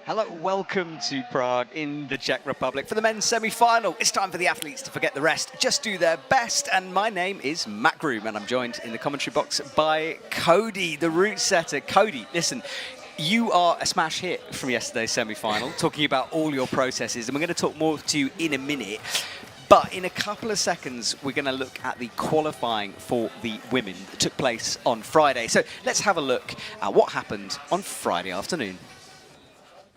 Hello, welcome to Prague in the Czech Republic for the men's semi-final. It's time for the athletes to forget the rest, just do their best. And my name is Matt Groom, and I'm joined in the commentary box by Cody, the route setter. Cody, listen, you are a smash hit from yesterday's semi-final, talking about all your processes, and we're going to talk more to you in a minute. But in a couple of seconds, we're going to look at the qualifying for the women that took place on Friday. So let's have a look at what happened on Friday afternoon.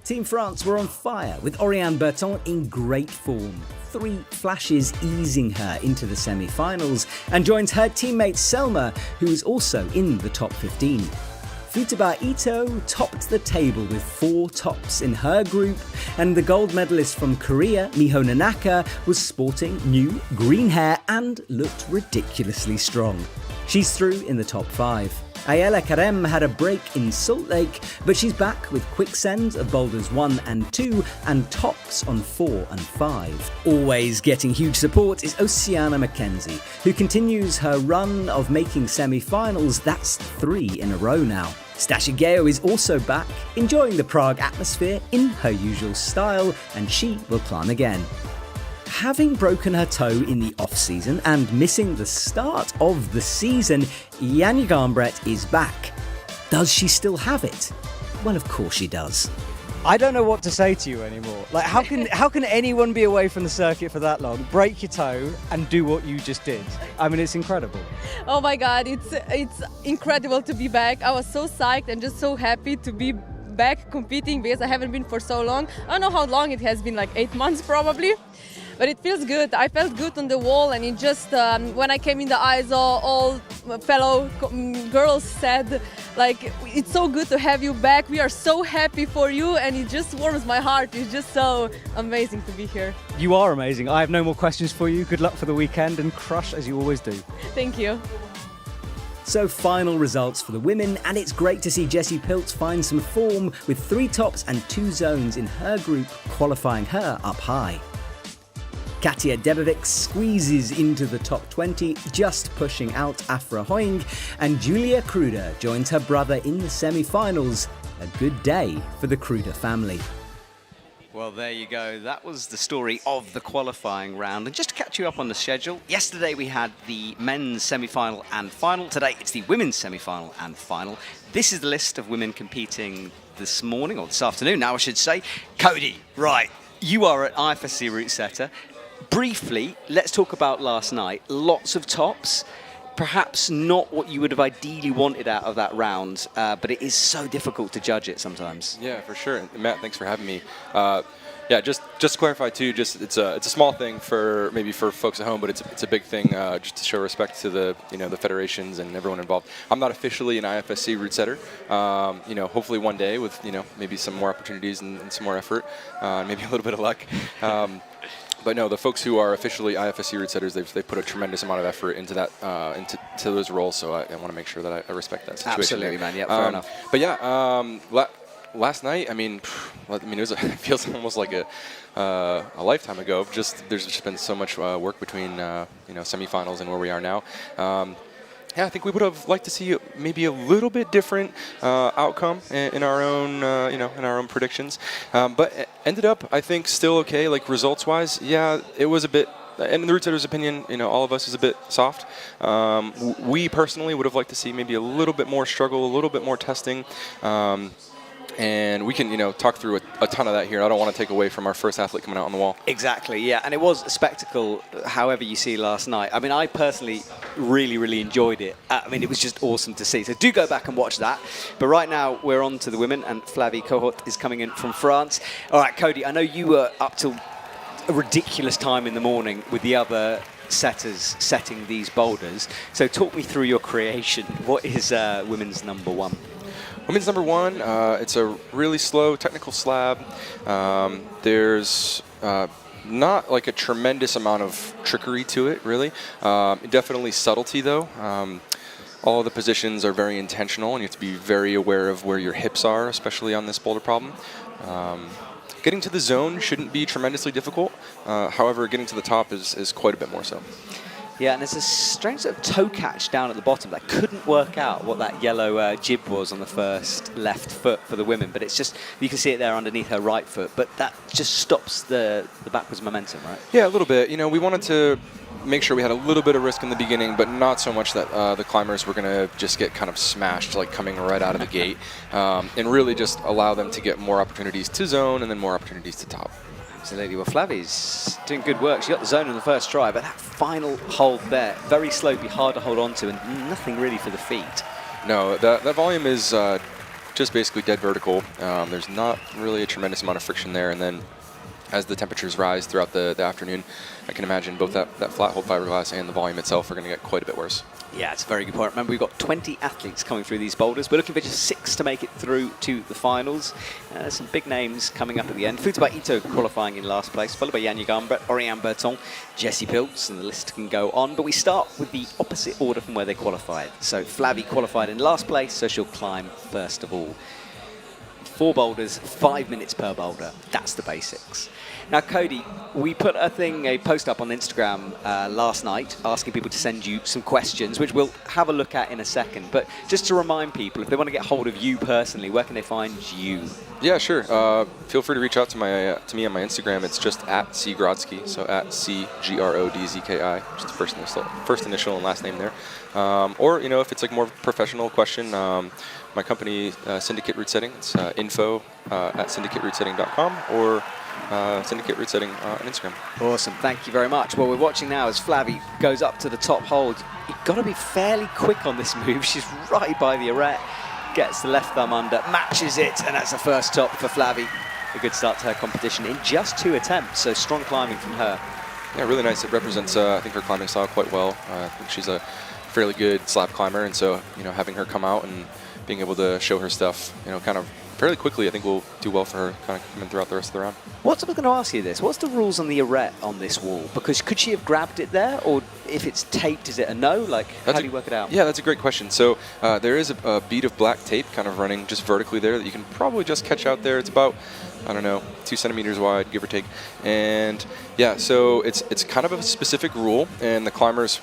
Team France were on fire, with Oriane Berton in great form. 3 flashes easing her into the semi-finals, and joins her teammate Selma, who is also in the top 15. Futaba Ito topped the table with 4 tops in her group, and the gold medalist from Korea, Miho Nanaka, was sporting new green hair and looked ridiculously strong. She's through in the top 5. Ayala Karem had a break in Salt Lake, but she's back with quicksand of boulders 1 and 2 and tops on 4 and 5. Always getting huge support is Oceana McKenzie, who continues her run of making semi-finals. That's 3 in a row now. Stasha Geo is also back, enjoying the Prague atmosphere in her usual style, and she will climb again. Having broken her toe in the off-season and missing the start of the season, Janja Garnbret is back. Does she still have it? Well, of course she does. I don't know what to say to you anymore. Like, how can anyone be away from the circuit for that long, break your toe, and do what you just did? I mean, it's incredible. Oh my God, it's incredible to be back. I was so psyched and just so happy to be back competing because I haven't been for so long. I don't know how long it has been, like 8 months probably. But it feels good. I felt good on the wall, and it just, when I came in the ISO, all fellow girls said, like, it's so good to have you back. We are so happy for you, and it just warms my heart. It's just so amazing to be here. You are amazing. I have no more questions for you. Good luck for the weekend, and crush as you always do. Thank you. So final results for the women, and it's great to see Jessie Pilz find some form with 3 tops and 2 zones in her group, qualifying her up high. Katia Debovic squeezes into the top 20, just pushing out Afra Hoing, and Julia Kruder joins her brother in the semi-finals. A good day for the Kruder family. Well, there you go. That was the story of the qualifying round. And just to catch you up on the schedule, yesterday we had the men's semi-final and final. Today it's the women's semi-final and final. This is the list of women competing this morning, or this afternoon now I should say. Cody, right, you are an IFSC route setter. Briefly, let's talk about last night. Lots of tops, perhaps not what you would have ideally wanted out of that round, but it is so difficult to judge it sometimes. Yeah, for sure. And Matt, thanks for having me. Yeah, just to clarify too, it's a small thing for maybe for folks at home, but it's a big thing just to show respect to the the federations and everyone involved. I'm not officially an IFSC route setter. Hopefully one day with maybe some more opportunities and some more effort, maybe a little bit of luck. But no, the folks who are officially IFSC route setters, they've put a tremendous amount of effort into that, into those roles. So I want to make sure that I respect that situation. Absolutely, man. Yeah, fair enough. But yeah, last night, it feels almost like a lifetime ago. There's just been so much work between semifinals and where we are now. Yeah, I think we would have liked to see maybe a little bit different outcome in our own, in our own predictions. But ended up, I think, still okay. Like results-wise, yeah, it was a bit. And in the route setter's opinion, all of us is a bit soft. We personally would have liked to see maybe a little bit more struggle, a little bit more testing. And we can, talk through a ton of that here. I don't want to take away from our first athlete coming out on the wall. Exactly, yeah. And it was a spectacle, however you see last night. I mean, I personally really, really enjoyed it. It was just awesome to see. So do go back and watch that. But right now, we're on to the women, and Flavie Cohort is coming in from France. All right, Cody, I know you were up till a ridiculous time in the morning with the other setters setting these boulders. So talk me through your creation. What is women's number 1? Women's number 1, it's a really slow technical slab. There's not like a tremendous amount of trickery to it, really. Definitely subtlety, though. all the positions are very intentional, and you have to be very aware of where your hips are, especially on this boulder problem. Getting to the zone shouldn't be tremendously difficult. However, getting to the top is quite a bit more so. Yeah, and there's a strange sort of toe catch down at the bottom. I couldn't work out what that yellow jib was on the first left foot for the women, but it's just, you can see it there underneath her right foot, but that just stops the backwards momentum, right? Yeah, a little bit. You know, we wanted to make sure we had a little bit of risk in the beginning, but not so much that the climbers were going to just get kind of smashed, like coming right out of the gate, and really just allow them to get more opportunities to zone and then more opportunities to top. Absolutely. Well, Flavi's doing good work. She got the zone in the first try, but that final hold there, very slopey, hard to hold on to, and nothing really for the feet. No, that volume is just basically dead vertical. There's not really a tremendous amount of friction there, and then as the temperatures rise throughout the afternoon, I can imagine both that flat hold fiberglass and the volume itself are going to get quite a bit worse. Yeah, it's a very good point. Remember, we've got 20 athletes coming through these boulders. We're looking for just 6 to make it through to the finals. There's some big names coming up at the end. Futaba Ito qualifying in last place, followed by Jan Ugamba, Oriane Berton, Jessie Piltz, and the list can go on. But we start with the opposite order from where they qualified. So Flavie qualified in last place, so she'll climb first of all. 4 boulders, 5 minutes per boulder. That's the basics. Now, Cody, we put a post up on Instagram last night asking people to send you some questions, which we'll have a look at in a second. But just to remind people, if they want to get hold of you personally, where can they find you? Yeah, sure. Feel free to reach out to me on my Instagram. It's just at @cgrodzki, so at CGRODZKI, just the first initial and last name there. Or if it's like more professional question, my company Syndicate Route Setting. It's info at syndicateroutesetting.com or Syndicate Route Setting on Instagram. Awesome, thank you very much. Well, we're watching now as Flavie goes up to the top hold. You've got to be fairly quick on this move. She's right by the arete, gets the left thumb under, matches it, and that's the first top for Flavie. A good start to her competition in just 2 attempts, so strong climbing from her. Yeah, really nice. It represents, I think, her climbing style quite well. I think she's a fairly good slab climber, and so, having her come out and being able to show her stuff, kind of fairly quickly, I think will do well for her kind of coming throughout the rest of the round. I was going to ask you this. What's the rules on the arete on this wall? Because could she have grabbed it there, or if it's taped, is it a no? How do you work it out? Yeah, that's a great question. So there is a bead of black tape kind of running just vertically there that you can probably just catch out there. It's about, 2 centimeters wide, give or take. And yeah, so it's kind of a specific rule, and the climbers,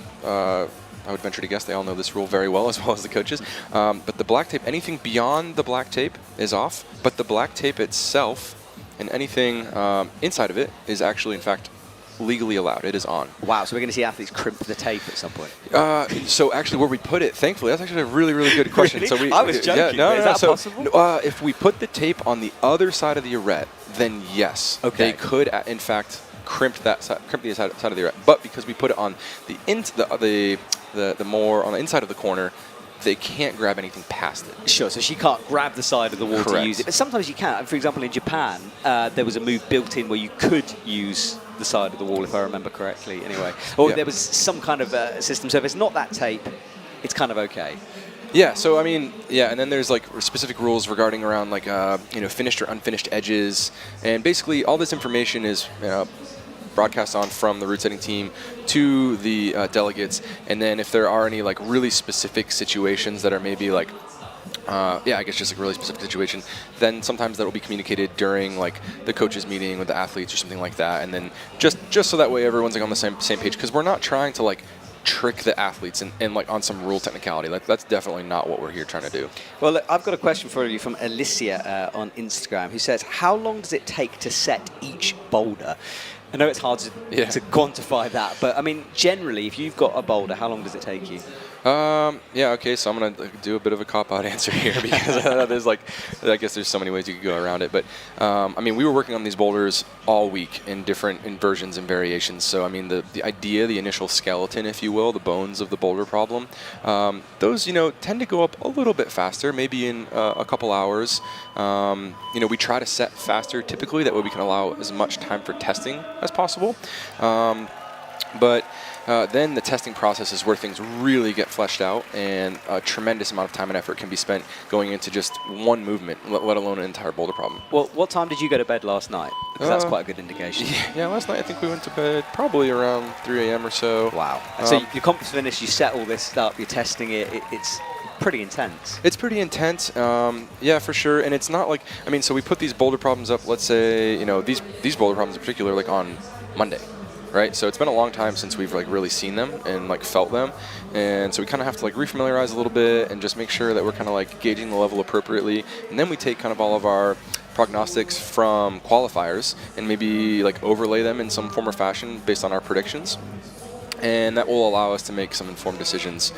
I would venture to guess they all know this rule very well, as well as the coaches. But the black tape, anything beyond the black tape is off, but the black tape itself and anything inside of it is actually, in fact, legally allowed. It is on. Wow, so we're going to see athletes crimp the tape at some point. So actually where we put it, thankfully, that's actually a really, really good question. Really? So I was joking. Yeah, is that possible? If we put the tape on the other side of the arete, then yes, okay. They could, in fact, crimp the side of the arete. But because we put it on the more on the inside of the corner, they can't grab anything past it. Sure, so she can't grab the side of the wall Correct. to use it. But sometimes you can. For example, in Japan, there was a move built in where you could use the side of the wall, if I remember correctly, anyway. Or there was some kind of system. So if it's not that tape, it's kind of okay. Yeah, so and then there's like specific rules regarding around like finished or unfinished edges, and basically all this information is broadcast on from the route setting team to the delegates, and then if there are any like really specific situations that are maybe like I guess just like a really specific situation, then sometimes that will be communicated during like the coaches meeting with the athletes or something like that, and then just so that way everyone's like on the same page, because we're not trying to like trick the athletes and like on some rule technicality. Like that's definitely not what we're here trying to do. Well, look, I've got a question for you from Alicia on Instagram, who says, how long does it take to set each boulder? I know it's hard to quantify that, but I mean, generally, if you've got a boulder, how long does it take you? Okay, so I'm going to do a bit of a cop-out answer here because I guess there's so many ways you could go around it. But, we were working on these boulders all week in different versions and variations. So, the idea, the initial skeleton, if you will, the bones of the boulder problem, those, tend to go up a little bit faster, maybe in a couple hours. We try to set faster typically, that way we can allow as much time for testing as possible. But then the testing process is where things really get fleshed out, and a tremendous amount of time and effort can be spent going into just one movement, let alone an entire boulder problem. Well, what time did you go to bed last night? Because that's quite a good indication. Yeah, last night I think we went to bed probably around 3 a.m. or so. Wow. So your conference finished, you set all this up, you're testing it, it's pretty intense. It's pretty intense, yeah, for sure. And it's not like, I mean, so we put these boulder problems up, let's say, you know, these boulder problems in particular, like on Monday, right? So it's been a long time since we've like really seen them and like felt them. And so we kind of have to like refamiliarize a little bit and just make sure that we're kind of like gauging the level appropriately. And then we take kind of all of our prognostics from qualifiers and maybe like overlay them in some form or fashion based on our predictions. And that will allow us to make some informed decisions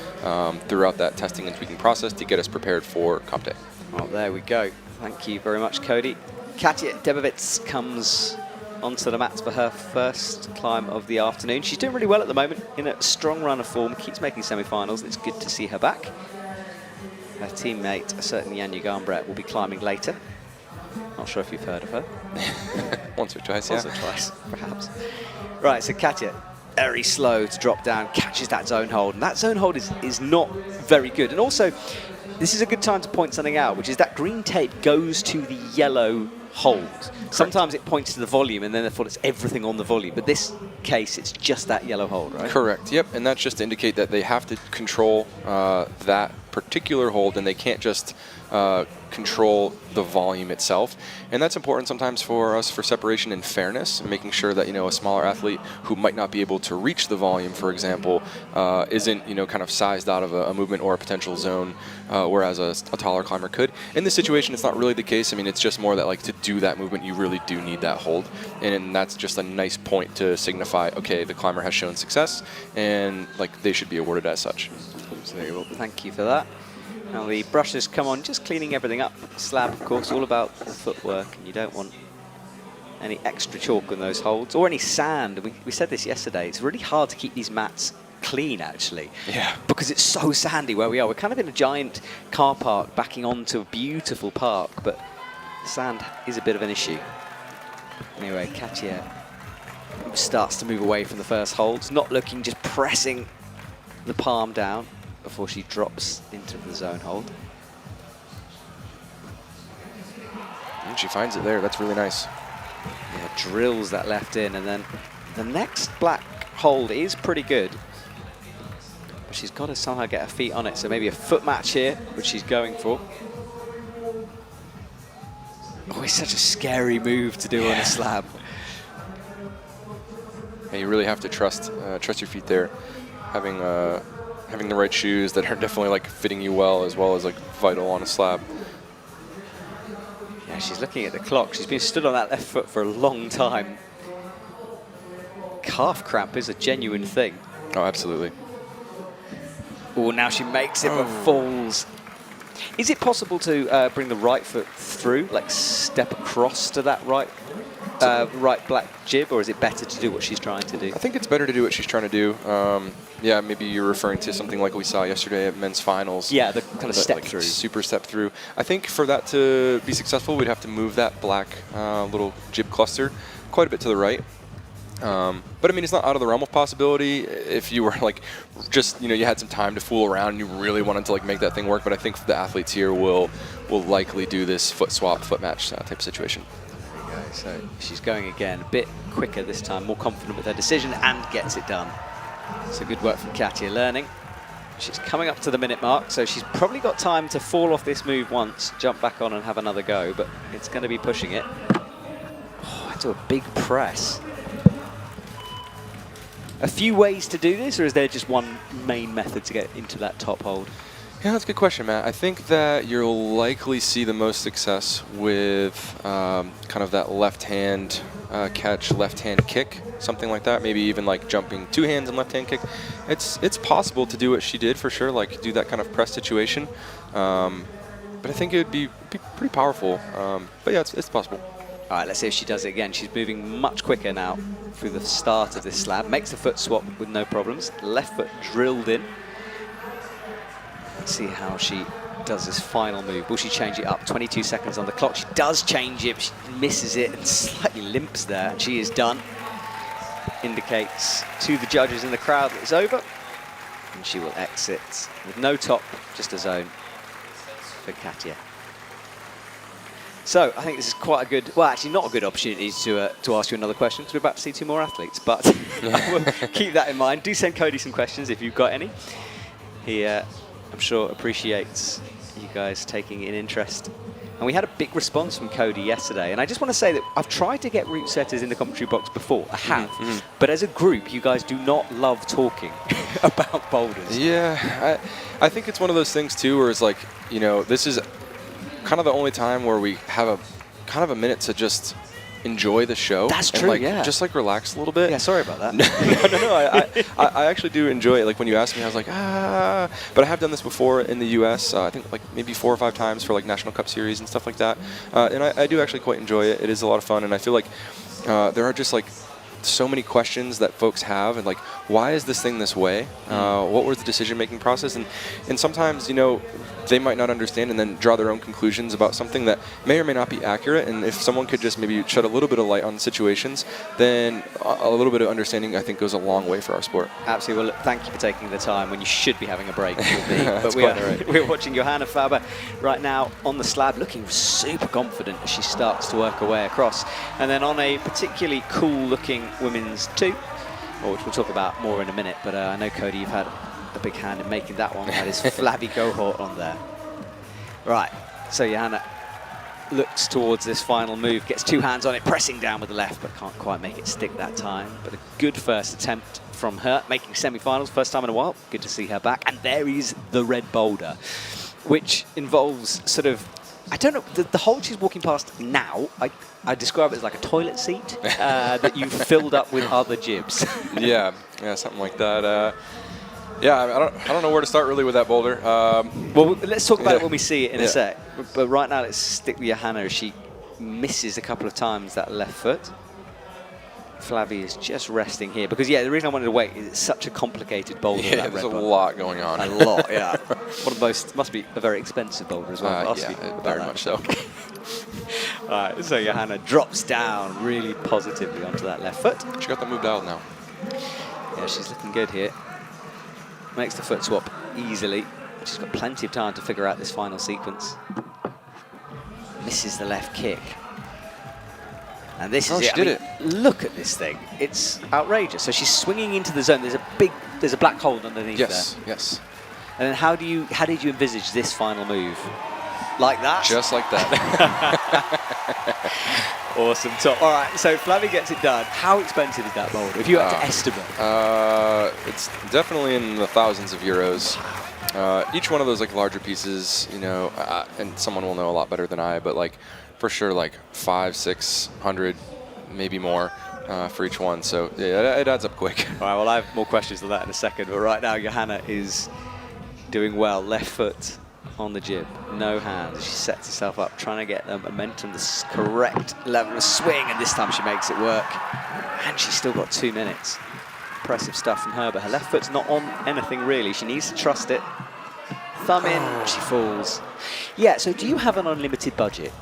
throughout that testing and tweaking process to get us prepared for comp day. Well, there we go. Thank you very much, Cody. Katja Debovitz comes onto the mats for her first climb of the afternoon. She's doing really well at the moment, in a strong run of form, keeps making semi-finals. It's good to see her back. Her teammate, certainly Anja Garnbrett, will be climbing later. Not sure if you've heard of her. Once or twice, Once or twice, perhaps. Right, so Katja, very slow to drop down, catches that zone hold, and that zone hold is not very good. And also, this is a good time to point something out, which is that green tape goes to the yellow hold. Correct. Sometimes it points to the volume, and then therefore it's everything on the volume. But this case, it's just that yellow hold, right? Correct, yep, and that's just to indicate that they have to control that particular hold, and they can't just control the volume itself. And that's important sometimes for us for separation and fairness, and making sure that, you know, a smaller athlete who might not be able to reach the volume, for example, isn't, you know, kind of sized out of a movement or a potential zone, whereas a taller climber could. In this situation, it's not really the case. I mean, it's just more that, like, to do that movement, you really do need that hold. And that's just a nice point to signify, okay, the climber has shown success, and, like, they should be awarded as such. Absolutely. Well, thank you for that. Now the brushes come on, just cleaning everything up. Slab, of course, all about the footwork, and you don't want any extra chalk on those holds or any sand. We said this yesterday. It's really hard to keep these mats clean, actually. Yeah. Because it's so sandy where we are. We're kind of in a giant car park backing onto a beautiful park, but sand is a bit of an issue. Anyway, Katja starts to move away from the first holds, not looking, just pressing the palm down before she drops into the zone hold. And she finds it there. That's really nice. Yeah, drills that left in, and then the next black hold is pretty good. But she's got to somehow get her feet on it, so maybe a foot match here, which she's going for. Oh, it's such a scary move to do on a slab. Yeah, you really have to trust your feet there. Having the right shoes that are definitely like fitting you well as like vital on a slab. Yeah, she's looking at the clock. She's been stood on that left foot for a long time. Calf cramp is a genuine thing. Oh, absolutely. Oh, now she makes it but falls. Is it possible to bring the right foot through, like step across to that right black jib, or is it better to do what she's trying to do? I think it's better to do what she's trying to do. Yeah, maybe you're referring to something like we saw yesterday at men's finals. Yeah, the kind of step through. Super step through. I think for that to be successful, we'd have to move that black little jib cluster quite a bit to the right. But I mean, it's not out of the realm of possibility if you were like just, you know, you had some time to fool around and you really wanted to like make that thing work. But I think the athletes here will likely do this foot swap, foot match type of situation. There you go. So she's going again, a bit quicker this time, more confident with her decision, and gets it done. So good work from Katja, learning. She's coming up to the minute mark, so she's probably got time to fall off this move once, jump back on and have another go, but it's going to be pushing it. Oh, into a big press. A few ways to do this, or is there just one main method to get into that top hold? Yeah, that's a good question, Matt. I think that you'll likely see the most success with kind of that left-hand catch, left-hand kick, something like that. Maybe even like jumping two hands and left-hand kick. It's possible to do what she did for sure, like do that kind of press situation. But I think it would be pretty powerful. But yeah, it's possible. All right, let's see if she does it again. She's moving much quicker now through the start of this slab. Makes the foot swap with no problems. Left foot drilled in. Let's see how she does this final move. Will she change it up? 22 seconds on the clock. She does change it, but she misses it and slightly limps there. And she is done. indicates to the judges in the crowd that it's over, and she will exit with no top, just a zone for Katja. So I think this is quite a good, well, actually not a good opportunity to ask you another question, because we're about to see 2 more athletes, but I will keep that in mind. Do send Cody some questions if you've got any. He, I'm sure, appreciates you guys taking an interest. And we had a big response from Cody yesterday, and I just want to say that I've tried to get route setters in the commentary box before, I have, but as a group, you guys do not love talking about boulders. Yeah, I think it's one of those things too, where it's like, you know, this is kind of the only time where we have a kind of a minute to just enjoy the show. That's and true, like, yeah. just like relax a little bit. Yeah, sorry about that. No. I actually do enjoy it. Like when you asked me, I was like, but I have done this before in the U.S. I think like maybe 4 or 5 times for like National Cup Series and stuff like that. And I do actually quite enjoy it. It is a lot of fun, and I feel like there are just like so many questions that folks have, and like, why is this thing this way? What was the decision-making process? And sometimes, you know, they might not understand and then draw their own conclusions about something that may or may not be accurate. And if someone could just maybe shed a little bit of light on situations, then a little bit of understanding, I think, goes a long way for our sport. Absolutely. Well, look, thank you for taking the time when you should be having a break with me. But we're watching Johanna Faber right now on the slab, looking super confident as she starts to work her way across. And then on a particularly cool-looking women's 2, which we'll talk about more in a minute, but I know, Cody, you've had a big hand in making that one. That is Flavie Gohort on there. Right, so Johanna looks towards this final move, gets 2 hands on it, pressing down with the left, but can't quite make it stick that time. But a good first attempt from her, making semi-finals, first time in a while. Good to see her back. And there is the red boulder, which involves sort of, I don't know, the hole she's walking past now, I describe it as like a toilet seat that you've filled up with other jibs. yeah, something like that. Yeah, I don't know where to start really with that boulder. Well, let's talk about it when we see it in a sec. But right now, let's stick with Johanna as she misses a couple of times that left foot. Flavie is just resting here because, yeah, the reason I wanted to wait is it's such a complicated boulder. Yeah, there's a lot going on. A lot, yeah. One of most, must be a very expensive boulder as well. Yeah, very much so. All right, so Johanna drops down really positively onto that left foot. She got the move dialed now. Yeah, she's looking good here. Makes the foot swap easily. She's got plenty of time to figure out this final sequence. Misses the left kick. And this is it. She did it. Look at this thing. It's outrageous. So she's swinging into the zone. There's a black hole underneath there. Yes. And then how did you envisage this final move? Like that? Just like that. Awesome, top. All right, so Flavie gets it done. How expensive is that boulder, if you had to estimate? It's definitely in the thousands of euros. Each one of those like larger pieces, you know, and someone will know a lot better than I, but like for sure like 500-600, maybe more for each one. So yeah, it adds up quick. All right, well, I have more questions than that in a second, but right now Johanna is doing well. Left foot on the jib, no hands. She sets herself up, trying to get the momentum, the correct level of swing, and this time she makes it work. And she's still got 2 minutes. Impressive stuff from her, but her left foot's not on anything really. She needs to trust it. Thumb in, she falls. Yeah, so do you have an unlimited budget?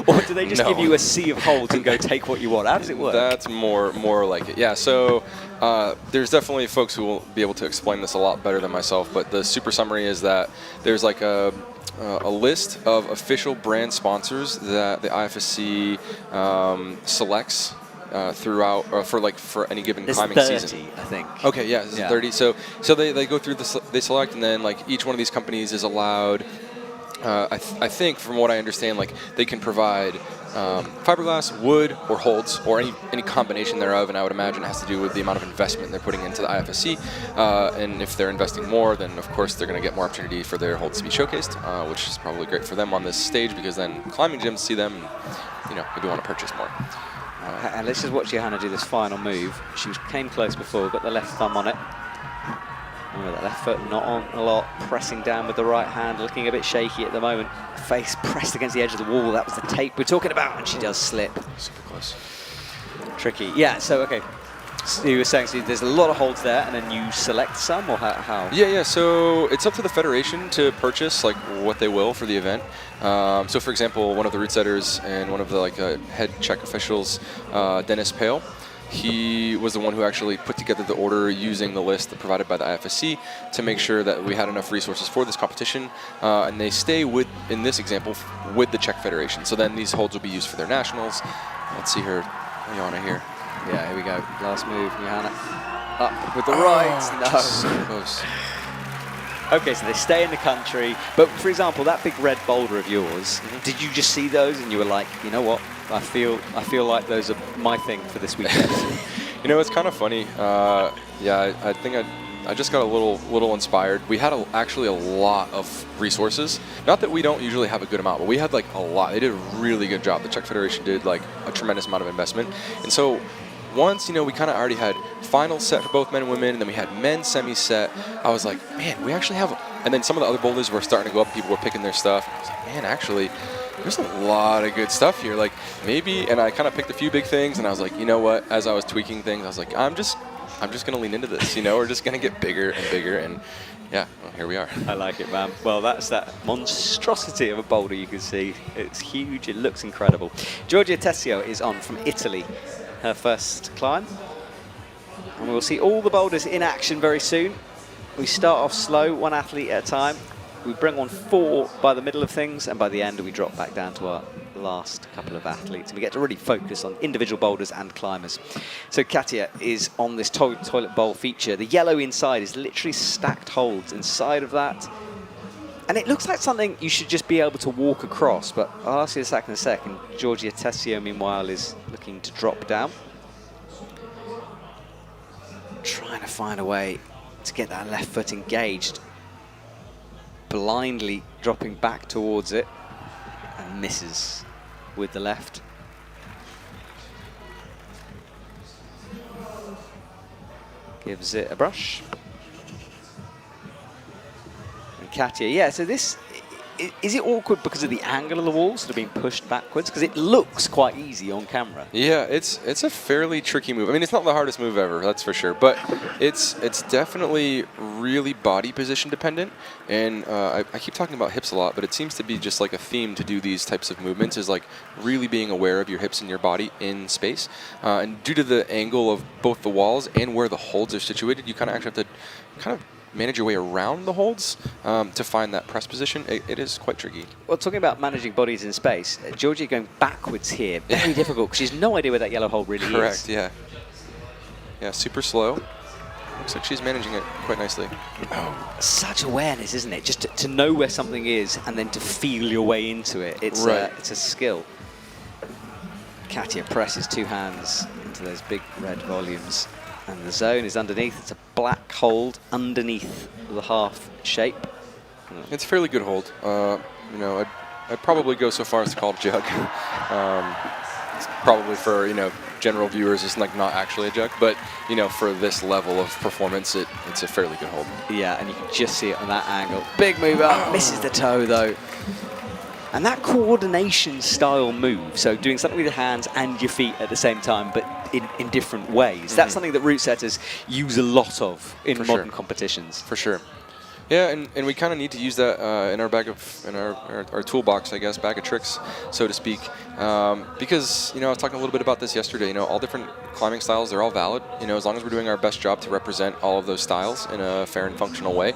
Or do they just give you a sea of holds and go take what you want? How does it work? That's more like it. Yeah, so there's definitely folks who will be able to explain this a lot better than myself, but the super summary is that there's like a list of official brand sponsors that the IFSC selects throughout, or for any given climbing 30, season. I think. Okay, yeah, this is 30. So they go through they select, and then like each one of these companies is allowed. I think, from what I understand, like they can provide fiberglass, wood, or holds, or any combination thereof. And I would imagine it has to do with the amount of investment they're putting into the IFSC. And if they're investing more, then of course they're going to get more opportunity for their holds to be showcased, which is probably great for them on this stage, because then climbing gyms see them, and maybe want to purchase more. And let's just watch Johanna do this final move. She came close before, got the left thumb on it. And with that left foot not on a lot, pressing down with the right hand, looking a bit shaky at the moment. Face pressed against the edge of the wall. That was the tape we're talking about, and she does slip. Super close. Tricky. Yeah, so, okay. So you were saying, so there's a lot of holds there, and then you select some, or how? Yeah, so it's up to the federation to purchase like what they will for the event. So for example, one of the route setters and one of the head check officials, Dennis Pale, he was the one who actually put together the order using the list provided by the IFSC to make sure that we had enough resources for this competition. And they stay with, in this example, with the Czech Federation. So then these holds will be used for their nationals. Let's see her, Johanna here. Yeah, here we go. Last move, Johanna. Up with the right. No. Just so close. Okay, so they stay in the country. But for example, that big red boulder of yours, did you just see those and you were like, you know what? I feel like those are my thing for this weekend. You know, it's kind of funny. Yeah, I think I just got a little inspired. We had actually a lot of resources. Not that we don't usually have a good amount, but we had like a lot. They did a really good job. The Czech Federation did like a tremendous amount of investment. And so once, you know, we kind of already had finals set for both men and women, and then we had men's semis set. I was like, man, we actually have, and then some of the other boulders were starting to go up. People were picking their stuff. I was like, man, actually, there's a lot of good stuff here. Like maybe, and I kind of picked a few big things, and I was like, you know what? As I was tweaking things, I was like, I'm just going to lean into this. You know, we're just going to get bigger and bigger, and yeah, well, here we are. I like it, man. Well, that's that monstrosity of a boulder you can see. It's huge. It looks incredible. Giorgia Tessio is on from Italy. Her first climb. And we'll see all the boulders in action very soon. We start off slow, one athlete at a time. We bring on 4 by the middle of things, and by the end we drop back down to our last couple of athletes. And we get to really focus on individual boulders and climbers. So Katia is on this toilet bowl feature. The yellow inside is literally stacked holds inside of that. And it looks like something you should just be able to walk across, but I'll ask you that in a second. Giorgia Tessio, meanwhile, is looking to drop down. Trying to find a way to get that left foot engaged. Blindly dropping back towards it and misses with the left. Gives it a brush. Katia, yeah, so this, is it awkward because of the angle of the walls that are being pushed backwards? Because it looks quite easy on camera. Yeah, it's a fairly tricky move. I mean, it's not the hardest move ever, that's for sure, but it's definitely really body position dependent. And I keep talking about hips a lot, but it seems to be just like a theme to do these types of movements is like really being aware of your hips and your body in space. And due to the angle of both the walls and where the holds are situated, you kind of actually have to kind of manage your way around the holds to find that press position. It is quite tricky. Well, talking about managing bodies in space, Giorgia going backwards here, very difficult because she's no idea where that yellow hold really is. Correct, yeah. Yeah, super slow. Looks like she's managing it quite nicely. Oh, such awareness, isn't it? Just to know where something is and then to feel your way into it. It's, right. It's a skill. Katia presses 2 hands into those big red volumes. And the zone is underneath. It's a black hold underneath the half shape. It's a fairly good hold. You know, I'd probably go so far as to call it a jug. It's probably for, you know, general viewers, it's like not actually a jug, but you know, for this level of performance, it's a fairly good hold. Yeah, and you can just see it on that angle. Big move up, misses the toe though. And that coordination style move, so doing something with your hands and your feet at the same time, but in different ways. That's something that route setters use a lot of in modern competitions. For sure. Yeah, and we kind of need to use that in our bag of, in our toolbox, I guess, bag of tricks, so to speak. Because, you know, I was talking a little bit about this yesterday, you know, all different climbing styles, they're all valid. You know, as long as we're doing our best job to represent all of those styles in a fair and functional way,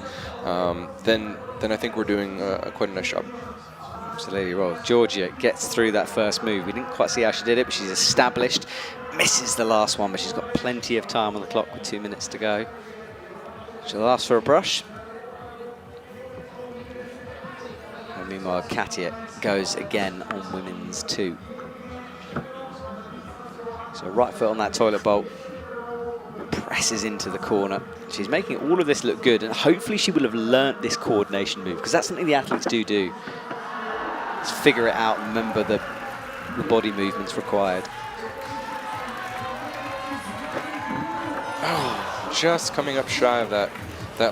then I think we're doing quite a nice job. Absolutely. Well, Giorgia gets through that first move. We didn't quite see how she did it, but she's established. Misses the last one, but she's got plenty of time on the clock with 2 minutes to go. She'll ask for a brush. And meanwhile, Katia goes again on women's 2. So right foot on that toilet bowl. Presses into the corner. She's making all of this look good, and hopefully she will have learnt this coordination move, because that's something the athletes do. Figure it out and remember the body movements required. Oh, just coming up shy of that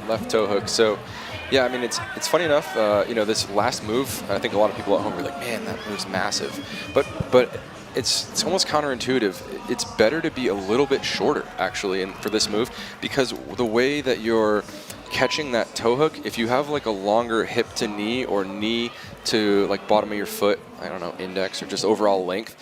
left toe hook. So, yeah, I mean, it's funny enough, you know, this last move, I think a lot of people at home are like, man, that move's massive. But it's almost counterintuitive. It's better to be a little bit shorter, actually, for this move, because the way that you're catching that toe hook, if you have like a longer hip to knee or knee to like bottom of your foot, I don't know, index or just overall length,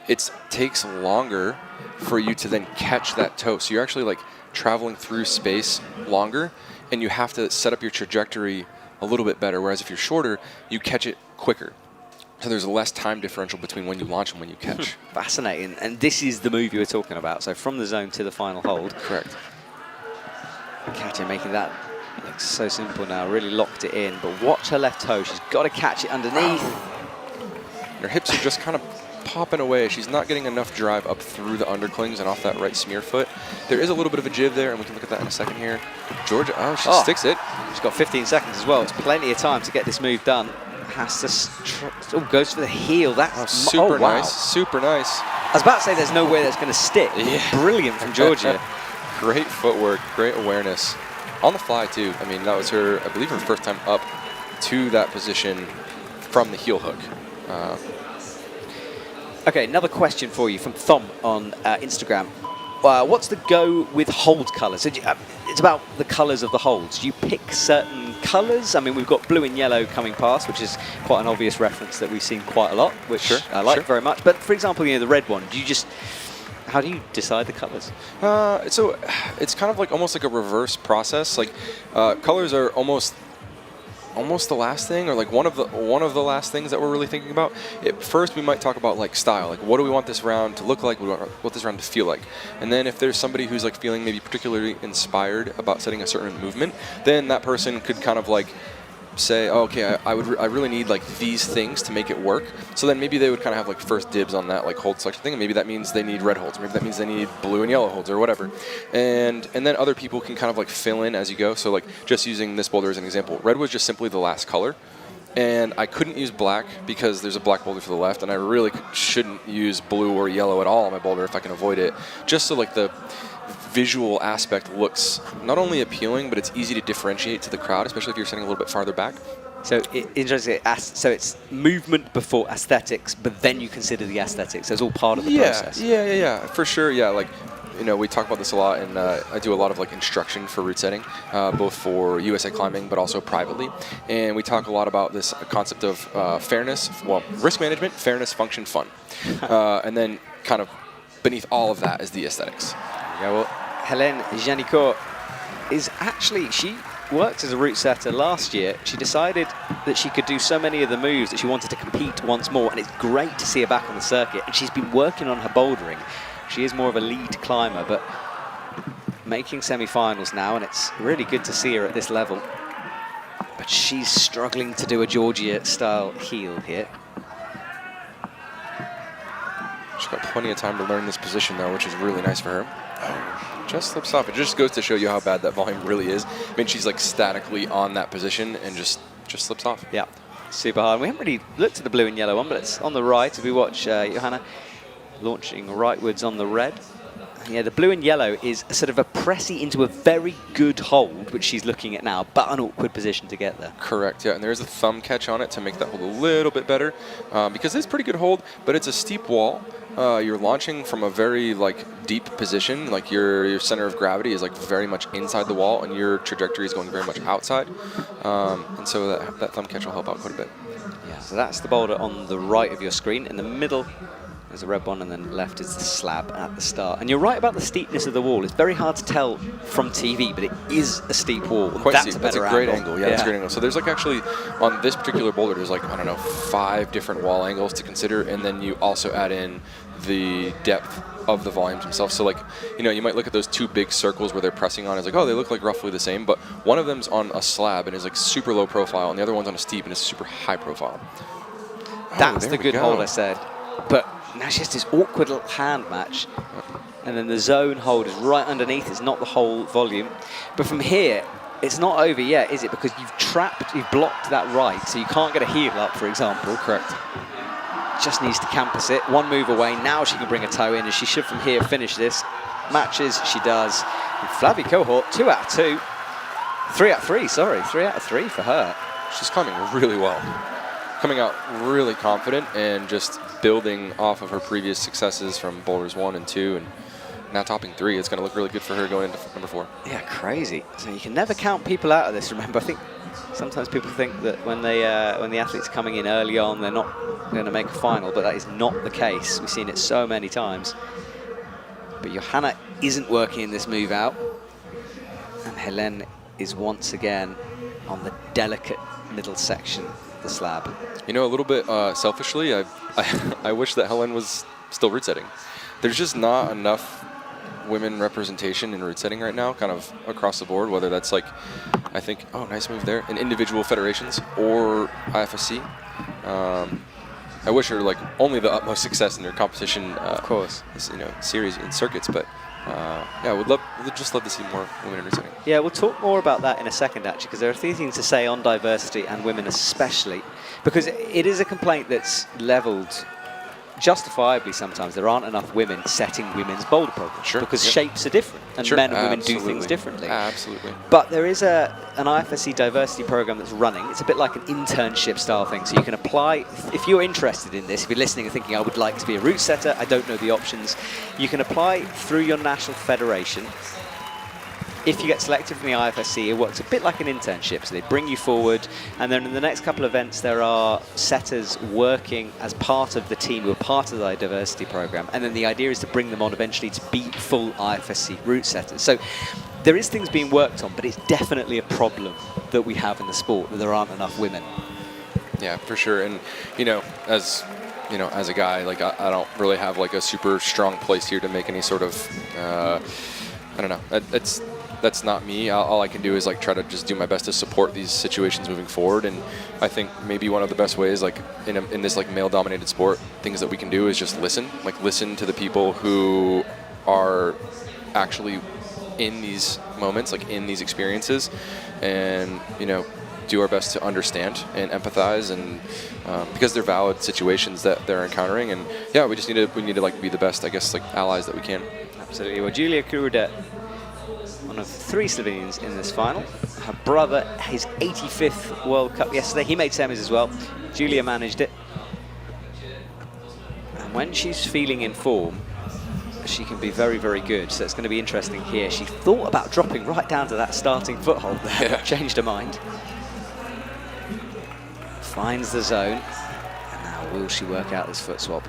it takes longer for you to then catch that toe. So you're actually like traveling through space longer, and you have to set up your trajectory a little bit better, whereas if you're shorter, you catch it quicker. So there's less time differential between when you launch and when you catch. Fascinating. And this is the move you were talking about. So from the zone to the final hold. Correct. Katya making that look so simple now, really locked it in. But watch her left toe. She's got to catch it underneath. Her hips are just kind of popping away. She's not getting enough drive up through the underclings and off that right smear foot. There is a little bit of a jib there, and we can look at that in a second here. Georgia, she sticks it. She's got 15 seconds as well. It's plenty of time to get this move done. Has to goes for the heel. That's super wow. nice. Super nice. I was about to say there's no way that's going to stick. Yeah. Brilliant from Georgia. Great footwork, great awareness. On the fly, too. I mean, that was her, I believe, her first time up to that position from the heel hook. Okay, another question for you from Thom on Instagram. What's the go with hold colours? It's about the colours of the holds. Do you pick certain colours? I mean, we've got blue and yellow coming past, which is quite an obvious reference that we've seen quite a lot, which I like very much. But for example, the red one, how do you decide the colours? So it's kind of like almost like a reverse process. Like colors are almost the last thing, or like one of the last things that we're really thinking about. First, we might talk about like style, like what do we want this round to look like, what do we want this round to feel like, and then if there's somebody who's like feeling maybe particularly inspired about setting a certain movement, then that person could kind of like say, oh, okay, I really need like these things to make it work. So then maybe they would kind of have like first dibs on that like hold selection thing, and maybe that means they need red holds, maybe that means they need blue and yellow holds or whatever. And then other people can kind of like fill in as you go. So like just using this boulder as an example, red was just simply the last color. And I couldn't use black because there's a black boulder to the left, and I really shouldn't use blue or yellow at all on my boulder if I can avoid it. Just so like the visual aspect looks not only appealing, but it's easy to differentiate to the crowd, especially if you're sitting a little bit farther back. So interesting. So it's movement before aesthetics, but then you consider the aesthetics. So it's all part of the process. Yeah, for sure. Yeah, like we talk about this a lot, and I do a lot of like instruction for route setting, both for USA Climbing, but also privately. And we talk a lot about this concept of fairness, risk management, fairness, function, fun, and then kind of beneath all of that is the aesthetics. Yeah, well, Hélène Janicourt she worked as a route setter last year. She decided that she could do so many of the moves that she wanted to compete once more, and it's great to see her back on the circuit. And she's been working on her bouldering. She is more of a lead climber, but making semi-finals now, and it's really good to see her at this level. But she's struggling to do a Georgia-style heel here. She's got plenty of time to learn this position, though, which is really nice for her. Just slips off. It just goes to show you how bad that volume really is. I mean, she's like statically on that position and just slips off. Yeah, super hard. We haven't really looked at the blue and yellow one, but it's on the right as we watch Johanna launching rightwards on the red. Yeah, the blue and yellow is sort of a pressy into a very good hold, which she's looking at now, but an awkward position to get there. Correct, yeah, and there's a thumb catch on it to make that hold a little bit better, because it's a pretty good hold, but it's a steep wall. You're launching from a very deep position, like your center of gravity is very much inside the wall, and your trajectory is going very much outside, and so that thumb catch will help out quite a bit. Yeah, so that's the boulder on the right of your screen. In the middle, there's a red one, and then left is the slab at the start. And you're right about the steepness of the wall. It's very hard to tell from TV, but it is a steep wall. Quite steep. That's a great angle. Yeah, that's a great angle. So there's actually, on this particular boulder, there's I don't know, 5 different wall angles to consider, and then you also add in the depth of the volumes themselves. So you might look at those 2 big circles where they're pressing on. It's oh, they look roughly the same, but one of them's on a slab and is super low profile, and the other one's on a steep and is super high profile. That's the good hold I said. But now she has this awkward little hand match, and then the zone hold is right underneath. It's not the whole volume, but from here, it's not over yet, is it? Because you've blocked that right, so you can't get a heel up, for example. Correct. Just needs to campus it. 1 move away. Now she can bring a toe in, and she should from here finish this. Matches, she does. And Flavie Cohort, 2 out of 2. 3 out of 3, sorry. 3 out of 3 for her. She's climbing really well. Coming out really confident and just building off of her previous successes from boulders 1 and 2, and now topping 3. It's going to look really good for her going into number 4. Yeah, crazy. So you can never count people out of this. Remember, I think Sometimes people think that when the athletes are coming in early on, they're not going to make a final, but that is not the case. We've seen it so many times. But Johanna isn't working in this move out, and Helene is once again on the delicate middle section of the slab. You know, a little bit selfishly, I wish that Helen was still root setting. There's just not enough women representation in root setting right now, kind of across the board, whether that's like, I think, oh, nice move there, in individual federations or IFSC. I wish her like only the utmost success in their competition, of course, series and circuits, but yeah, would just love to see more women in root setting. Yeah, we'll talk more about that in a second, actually, because there are a few things to say on diversity and women especially, because it is a complaint that's levelled justifiably sometimes. There aren't enough women setting women's boulder programs because shapes are different and men and women do things differently. Absolutely. But there is an IFSC diversity program that's running. It's a bit like an internship style thing. So you can apply, if you're interested in this, if you're listening and thinking, I would like to be a route setter, I don't know the options, you can apply through your national federation. If you get selected from the IFSC, it works a bit like an internship. So they bring you forward, and then in the next couple of events, there are setters working as part of the team who are part of the diversity program. And then the idea is to bring them on eventually to be full IFSC route setters. So there is things being worked on, but it's definitely a problem that we have in the sport, that there aren't enough women. Yeah, for sure. And, as a guy, like I don't really have like a super strong place here to make any sort of, I don't know. That's not me. All I can do is like try to just do my best to support these situations moving forward. And I think maybe one of the best ways, like in this like male-dominated sport, things that we can do is just listen. Like listen to the people who are actually in these moments, like in these experiences, and do our best to understand and empathize, and because they're valid situations that they're encountering. And yeah, we need to like be the best, I guess, like allies that we can. Absolutely. Well, Julia Kuruda, one of 3 Slovenians in this final. Her brother, his 85th World Cup yesterday. He made semis as well. Julia managed it. And when she's feeling in form, she can be very, very good. So it's going to be interesting here. She thought about dropping right down to that starting foothold there, but changed her mind. Finds the zone. And now will she work out this foot swap?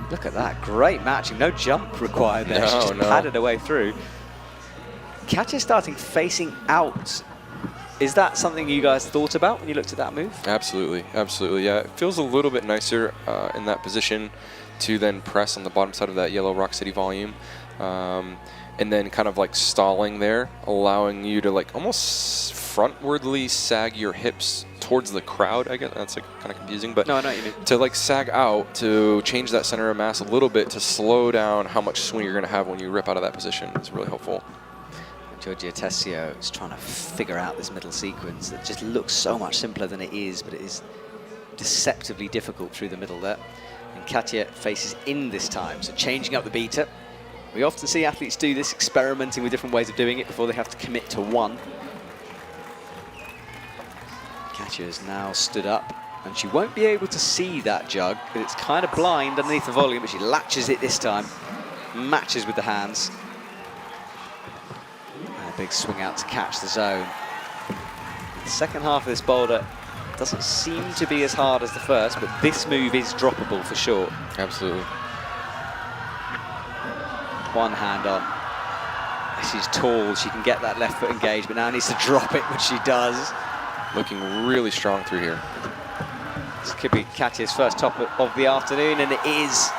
Look at that, great matching. No jump required there. She just padded her way through. Katja starting facing out. Is that something you guys thought about when you looked at that move? Absolutely, absolutely. Yeah, it feels a little bit nicer in that position to then press on the bottom side of that yellow Rock City volume. And then kind of like stalling there, allowing you to like almost frontwardly sag your hips towards the crowd. I guess that's like kind of confusing, but no, I know what you mean. To like sag out to change that center of mass a little bit to slow down how much swing you're going to have when you rip out of that position is really helpful. Giorgia Tessio is trying to figure out this middle sequence that just looks so much simpler than it is, but it is deceptively difficult through the middle there. And Katja faces in this time, so changing up the beater. We often see athletes do this, experimenting with different ways of doing it before they have to commit to one. Katja has now stood up, and she won't be able to see that jug, because it's kind of blind underneath the volume, but she latches it this time, matches with the hands. And a big swing out to catch the zone. The second half of this boulder doesn't seem to be as hard as the first, but this move is droppable for sure. Absolutely. One hand on. She's tall, she can get that left foot engaged, but now needs to drop it, which she does. Looking really strong through here. This could be Katja's first top of the afternoon, and it is.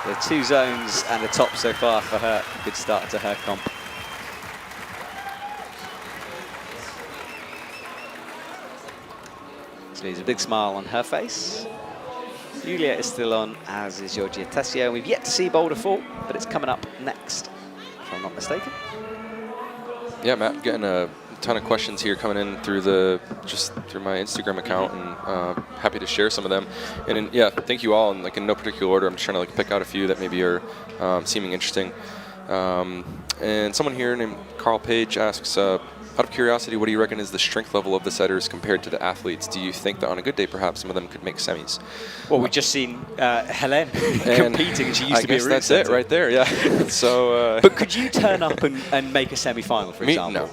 The 2 zones and the top so far for her. Good start to her comp. So there's a big smile on her face. Julia is still on, as is Giorgia Tessio. We've yet to see Boulder 4, but it's coming up next, if I'm not mistaken. Yeah, Matt, getting a ton of questions here coming in through through my Instagram account, and happy to share some of them. And yeah, thank you all. And like in no particular order, I'm just trying to like pick out a few that maybe are seeming interesting. And someone here named Carl Page asks, Out of curiosity, what do you reckon is the strength level of the setters compared to the athletes? Do you think that on a good day, perhaps some of them could make semis? Well, we've just seen Helen And competing, and she used I to be a guess route that's setter. it right there, yeah. So, But could you turn up and make a semi-final, for me? example?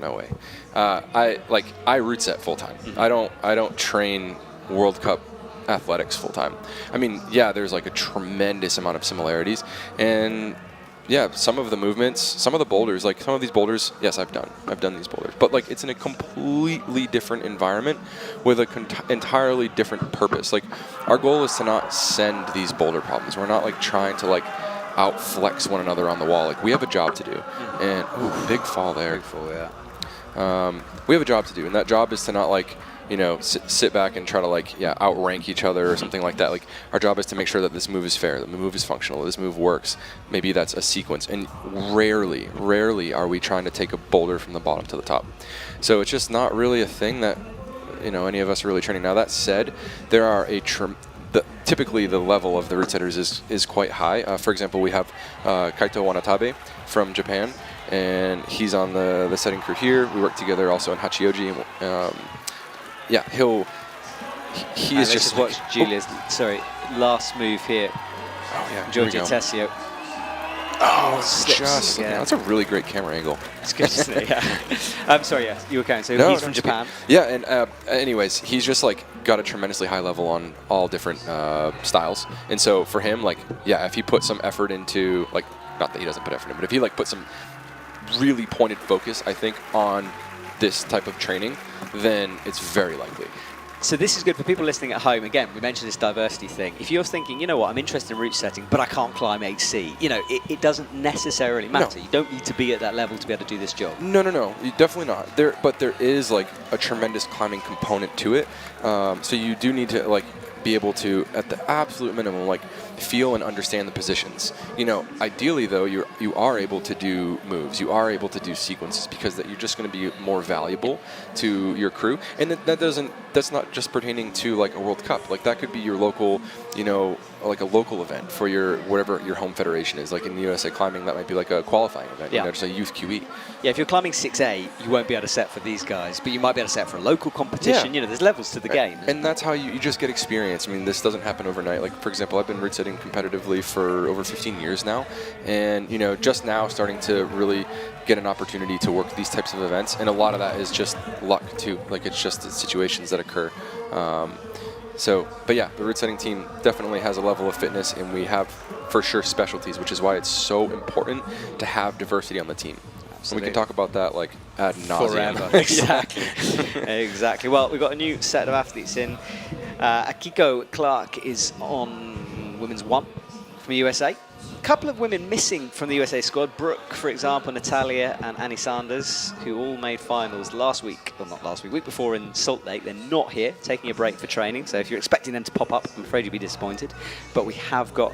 No way. I route set full time. I don't train World Cup athletics full time. I mean, yeah, there's like a tremendous amount of similarities, and yeah, some of the movements, some of the boulders, like some of these boulders, yes, I've done these boulders, but like it's in a completely different environment with a entirely different purpose. Like our goal is to not send these boulder problems. We're not like trying to like outflex one another on the wall. Like we have a job to do, and big fall there. Big fall, yeah. We have a job to do, and that job is to not like, sit back and try to like, outrank each other or something like that. Like our job is to make sure that this move is fair, that the move is functional, that this move works. Maybe that's a sequence, and rarely are we trying to take a boulder from the bottom to the top. So it's just not really a thing that any of us are really training. Now that said, there are typically the level of the route setters is quite high. For example, we have Kaito Wanatabe from Japan, and he's on the setting crew here. We work together also in Hachioji. He is just watch Julia's. Sorry, last move here. Oh yeah, Giorgio Tessio. Just that's a really great camera angle. It's good, isn't it? Yeah. I'm sorry. Yeah, you were going. So he's from Japan. Yeah, and anyways, he's just like got a tremendously high level on all different styles, and so for him, like, if he put some effort into, like, not that he doesn't put effort in, but if he like put some really pointed focus, I think, on this type of training, then it's very likely. So this is good for people listening at home. Again, we mentioned this diversity thing. If you're thinking, I'm interested in route setting, but I can't climb HC, it doesn't necessarily matter. No. You don't need to be at that level to be able to do this job. No, definitely not. But there is like a tremendous climbing component to it. So you do need to like be able to, at the absolute minimum, like feel and understand the positions. Ideally though, you are able to do moves, you are able to do sequences, because that you're just going to be more valuable to your crew. And that's not just pertaining to like a World Cup. Like that could be your local, like a local event for your whatever your home federation is. Like in the USA climbing, that might be like a qualifying event. Just a youth QE. Yeah, if you're climbing 6A, you won't be able to set for these guys, but you might be able to set for a local competition. There's levels to the game. And that's how you just get experience. I mean, this doesn't happen overnight. Like, for example, I've been route setting competitively for over 15 years now, and just now starting to really get an opportunity to work these types of events, and a lot of that is just luck too. Like, it's just the situations that occur. But yeah, the route setting team definitely has a level of fitness, and we have for sure specialties, which is why it's so important to have diversity on the team. And we can talk about that like ad nauseum. Forever. Exactly. Well, we've got a new set of athletes in. Akiko Clark is on women's 1 from the USA. A couple of women missing from the USA squad. Brooke, for example, Natalia and Annie Sanders, who all made finals last week, well, not last week, week before in Salt Lake. They're not here, taking a break for training. So if you're expecting them to pop up, I'm afraid you'll be disappointed. But we have got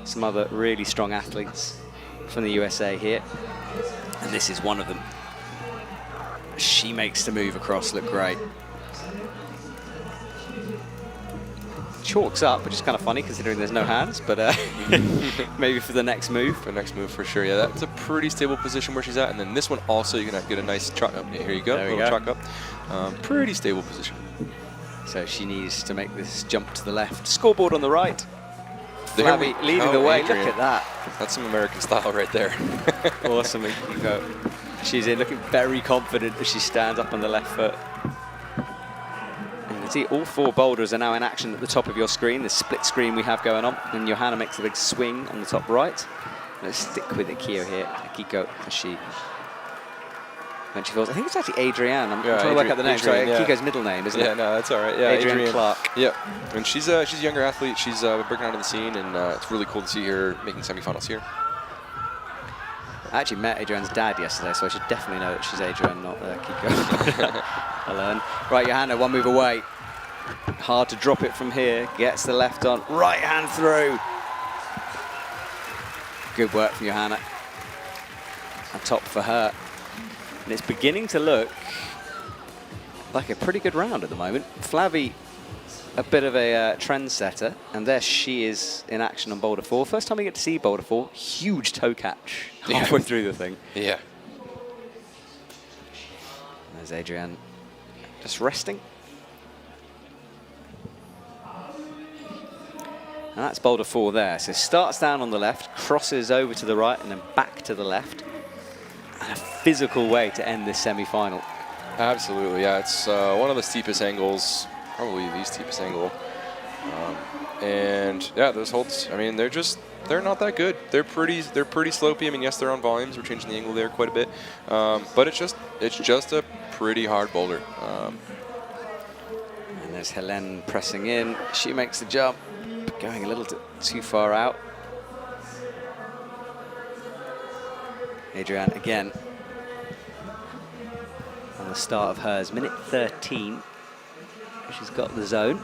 some other really strong athletes from the USA here. And this is one of them. She makes the move across look great. Chalks up, which is kind of funny considering there's no hands, but maybe for the next move. For the next move, for sure. Yeah, that's a pretty stable position where she's at. And then this one also, you're going to get a nice chalk up. Here you go, there we go. Chalk up. Pretty stable position. So she needs to make this jump to the left. Scoreboard on the right. Flabby leading the way. Adrian. Look at that. That's some American style right there. Awesome. She's in looking very confident as she stands up on the left foot. And you can see all 4 boulders are now in action at the top of your screen, the split screen we have going on. And Johanna makes a big swing on the top right. Let's stick with Akio here. Akiko, as she when she falls. I think it's actually Adrienne. I'm trying to work out the name. Sorry, Akiko's middle name, isn't it? Yeah, no, that's all right. Yeah, Adrienne Clark. Yeah, and she's a younger athlete. She's breaking out of the scene, and it's really cool to see her making semifinals here. I actually met Adrienne's dad yesterday, so I should definitely know that she's Adrienne, not Kiko. I learned. Right, Johanna, one move away. Hard to drop it from here. Gets the left on. Right hand through. Good work from Johanna. A top for her. And it's beginning to look like a pretty good round at the moment. Flavy, a bit of a trendsetter, and there she is in action on Boulder 4. First time we get to see Boulder 4. Huge toe catch halfway through the thing. Yeah. There's Adrian just resting. And that's Boulder 4 there. So starts down on the left, crosses over to the right, and then back to the left. And a physical way to end this semi-final. Absolutely, yeah. It's one of the steepest angles, probably the steepest angle. And yeah, those holds, I mean, they're not that good. They're pretty slopey. I mean, yes, they're on volumes. We're changing the angle there quite a bit. But it's just a pretty hard boulder. And there's Helene pressing in. She makes the jump, going a little too far out. Adrian again on the start of hers, minute 13. She's got the zone.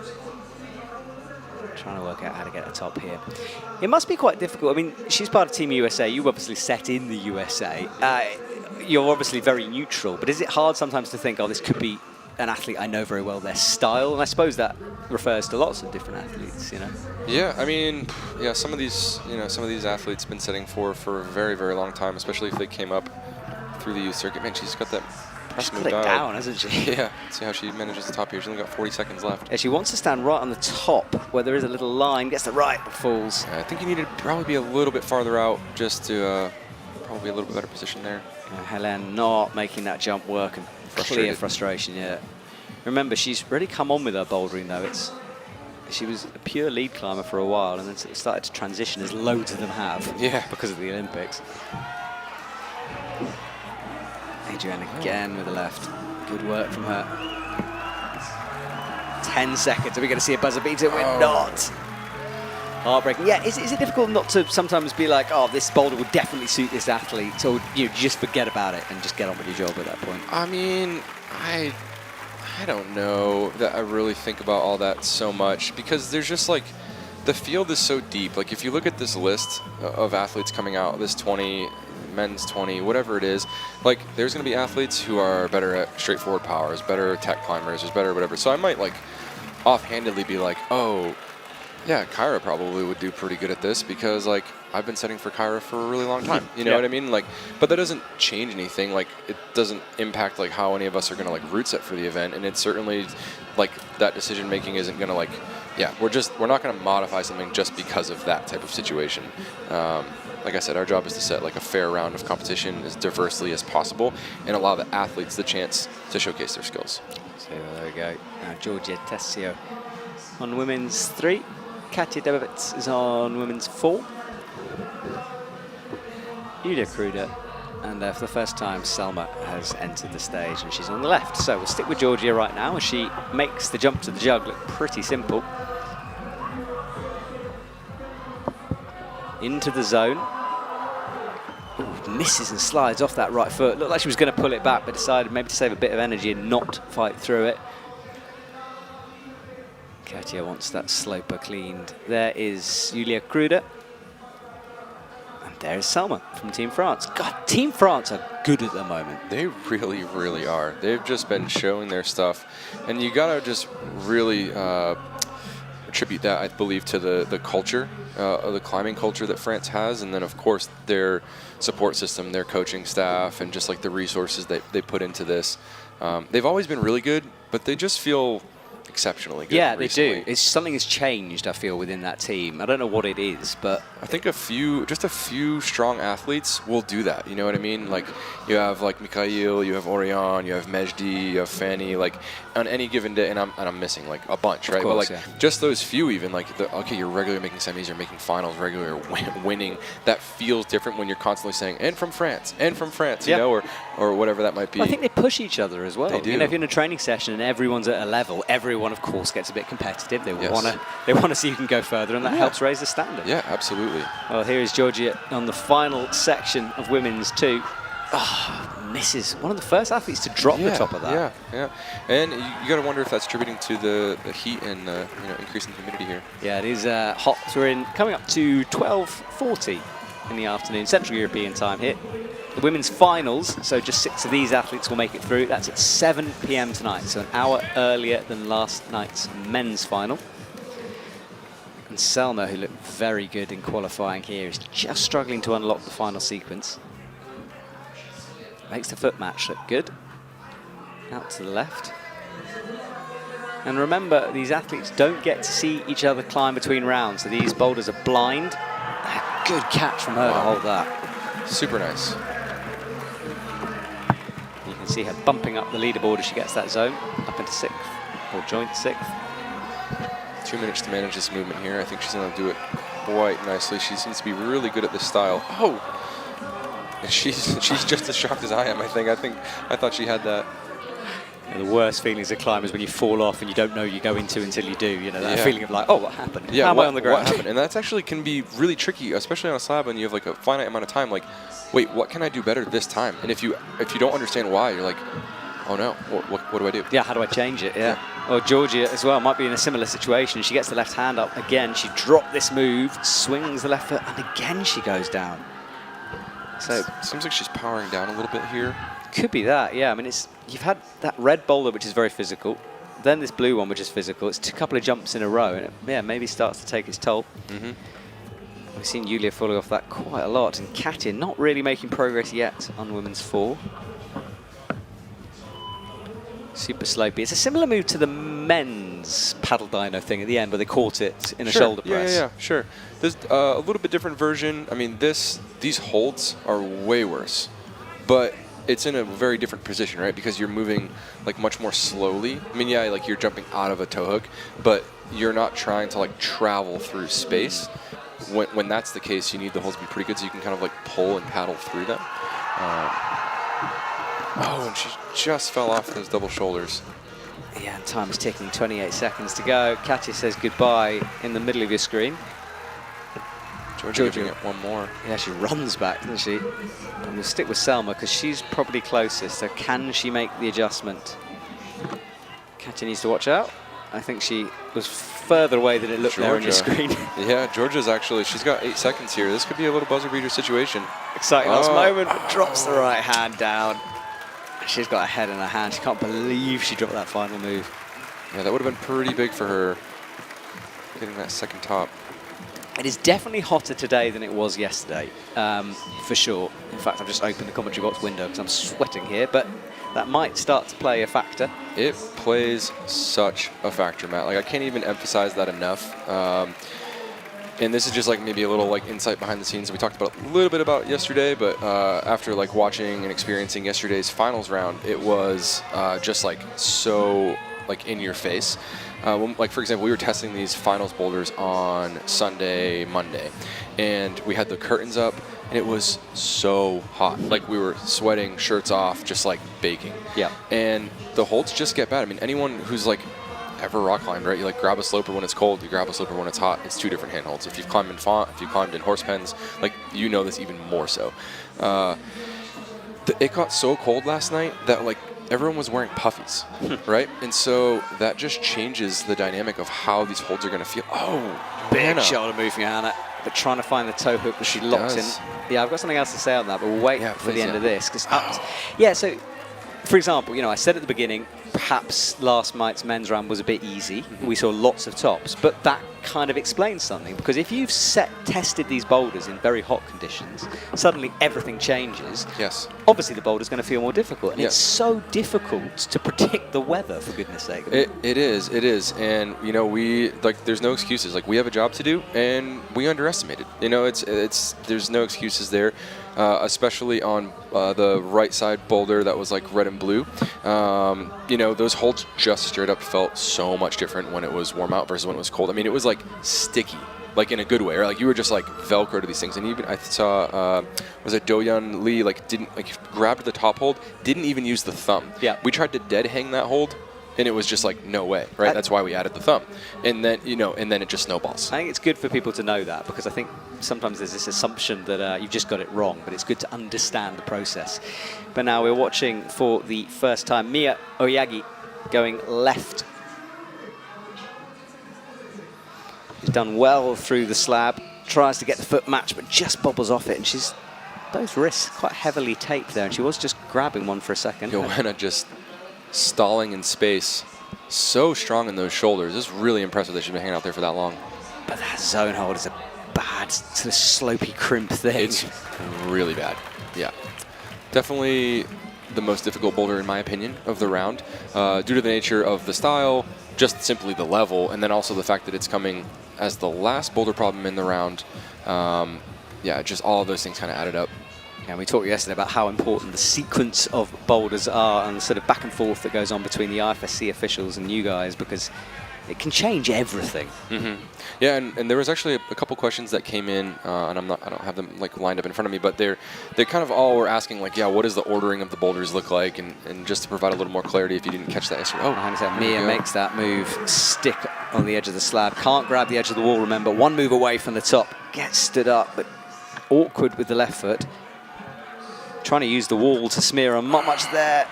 Trying to work out how to get a top here. It must be quite difficult. I mean, she's part of Team USA. You obviously set in the USA. You're obviously very neutral, but is it hard sometimes to think, oh, this could be an athlete I know very well, their style? And I suppose that refers to lots of different athletes, you know? Yeah, I mean, yeah, some of these athletes been setting for a very, very long time, especially if they came up through the youth circuit. Man, she's got that press move She's got it dialed. down, hasn't she? Yeah, see how she manages the top here. She's only got 40 seconds left. Yeah, she wants to stand right on the top where there is a little line, gets the right, but falls. I think you need to probably be a little bit farther out just to probably a little bit better position there. Helene not making that jump work, and clear frustration, yeah. Remember, she's really come on with her bouldering though. She was a pure lead climber for a while and then sort of started to transition, as loads of them have, yeah, because of the Olympics. Adrian again with the left. Good work from her. 10 seconds. Are we going to see a buzzer beater? We're not. Heartbreaking. Yeah, is it difficult not to sometimes be like, oh, this boulder would definitely suit this athlete, or you just forget about it and just get on with your job at that point? I mean, I don't know that I really think about all that so much, because there's just like, the field is so deep. Like if you look at this list of athletes coming out, this 20, men's 20, whatever it is, like there's going to be athletes who are better at straightforward powers, better tech climbers, there's better whatever. So I might like offhandedly be like, oh, yeah, Kyra probably would do pretty good at this because like I've been setting for Kyra for a really long time. You know what I mean? Like, but that doesn't change anything. Like, it doesn't impact like how any of us are gonna like route set for the event, and it's certainly like that decision making isn't gonna like, yeah, we're not gonna modify something just because of that type of situation. Like I said, our job is to set like a fair round of competition as diversely as possible and allow the athletes the chance to showcase their skills. So there we go. Now Georgia Tessio on women's 3. Katja Debovitz is on women's 4. Julia Kruder, and for the first time Selma has entered the stage and she's on the left. So we'll stick with Georgia right now as she makes the jump to the jug look pretty simple. Into the zone. Ooh, misses and slides off that right foot. Looked like she was going to pull it back, but decided maybe to save a bit of energy and not fight through it. Katja wants that sloper cleaned. There is Julia Kruder. And there's Selma from Team France. God, Team France are good at the moment. They really, really are. They've just been showing their stuff. And you got to just really attribute that, I believe, to the culture, the climbing culture that France has. And then, of course, their support system, their coaching staff, and just like the resources they put into this. They've always been really good, but they just feel exceptionally good. Yeah, recently. they do. Something has changed, I feel, within that team. I don't know what it is, but I think just a few strong athletes will do that. You know what I mean? Like you have like Mikhail, you have Orion, you have Mejdi, you have Fanny. Like on any given day, and I'm missing like a bunch, right? Course, but like just those few, even like okay, you're regularly making semis, you're making finals, regularly winning. That feels different when you're constantly saying and from France, you know, or whatever that might be. Well, I think they push each other as well. They do. You know, if you're in a training session and everyone's at a level, everyone, of course, gets a bit competitive. They want to see who can go further, and that helps raise the standard. Yeah, absolutely. Well, here is Georgia on the final section of women's 2. Oh, misses. One of the first athletes to drop the top of that. Yeah. And you got to wonder if that's attributing to the heat and increasing humidity here. Yeah, it is hot. So we're coming up to 12:40 in the afternoon, Central European time here. The women's finals, so just 6 of these athletes will make it through. That's at 7 p.m. tonight, so an hour earlier than last night's men's final. And Selma, who looked very good in qualifying here, is just struggling to unlock the final sequence. Makes the foot match look good. Out to the left. And remember, these athletes don't get to see each other climb between rounds, so these boulders are blind. A good catch from her to hold that. Super nice. You can see her bumping up the leaderboard as she gets that zone, up into 6th, or joint 6th. 2 minutes to manage this movement here. I think she's going to do it quite nicely. She seems to be really good at this style. Oh! And she's just as shocked as I am, I think. I thought she had that. The worst feelings of climbers when you fall off and you don't know you go into until you do. You know, that feeling of like, oh, what happened? Yeah, how am I on the ground? What happened? And that's actually can be really tricky, especially on a slab when you have like a finite amount of time. Like, wait, what can I do better this time? And if you don't understand why, you're like, oh no, what do I do? Yeah, how do I change it? Yeah. Or Georgia as well might be in a similar situation. She gets the left hand up again. She dropped this move, swings the left foot, and again she goes down. So it seems like she's powering down a little bit here. Could be that, yeah. I mean, you've had that red boulder, which is very physical, then this blue one, which is physical. It's a couple of jumps in a row, and it, maybe starts to take its toll. We've seen Yulia falling off that quite a lot, and Katya not really making progress yet on women's 4. Super slopey. It's a similar move to the men's paddle dyno thing at the end, where they caught it in a shoulder press. Yeah, sure. There's a little bit different version. I mean, these holds are way worse, but it's in a very different position, right? Because you're moving like much more slowly. I mean, yeah, like you're jumping out of a toe hook, but you're not trying to like travel through space. When that's the case, you need the holds to be pretty good so you can kind of like pull and paddle through them. Oh, and she just fell off those double shoulders. Yeah, and time is ticking, 28 seconds to go. Katya says goodbye in the middle of your screen. Georgia giving it one more. Yeah, she runs back, doesn't she? And we'll stick with Selma because she's probably closest. So can she make the adjustment? Katya needs to watch out. I think she was further away than it looked there on your screen. Yeah, Georgia's actually, she's got 8 seconds here. This could be a little buzzer beater situation. Exciting last moment, but drops the right hand down. She's got her head in her hand. She can't believe she dropped that final move. Yeah, that would have been pretty big for her, getting that second top. It is definitely hotter today than it was yesterday, for sure. In fact, I've just opened the commentary box window because I'm sweating here, but that might start to play a factor. It plays such a factor, Matt. Like, I can't even emphasize that enough. And this is just like maybe a little like insight behind the scenes. We talked about a little bit about yesterday, but after like watching and experiencing yesterday's finals round, it was just like so like in your face. Like for example, we were testing these finals boulders on Sunday, Monday, and we had the curtains up, and it was so hot. Like we were sweating, shirts off, just like baking. Yeah. And the holds just get bad. I mean, anyone who's like ever rock climbed, right? You like grab a sloper when it's cold, you grab a sloper when it's hot. It's 2 different handholds. If you've climbed in font, if you climbed in horse pens, like you know this even more so. It got so cold last night that like everyone was wearing puffies, right? And so that just changes the dynamic of how these holds are going to feel. Oh, big shoulder move from Johanna, but trying to find the toe hook that she locked in. Yeah, I've got something else to say on that, but we'll wait for the end of this. Yeah, so for example, you know, I said at the beginning, perhaps last night's men's round was a bit easy. We saw lots of tops, but that kind of explains something, because if you've tested these boulders in very hot conditions, suddenly everything changes. Yes. Obviously the boulder's going to feel more difficult, and it's so difficult to predict the weather, for goodness sake. It is, and you know, we like there's no excuses. Like we have a job to do, and we underestimated. You know, there's no excuses there. Especially on the right side boulder that was like red and blue. You know, those holds just straight up felt so much different when it was warm out versus when it was cold. I mean, it was like sticky, like in a good way, or like you were just like Velcro to these things. And even I saw, was it Do-Yeon Lee, like didn't, like grabbed the top hold, didn't even use the thumb. Yeah. We tried to dead hang that hold, and it was just like, no way, right? That's why we added the thumb. And then, you know, and then it just snowballs. I think it's good for people to know that, because I think sometimes there's this assumption that you've just got it wrong, but it's good to understand the process. But now we're watching for the first time Mia Oyagi going left. She's done well through the slab, tries to get the foot match, but just bobbles off it, and she's both wrists quite heavily taped there, and she was just grabbing one for a second. Johanna just stalling in space, so strong in those shoulders. It's really impressive that she's been hanging out there for that long. But that zone hold is a bad sort of slopey crimp thing. It's really bad. Yeah, definitely the most difficult boulder, in my opinion, of the round, due to the nature of the style, just simply the level, and then also the fact that it's coming as the last boulder problem in the round. Yeah, just all of those things kind of added up. Yeah, we talked yesterday about how important the sequence of boulders are and the sort of back and forth that goes on between the IFSC officials and you guys, because it can change everything. Yeah, and there was actually a couple questions that came in, and I don't have them like lined up in front of me, but they kind of all were asking like, yeah, what does the ordering of the boulders look like, and just to provide a little more clarity, if you didn't catch that yesterday. Oh, behind his head, Mia makes that move, stick on the edge of the slab, can't grab the edge of the wall. Remember, one move away from the top, gets stood up, but awkward with the left foot. Trying to use the wall to smear on, not much there.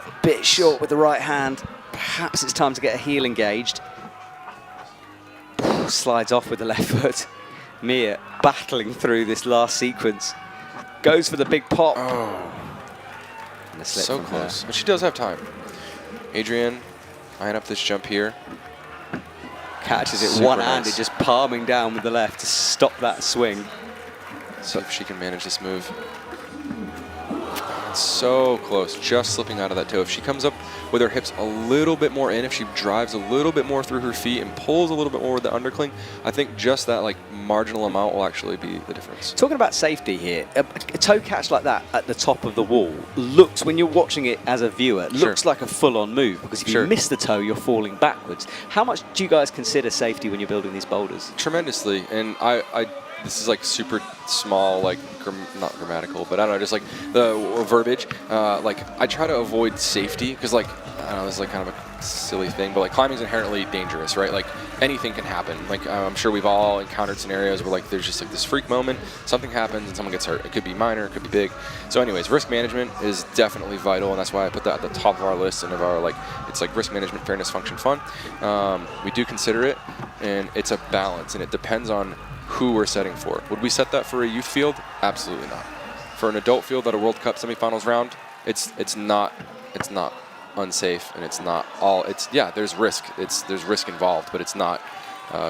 A bit short with the right hand. Perhaps it's time to get a heel engaged. Slides off with the left foot. Mia battling through this last sequence. Goes for the big pop. Oh, And a slip so from close. her. But she does have time. Adrian eyeing up this jump here. Catches it Super one-handed, nice. just palming down with the left to stop that swing. See if she can manage this move. So close, just slipping out of that toe. If she comes up with her hips a little bit more in, if she drives a little bit more through her feet and pulls a little bit more with the undercling, I think just that like marginal amount will actually be the difference. Talking about safety here, a toe catch like that at the top of the wall looks, when you're watching it as a viewer, looks like a full-on move, because if you miss the toe, you're falling backwards. How much do you guys consider safety when you're building these boulders? Tremendously, and I this is like super small, like not grammatical, but I don't know, just like the verbiage. Like I try to avoid safety because, like, I don't know, this is like kind of a silly thing, but like climbing is inherently dangerous, right? Like anything can happen. Like I'm sure we've all encountered scenarios where like there's just like this freak moment, something happens and someone gets hurt. It could be minor, it could be big. So anyways, risk management is definitely vital, and that's why I put that at the top of our list and of our, like, it's like risk management, fairness, function, fun. We do consider it, and it's a balance, and it depends on who we're setting for. Would we set that for a youth field? Absolutely not. For an adult field at a World Cup semifinals round, it's not unsafe, and it's not all. It's, yeah, there's risk. There's risk involved, but it's not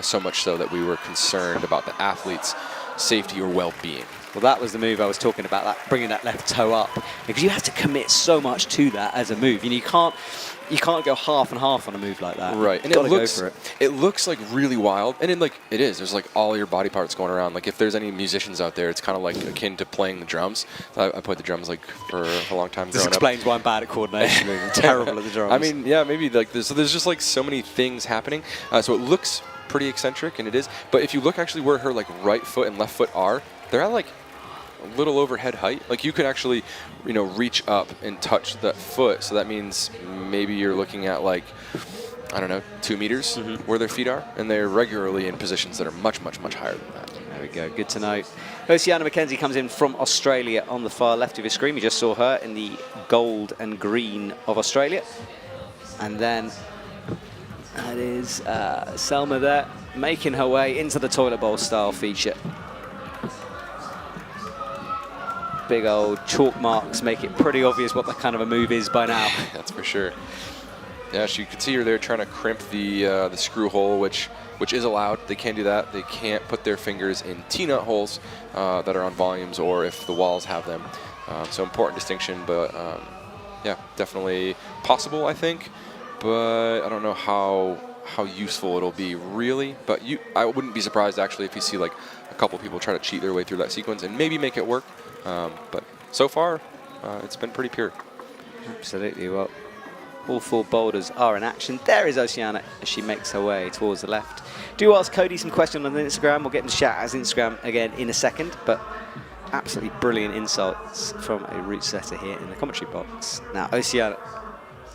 so much so that we were concerned about the athlete's safety or well-being. Well, that was the move I was talking about, that bringing that left toe up, because you have to commit so much to that as a move. You can't go half and half on a move like that. Right, and it looks like really wild, and it is. There's like all your body parts going around. Like if there's any musicians out there, it's kind of like akin to playing the drums. I played the drums like for a long time. This explains why I'm bad at coordination. I'm terrible at the drums. I mean, yeah, maybe like this. So there's just like so many things happening. So it looks pretty eccentric, and it is. But if you look actually where her like right foot and left foot are, they're at like a little over head height. Like you could actually, reach up and touch that foot. So that means maybe you're looking at like, I don't know, 2 meters where their feet are, and they're regularly in positions that are much, much, much higher than that. There we go. Good to know. Oceana McKenzie comes in from Australia on the far left of your screen. We just saw her in the gold and green of Australia. And then that is Selma there, making her way into the toilet bowl style feature. Big old chalk marks make it pretty obvious what that kind of a move is by now. That's for sure. Yeah, so you can see her there trying to crimp the screw hole, which is allowed. They can do that. They can't put their fingers in T-nut holes that are on volumes, or if the walls have them. So important distinction, but yeah, definitely possible, I think. But I don't know how useful it'll be really. But I wouldn't be surprised actually if you see like a couple people try to cheat their way through that sequence and maybe make it work. But so far, it's been pretty pure. Absolutely. Well, all 4 boulders are in action. There is Oceana as she makes her way towards the left. Do ask Cody some questions on Instagram. We'll get into chat as Instagram again in a second. But absolutely brilliant insights from a route setter here in the commentary box. Now, Oceana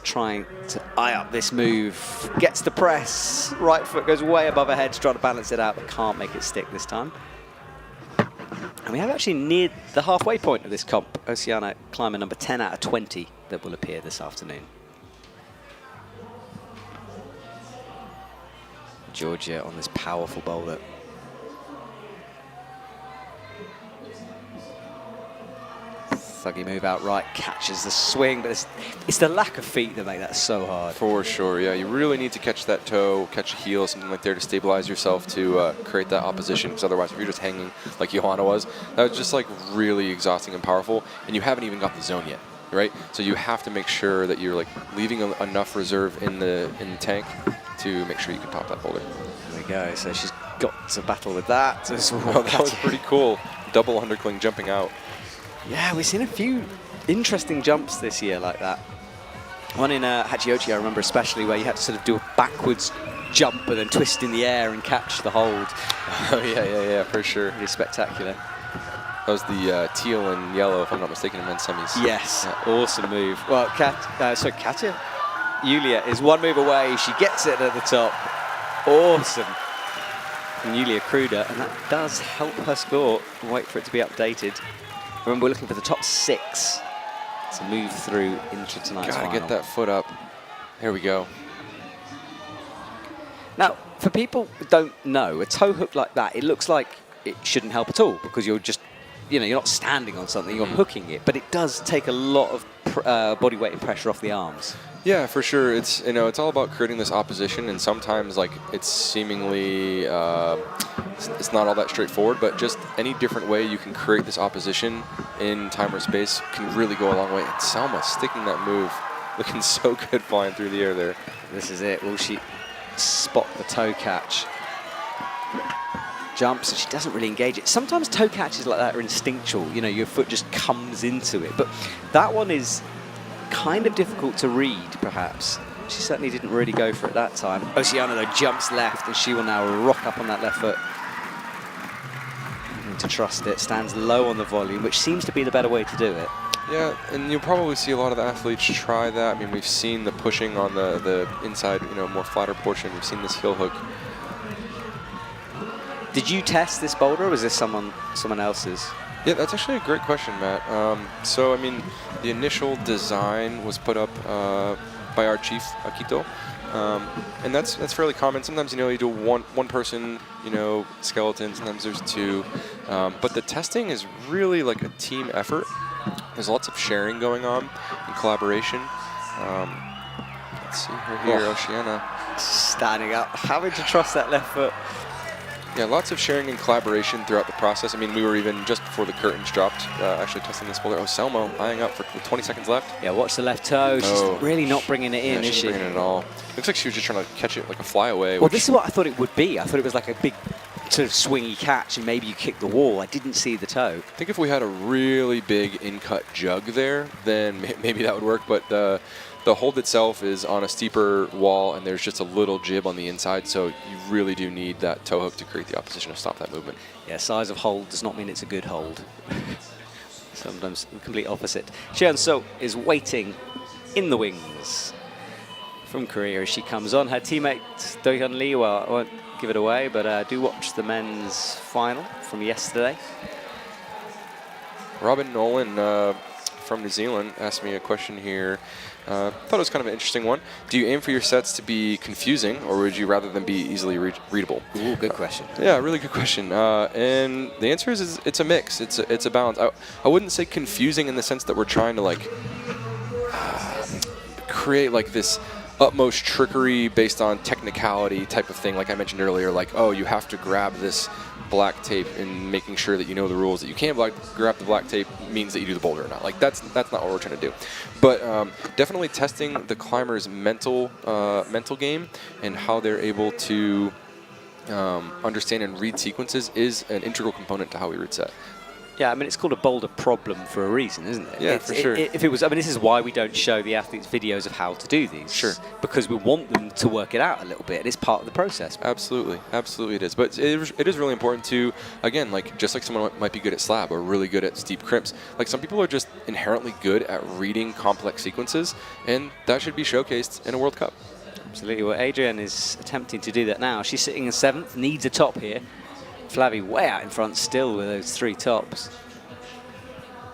trying to eye up this move. Gets the press. Right foot goes way above her head to try to balance it out, but can't make it stick this time. And we have actually neared the halfway point of this comp. Oceana climber number 10 out of 20 that will appear this afternoon. Georgia on this powerful boulder. Thuggy move out right, catches the swing, but it's the lack of feet that make that so hard. For sure, yeah. You really need to catch that toe, catch a heel, something like there to stabilize yourself to create that opposition. Because otherwise, if you're just hanging like Johanna was, that was just like really exhausting and powerful, and you haven't even got the zone yet. right? So you have to make sure that you're like leaving enough reserve in the tank to make sure you can top that boulder. There we go. So she's got to battle with that. Well, that was pretty cool. Double undercling jumping out. Yeah, we've seen a few interesting jumps this year like that. One in Hachiochi, I remember especially, where you had to sort of do a backwards jump and then twist in the air and catch the hold. Oh, yeah, for sure. Pretty spectacular. That was the teal and yellow, if I'm not mistaken, in men's semis. Yes, yeah. Awesome move. Well, Katja, Yulia is one move away. She gets it at the top. Awesome. From Yulia Kruder, and that does help her score. Wait for it to be updated. Remember, we're looking for the top 6 to move through into tonight's final. Gotta get that foot up. There we go. Now, for people who don't know, a toe hook like that, it looks like it shouldn't help at all because you're just, you're not standing on something, you're hooking it, but it does take a lot of body weight and pressure off the arms. Yeah, for sure. It's it's all about creating this opposition, and sometimes like it's seemingly it's not all that straightforward. But just any different way you can create this opposition in time or space can really go a long way. And Selma sticking that move, looking so good flying through the air there. This is it. Will she spot the toe catch? Jumps and she doesn't really engage it. Sometimes toe catches like that are instinctual. Your foot just comes into it. But that one is kind of difficult to read, perhaps. She certainly didn't really go for it that time. Oceana, though, jumps left, and she will now rock up on that left foot. Need to trust it. Stands low on the volume, which seems to be the better way to do it. Yeah, and you'll probably see a lot of the athletes try that. I mean, we've seen the pushing on the inside, more flatter portion. We've seen this heel hook. Did you test this boulder, or was this someone else's? Yeah, that's actually a great question, Matt. So, I mean, the initial design was put up by our chief, Akito, and that's fairly common. Sometimes, you do one person, skeleton. Sometimes there's 2, but the testing is really like a team effort. There's lots of sharing going on and collaboration. Let's see her here, Oceana. Standing up, having to trust that left foot. Yeah, lots of sharing and collaboration throughout the process. I mean, we were even just before the curtains dropped, actually testing this boulder. Oh, Selma eyeing up with 20 seconds left. Yeah, watch the left toe. She's really not bringing it in, is she? She's bringing it at all. Looks like she was just trying to catch it like a flyaway. Well, this is what I thought it would be. I thought it was like a big sort of swingy catch, and maybe you kick the wall. I didn't see the toe. I think if we had a really big in-cut jug there, then maybe that would work. But the hold itself is on a steeper wall, and there's just a little jib on the inside, so you really do need that toe hook to create the opposition to stop that movement. Yeah, size of hold does not mean it's a good hold. Sometimes the complete opposite. Xian So is waiting in the wings from Korea as she comes on. Her teammate Do-hyun Lee, well, I won't give it away, but do watch the men's final from yesterday. Robin Nolan from New Zealand asked me a question here. Thought it was kind of an interesting one. Do you aim for your sets to be confusing, or would you rather them be easily readable? Ooh, good question. Yeah, really good question. And the answer is it's a mix. It's a balance. I wouldn't say confusing in the sense that we're trying to like create like this utmost trickery based on technicality type of thing, like I mentioned earlier, like, oh, you have to grab this black tape and making sure that you know the rules, that you can't grab the black tape means that you do the boulder or not. Like, that's not what we're trying to do. But definitely testing the climber's mental game and how they're able to understand and read sequences is an integral component to how we read set. Yeah, I mean, it's called a boulder problem for a reason, isn't it? Yeah, for sure. If it was, I mean, this is why we don't show the athletes videos of how to do these. Sure. Because we want them to work it out a little bit. It is part of the process. Absolutely. Absolutely it is. But it is really important to, again, like, just like someone might be good at slab or really good at steep crimps, like some people are just inherently good at reading complex sequences, and that should be showcased in a World Cup. Absolutely. Well, Adrienne is attempting to do that now. She's sitting in 7th, needs a top here. Flavie way out in front still with those 3 tops.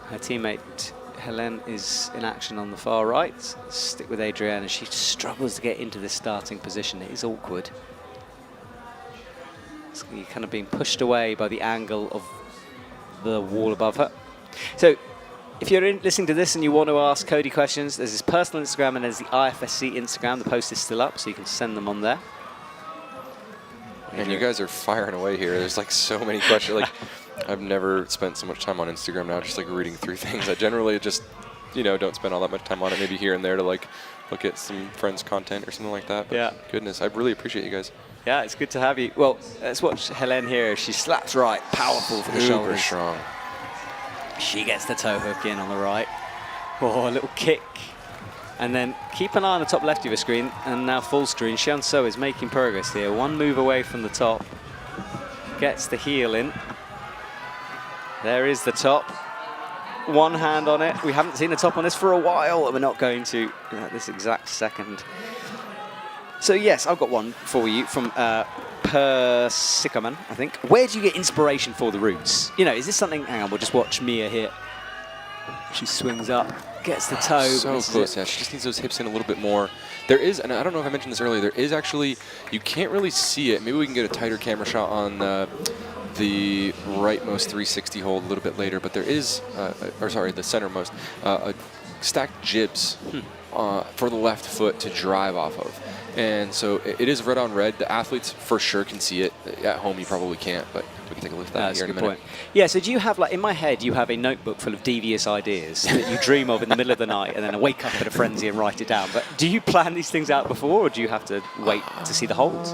Her teammate Helen is in action on the far right. Stick with Adrienne as she struggles to get into this starting position. It is awkward. You're kind of being pushed away by the angle of the wall above her. So if you're listening to this and you want to ask Cody questions, there's his personal Instagram and there's the IFSC Instagram. The post is still up, so you can send them on there. And you guys are firing away here. There's like so many questions. Like, I've never spent so much time on Instagram now, just like reading through things. I generally just, don't spend all that much time on it. Maybe here and there to like look at some friends' content or something like that. But Yeah. goodness, I really appreciate you guys. Yeah, it's good to have you. Well, let's watch Hélène here. She slaps right, powerful for the Super shoulders. strong. She gets the toe hook in on the right. Oh, a little kick. And then keep an eye on the top left of your screen, and now full screen. Xian So is making progress here. One move away from the top. Gets the heel in. There is the top. One hand on it. We haven't seen the top on this for a while, and we're not going to at this exact second. So yes, I've got one for you from Persikaman, I think. Where do you get inspiration for the routes? Is this something? Hang on, we'll just watch Mia here. She swings up, gets the toe. So close, yeah. She just needs those hips in a little bit more. There is, and I don't know if I mentioned this earlier, there is actually, you can't really see it. Maybe we can get a tighter camera shot on the rightmost 360 hold a little bit later, but there is, or sorry, the centermost, a stacked jibs for the left foot to drive off of. And so it is red on red. The athletes for sure can see it. At home, you probably can't, but we can take a look at that here in a minute. Yeah, so do you have, like, in my head, you have a notebook full of devious ideas that you dream of in the middle of the night and then I wake up in a frenzy and write it down. But do you plan these things out before, or do you have to wait to see the holds?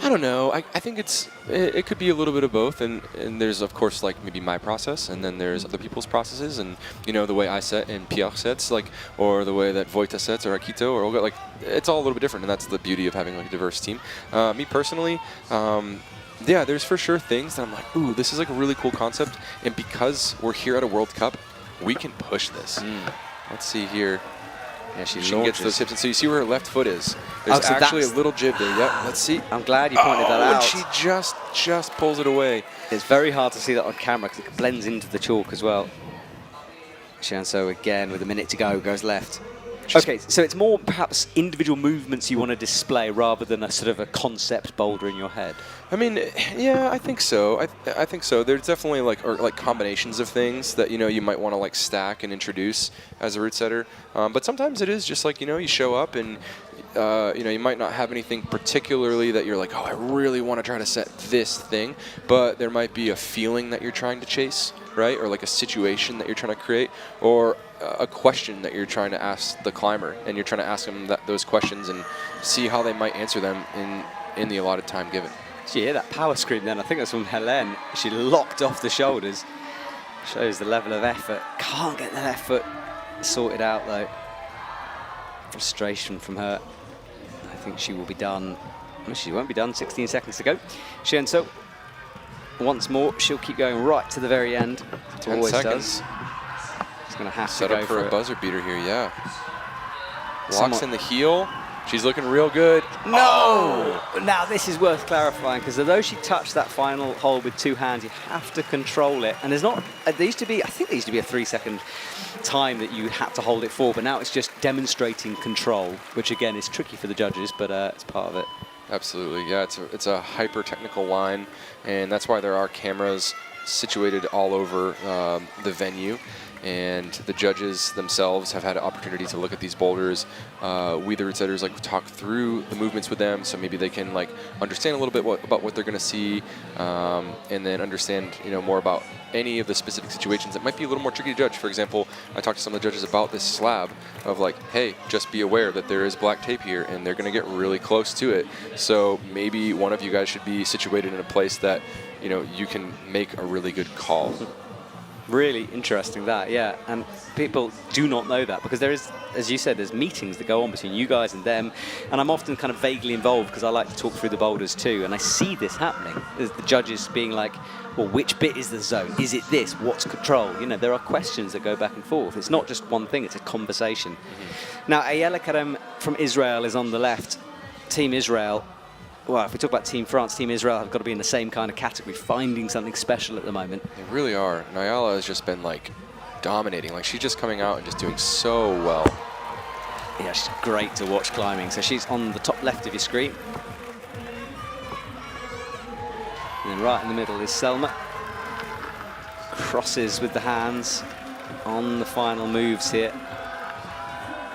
I don't know. I think it could be a little bit of both, and there's of course like maybe my process, and then there's other people's processes, and the way I set and Pierre sets, like, or the way that Vojta sets or Akito or Olga, like, it's all a little bit different, and that's the beauty of having like a diverse team. Me personally, yeah, there's for sure things that I'm like, ooh, this is like a really cool concept, and because we're here at a World Cup, we can push this. Let's see here. Yeah, she gets those hips, and so you see where her left foot is. There's so actually a little jib there. Yep, let's see. I'm glad you pointed that out. And she just pulls it away. It's very hard to see that on camera because it blends into the chalk as well. Xian So again with a minute to go goes left. Okay, so it's more perhaps individual movements you want to display rather than a sort of a concept boulder in your head. I mean, yeah, I think so. I think so. There's definitely like combinations of things that you might want to like stack and introduce as a route setter. But sometimes it is just like you show up and you might not have anything particularly that you're like, oh, I really want to try to set this thing, but there might be a feeling that you're trying to chase, right? Or like a situation that you're trying to create, or a question that you're trying to ask the climber, and you're trying to ask them those questions and see how they might answer them in the allotted time given. Did you hear that power scream then? I think that's from Hélène. She locked off the shoulders. Shows the level of effort. Can't get the left foot sorted out though. Frustration from her. I think she will be done. No, she won't be done. 16 seconds to go. Xian So, once more, she'll keep going right to the very end. 10 always seconds. does. She's going to have Set to go up for a buzzer beater here, yeah. Somewhat. Locks in the heel. She's looking real good. No! Oh! Now this is worth clarifying, because although she touched that final hold with two hands, you have to control it. And there's not, there used to be, I think there used to be a 3-second time that you had to hold it for, but now it's just demonstrating control, which again is tricky for the judges, but it's part of it. Absolutely, yeah, it's a hyper-technical line, and that's why there are cameras situated all over the venue. And the judges themselves have had an opportunity to look at these boulders. We, the route setters, like talk through the movements with them, so maybe they can like understand a little bit about what they're going to see, and then understand more about any of the specific situations that might be a little more tricky to judge. For example, I talked to some of the judges about this slab of like, hey, just be aware that there is black tape here, and they're going to get really close to it. So maybe one of you guys should be situated in a place that you can make a really good call. Really interesting that, yeah. And people do not know that because there is, as you said, there's meetings that go on between you guys and them. And I'm often kind of vaguely involved because I like to talk through the boulders too. And I see this happening. There's the judges being like, well, which bit is the zone? Is it this? What's control? There are questions that go back and forth. It's not just one thing, it's a conversation. Now, Ayala Karem from Israel is on the left. Team Israel. Well, if we talk about Team France, Team Israel have got to be in the same kind of category, finding something special at the moment. They really are. Ayala has just been like dominating. Like she's just coming out and just doing so well. Yeah, she's great to watch climbing. So she's on the top left of your screen. And then right in the middle is Selma. Crosses with the hands on the final moves here.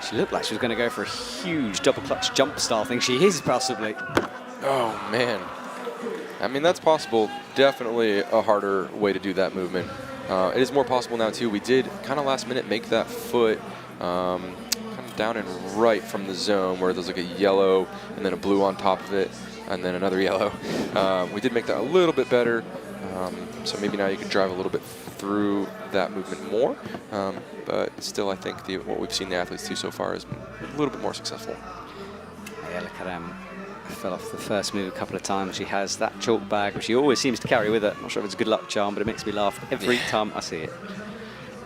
She looked like she was going to go for a huge double clutch jump style thing. She is possibly. Oh, man. I mean, that's possible. Definitely a harder way to do that movement. It is more possible now too. We did kind of last minute make that foot kind of down and right from the zone where there's like a yellow and then a blue on top of it and then another yellow. We did make that a little bit better. So maybe now you can drive a little bit through that movement more. But still, I think what we've seen the athletes do so far has been a little bit more successful. Ayala Karam fell off the first move a couple of times. She has that chalk bag, which she always seems to carry with her. I'm not sure if it's a good luck charm, but it makes me laugh every time I see it.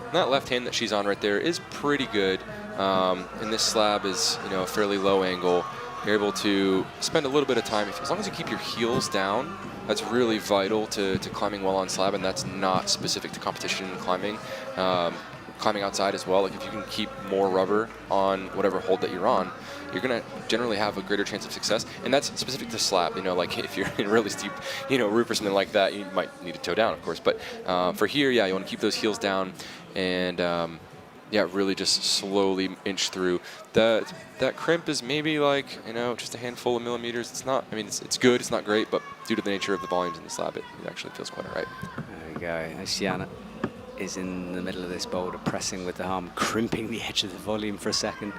And that left hand that she's on right there is pretty good. And this slab is, a fairly low angle. You're able to spend a little bit of time. As long as you keep your heels down, that's really vital to climbing well on slab, and that's not specific to competition climbing. Climbing outside as well, like if you can keep more rubber on whatever hold that you're on, you're gonna generally have a greater chance of success, and that's specific to slab. Like if you're in really steep, roof or something like that, you might need to toe down, of course. But for here, yeah, you want to keep those heels down, and yeah, really just slowly inch through. That crimp is maybe like just a handful of millimeters. It's not. I mean, it's good. It's not great, but due to the nature of the volumes in the slab, it actually feels quite alright. There we go. Oceana is in the middle of this boulder, pressing with the arm, crimping the edge of the volume for a second.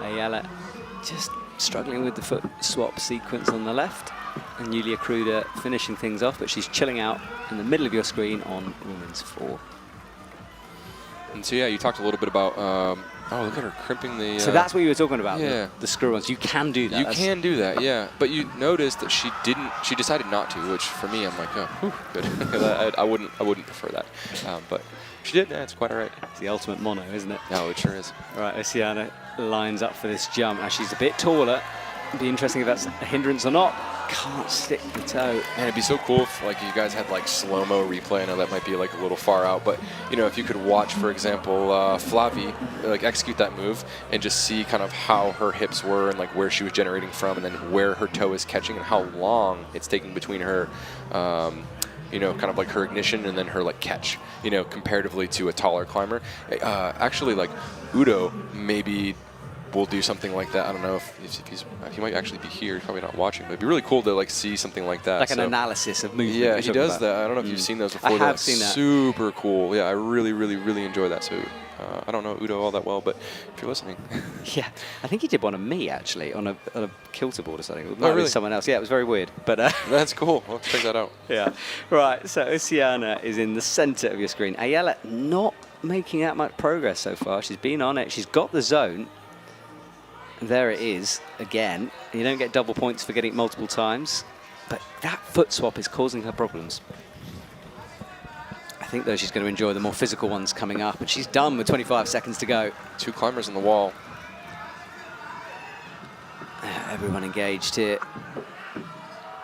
Ayala just struggling with the foot swap sequence on the left, and Julia Kruder finishing things off, but she's chilling out in the middle of your screen on women's 4. And so yeah, you talked a little bit about. Oh, look at her crimping the. So that's what you were talking about. Yeah. The screw-ons. You can do that. You can do that, yeah. But you noticed that she didn't. She decided not to, which for me, I'm like, oh, whew, good. I wouldn't prefer that. But she did. Yeah, it's quite alright. It's the ultimate mono, isn't it? No, it sure is. All right, Oceana lines up for this jump. Now she's a bit taller. It'd be interesting if that's a hindrance or not. Can't stick the toe. And it'd be so cool if you guys had slow-mo replay. I know that might be a little far out, but if you could watch, for example, Flavi execute that move and just see kind of how her hips were and where she was generating from, and then where her toe is catching and how long it's taking between her kind of her ignition and then her catch, comparatively to a taller climber. Actually, Udo maybe will do something like that. I don't know if he might actually be here. He's probably not watching, but it'd be really cool to see something like that. Like an analysis of movement. Yeah, he does that. I don't know if you've seen those before. I have seen that. Super cool. Yeah, I really, really, really enjoy that. So I don't know Udo all that well, but if you're listening. Yeah, I think he did one of me actually on a kilter board or something. It might Oh, have been really? someone else. Yeah, it was very weird. But That's cool. We'll have to check that out. yeah. Right, so Oceana is in the center of your screen. Ayala not making that much progress so far. She's been on it. She's got the zone. There it is again. You don't get double points for getting it multiple times, but that foot swap is causing her problems. I think though she's going to enjoy the more physical ones coming up, and she's done with 25 seconds to go. 2 climbers on the wall. Everyone engaged here.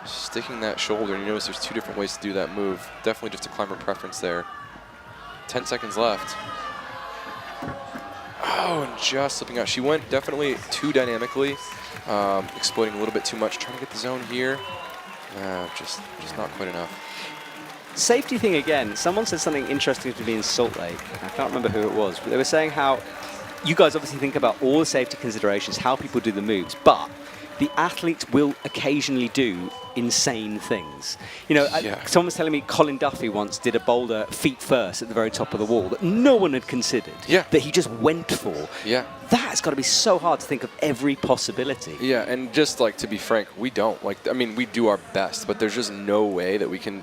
Sticking that shoulder, and you notice there's 2 different ways to do that move. Definitely just a climber preference there. 10 seconds left. Oh, and just slipping out. She went definitely too dynamically, exploiting a little bit too much, trying to get the zone here. Just not quite enough. Safety thing again. Someone said something interesting to me in Salt Lake. I can't remember who it was, but they were saying how you guys obviously think about all the safety considerations, how people do the moves, but the athletes will occasionally do insane things. Yeah. Someone was telling me Colin Duffy once did a boulder feet first at the very top of the wall that no one had considered, that he just went for. Yeah. That's got to be so hard to think of every possibility. Yeah, and just to be frank, we don't. We do our best, but there's just no way that we can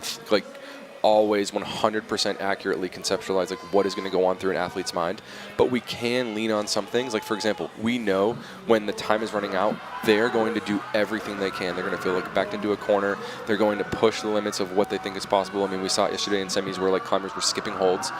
always 100% accurately conceptualize what is going to go on through an athlete's mind, but we can lean on some things. For example, we know when the time is running out, they're going to do everything they can. They're going to feel backed into a corner. They're going to push the limits of what they think is possible. I mean, we saw it yesterday in semis where climbers were skipping holds,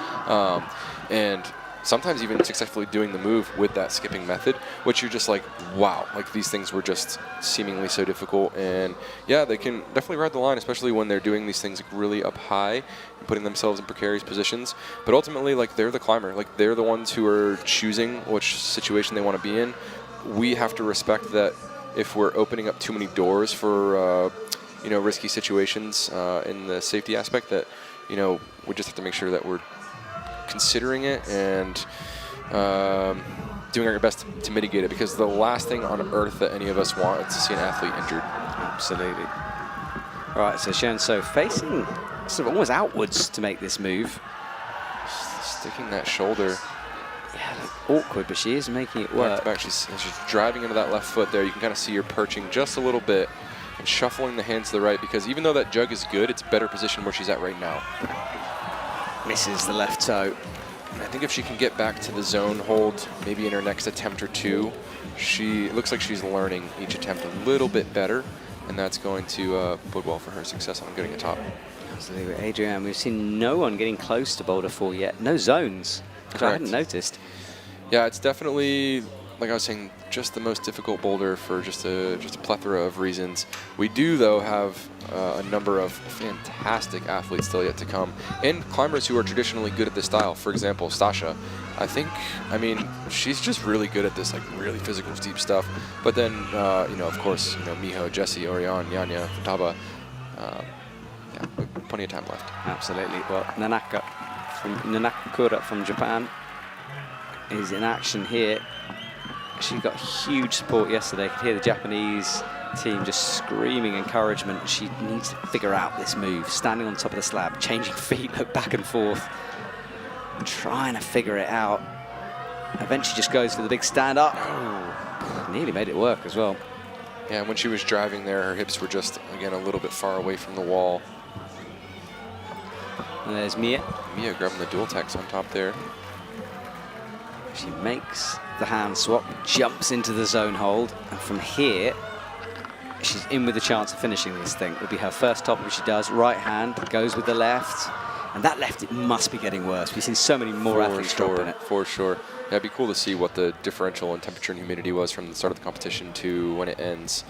and sometimes even successfully doing the move with that skipping method, which you're just wow, these things were just seemingly so difficult. And yeah, they can definitely ride the line, especially when they're doing these things really up high and putting themselves in precarious positions. But ultimately, they're the climber. They're the ones who are choosing which situation they want to be in. We have to respect that if we're opening up too many doors for risky situations in the safety aspect, that we just have to make sure that we're considering it and doing our best to mitigate it, because the last thing on earth that any of us want is to see an athlete injured. Absolutely. All right, so Xianso facing sort of almost outwards to make this move. sticking that shoulder. Yeah, awkward, but she is making it Back work. to back, she's driving into that left foot there. You can kind of see her perching just a little bit and shuffling the hands to the right, because even though that jug is good, it's better position where she's at right now. Misses the left toe. I think if she can get back to the zone hold, maybe in her next attempt or two, it looks like she's learning each attempt a little bit better, and that's going to bode well for her success on getting a top. Absolutely, Adrian. We've seen no one getting close to Boulder 4 yet. No zones, which I hadn't noticed. Yeah, it's definitely, like I was saying, just the most difficult boulder for just a plethora of reasons. We do, though, have a number of fantastic athletes still yet to come, and climbers who are traditionally good at this style. For example, Stasha. I mean, she's just really good at this, like, really physical, steep stuff. But then, you know, of course, you know, Miho, Jessie, Orion, Yanya, Futaba. Yeah, plenty of time left. Absolutely. Well, Nanakura from Japan is in action here. She got huge support yesterday. You could hear the Japanese team just screaming encouragement. She needs to figure out this move. Standing on top of the slab, changing feet, look back and forth, trying to figure it out. Eventually just goes for the big stand up. Oh, nearly made it work as well. Yeah, when she was driving there, her hips were just, again, a little bit far away from the wall. And there's Mia. Mia grabbing the dual tacks on top there. She makes the hand swap, jumps into the zone hold, and from here, she's in with a chance of finishing this thing. It'll be her first top, which she does. Right hand, goes with the left. And that left, it must be getting worse. We've seen so many more athletes dropping it. For sure. Yeah, it'd be cool to see what the differential in temperature and humidity was from the start of the competition to when it ends.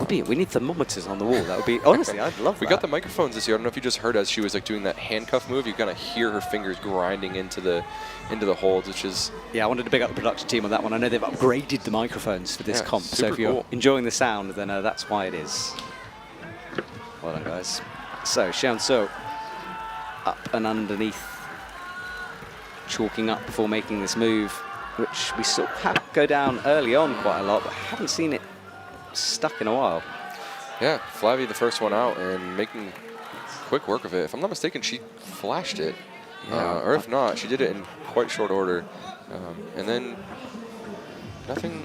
We need thermometers on the wall. That would be, honestly, I'd love that. We got the microphones this year. I don't know if you just heard as she was like doing that handcuff move. You kind of hear her fingers grinding into the holds, which is... Yeah, I wanted to big up the production team on that one. I know they've upgraded the microphones for this comp. So if you're cool. enjoying the sound, then that's why it is. Well done, guys. So, Xianso up and underneath, chalking up before making this move, which we saw go down early on quite a lot, but haven't seen it stuck in a while. Yeah, Flavie the first one out and making quick work of it. If I'm not mistaken, she flashed it. Yeah. Or if not, she did it in quite short order. And then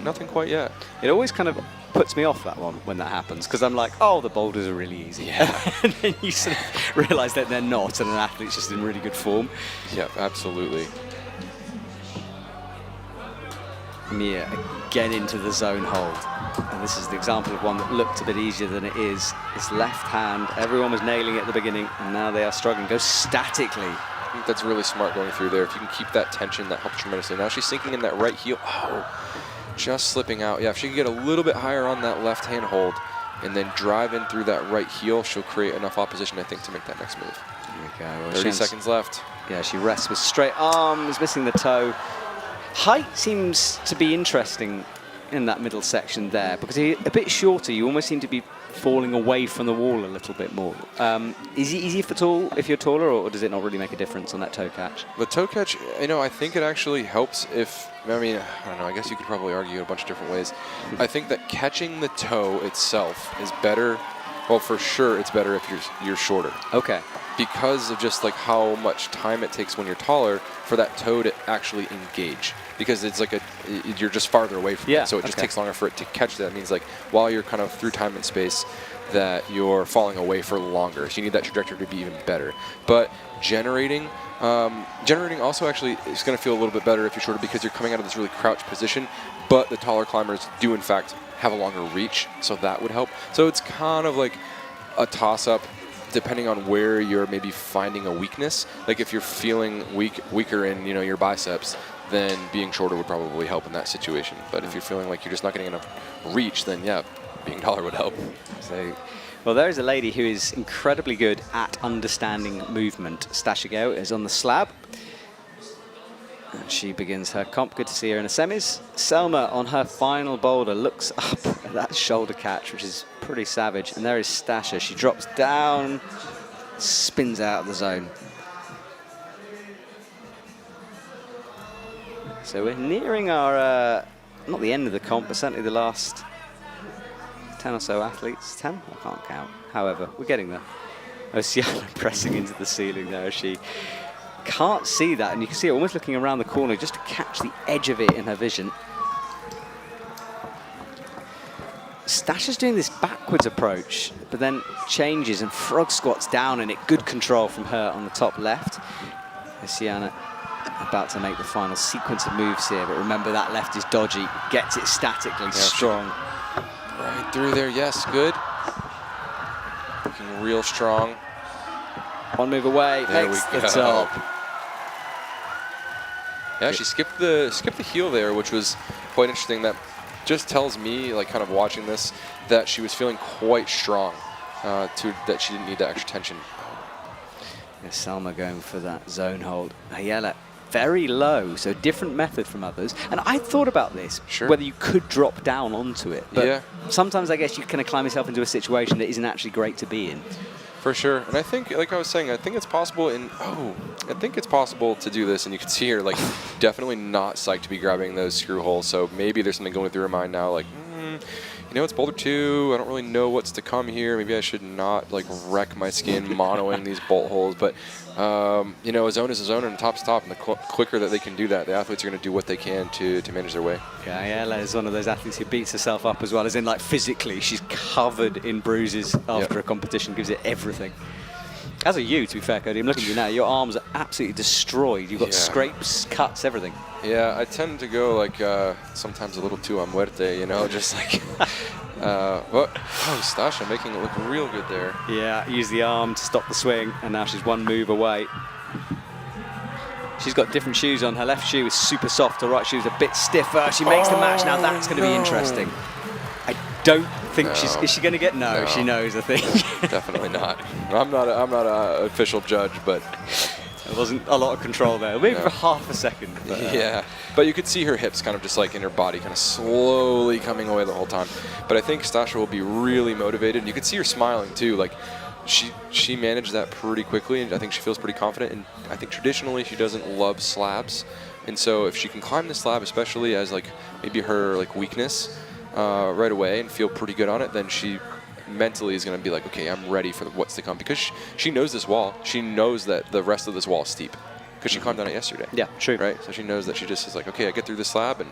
nothing quite yet. It always kind of puts me off, that one, when that happens, because I'm like, oh, the boulders are really easy. Yeah. And then you sort of realize that they're not, and an athlete's just in really good form. Yeah, absolutely. Mia again into the zone hold. And this is the example of one that looked a bit easier than it is. This left hand, everyone was nailing it at the beginning, and now they are struggling. Go statically. I think that's really smart going through there. If you can keep that tension, that helps tremendously. Now she's sinking in that right heel. Oh, just slipping out. Yeah, if she can get a little bit higher on that left hand hold and then drive in through that right heel, she'll create enough opposition, I think, to make that next move. Here we go. Well, 30 seconds left. Yeah, she rests with straight arms, missing the toe. Height seems to be interesting in that middle section there, because he's a bit shorter. You almost seem to be falling away from the wall a little bit more. Is it easier if you're taller, or does it not really make a difference on that toe catch? The toe catch, you know, I think it actually helps if, I mean, I don't know, I guess you could probably argue in a bunch of different ways. I think that catching the toe itself is better. Well, for sure, it's better if you're shorter. Okay. Because of just like how much time it takes when you're taller for that toe to actually engage. Because it's like you're just farther away from it, so it just takes longer for it to catch that. It means like while you're kind of through time and space, that you're falling away for longer. So you need that trajectory to be even better. But generating also actually is going to feel a little bit better if you're shorter, because you're coming out of this really crouched position. But the taller climbers do in fact have a longer reach, so that would help. So it's kind of like a toss-up depending on where you're maybe finding a weakness. Like if you're feeling weaker in, you know, your biceps, then being shorter would probably help in that situation. But if you're feeling like you're just not getting enough reach, then yeah, being taller would help. So, well, there is a lady who is incredibly good at understanding movement. Stashigo is on the slab. And she begins her comp. Good to see her in the semis. Selma on her final boulder looks up at that shoulder catch, which is pretty savage. And there is Stasha. She drops down, spins out of the zone. So we're nearing our, not the end of the comp, but certainly the last 10 or so athletes. 10? I can't count. However, we're getting there. Oh, Sienna pressing into the ceiling there as she can't see that, and you can see her almost looking around the corner just to catch the edge of it in her vision. Stasha's doing this backwards approach, but then changes and frog squats down in it. Good control from her on the top left. Sienna about to make the final sequence of moves here, but remember that left is dodgy. Gets it statically strong. Right through there, yes, good. Looking real strong. One move away, There makes we the go. top. Yeah, she skipped the heel there, which was quite interesting. That just tells me, like kind of watching this, that she was feeling quite strong, that she didn't need that extra tension. Yeah, Selma going for that zone hold. Ayala very low, so different method from others. And I thought about this, whether you could drop down onto it. But sometimes I guess you kind of climb yourself into a situation that isn't actually great to be in. For sure, and I think, like I was saying, I think it's possible I think it's possible to do this, and you can see her, like, definitely not psyched to be grabbing those screw holes, so maybe there's something going through her mind now, like, you know, it's Boulder 2, I don't really know what's to come here, maybe I should not, like, wreck my skin monoing these bolt holes, but, you know, a zone is a zone and a top's top, and the quicker that they can do that, the athletes are going to do what they can to manage their way. Yeah, Ayala is one of those athletes who beats herself up as well, as in, like, physically, she's covered in bruises after a competition, gives it everything. As are you, to be fair, Cody. I'm looking at you now. Your arms are absolutely destroyed. You've got scrapes, cuts, everything. Yeah, I tend to go, like, sometimes a little too a muerte, you know, just like, oh, Stasha making it look real good there. Yeah, use the arm to stop the swing, and now she's one move away. She's got different shoes on. Her left shoe is super soft. Her right shoe is a bit stiffer. She makes the match. Now that's going to be interesting. I don't think is she going to get? No, she knows, I think. Definitely not. I'm not an official judge, but there wasn't a lot of control there. Maybe for half a second. But, yeah, but you could see her hips kind of just like in her body kind of slowly coming away the whole time. But I think Stasha will be really motivated. And you could see her smiling too. Like she managed that pretty quickly, and I think she feels pretty confident. And I think traditionally she doesn't love slabs, and so if she can climb the slab, especially as like maybe her like weakness right away, and feel pretty good on it, then she mentally is going to be like, okay, I'm ready for what's to come, because she knows this wall. She knows that the rest of this wall is steep because she climbed down it yesterday. Yeah, true. Right? So she knows that she just is like, okay, I get through this slab and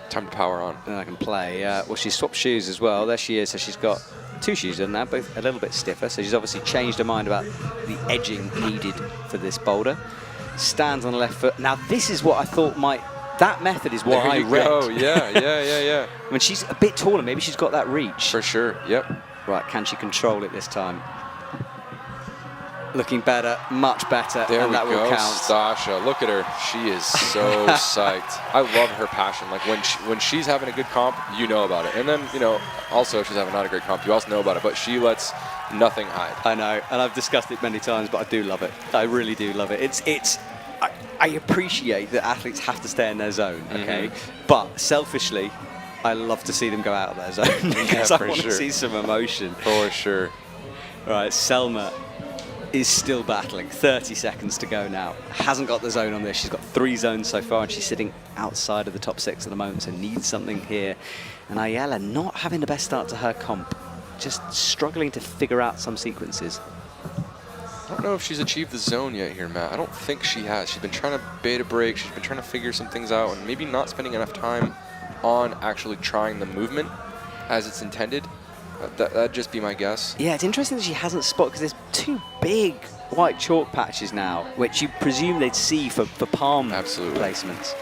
time to power on. And I can play. Well, she swapped shoes as well. There she is. So she's got two shoes on now, both a little bit stiffer. So she's obviously changed her mind about the edging needed for this boulder. Stands on the left foot. Now, this is what I thought that method is what I read. Oh, yeah. I mean, she's a bit taller. Maybe she's got that reach. For sure, yep. Right, can she control it this time? Looking better, much better, there and that will count. Stasha, look at her. She is so psyched. I love her passion. Like when she's having a good comp, you know about it. And then, you know, also if she's having not a great comp, you also know about it. But she lets nothing hide. I know, and I've discussed it many times, but I do love it. I really do love it. I appreciate that athletes have to stay in their zone, okay? But selfishly, I love to see them go out of their zone because I want to see some emotion. For sure. Right, Selma is still battling. 30 seconds to go now. Hasn't got the zone on this. She's got 3 zones so far, and she's sitting outside of the top 6 at the moment, so needs something here. And Ayala not having the best start to her comp, just struggling to figure out some sequences. I don't know if she's achieved the zone yet here, Matt. I don't think she has. She's been trying to beta break. She's been trying to figure some things out, and maybe not spending enough time on actually trying the movement as it's intended. That'd just be my guess. Yeah, it's interesting that she hasn't spotted, because there's 2 big white chalk patches now, which you presume they'd see for palm placements.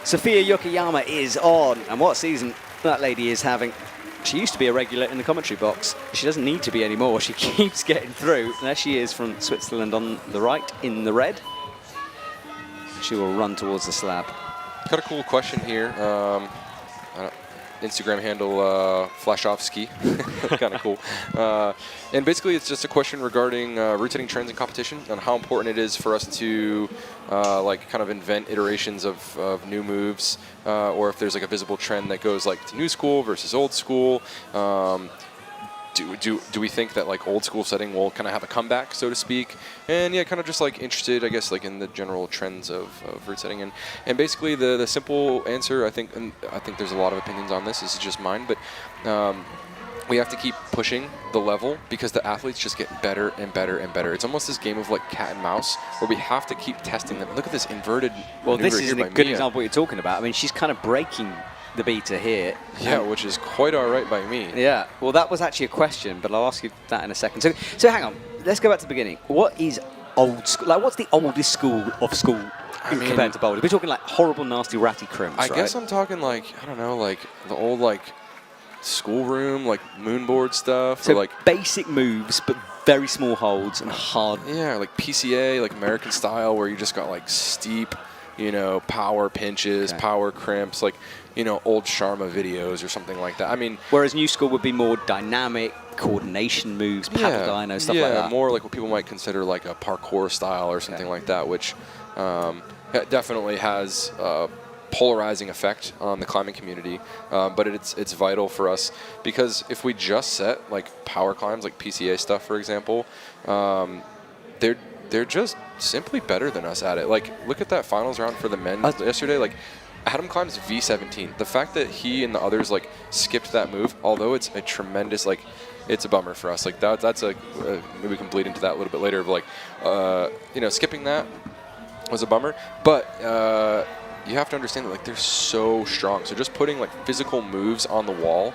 Sophia Yokoyama is on, and what season that lady is having. She used to be a regular in the commentary box. She doesn't need to be anymore. She keeps getting through. And there she is from Switzerland on the right in the red. She will run towards the slab. Got a cool question here. Instagram handle Flashovski, kind of cool. And basically, it's just a question regarding rotating trends in competition and how important it is for us to like kind of invent iterations of new moves, or if there's like a visible trend that goes like to new school versus old school. Do we think that like old school setting will kind of have a comeback, so to speak? And yeah, kind of just like interested, I guess, like in the general trends of root setting. And basically the simple answer, I think there's a lot of opinions on this. This is just mine, but we have to keep pushing the level because the athletes just get better and better and better. It's almost this game of like cat and mouse where we have to keep testing them. Look at this inverted Well, this maneuver is here a by good Mia. example of what you're talking about. I mean, she's kind of breaking the beta here. Yeah, which is quite all right by me. Yeah, well, that was actually a question, but I'll ask you that in a second. So hang on, let's go back to the beginning. What is old school? Like, what's the oldest school of school compared to Boulder? We're talking like horrible, nasty, ratty crimps, I right? guess I'm talking like, I don't know, like the old like schoolroom, like moonboard stuff. So or like basic moves, but very small holds and hard. yeah, like PCA, like American style, where you just got like steep, you know, power pinches, Okay. power crimps, like, you know, old Sharma videos or something like that. I mean, Whereas new school would be more dynamic, coordination moves, paddle dyno, stuff like that. more like what people might consider like a parkour style or something like that, which definitely has a polarizing effect on the climbing community. But it's vital for us because if we just set like power climbs, like PCA stuff, for example, they're just simply better than us at it. Like, look at that finals round for the men yesterday. Like, Adam climbs V17. The fact that he and the others like skipped that move, although it's a tremendous like, it's a bummer for us. Like that's a maybe we can bleed into that a little bit later. But like, you know, skipping that was a bummer. But you have to understand that like they're so strong. So just putting like physical moves on the wall,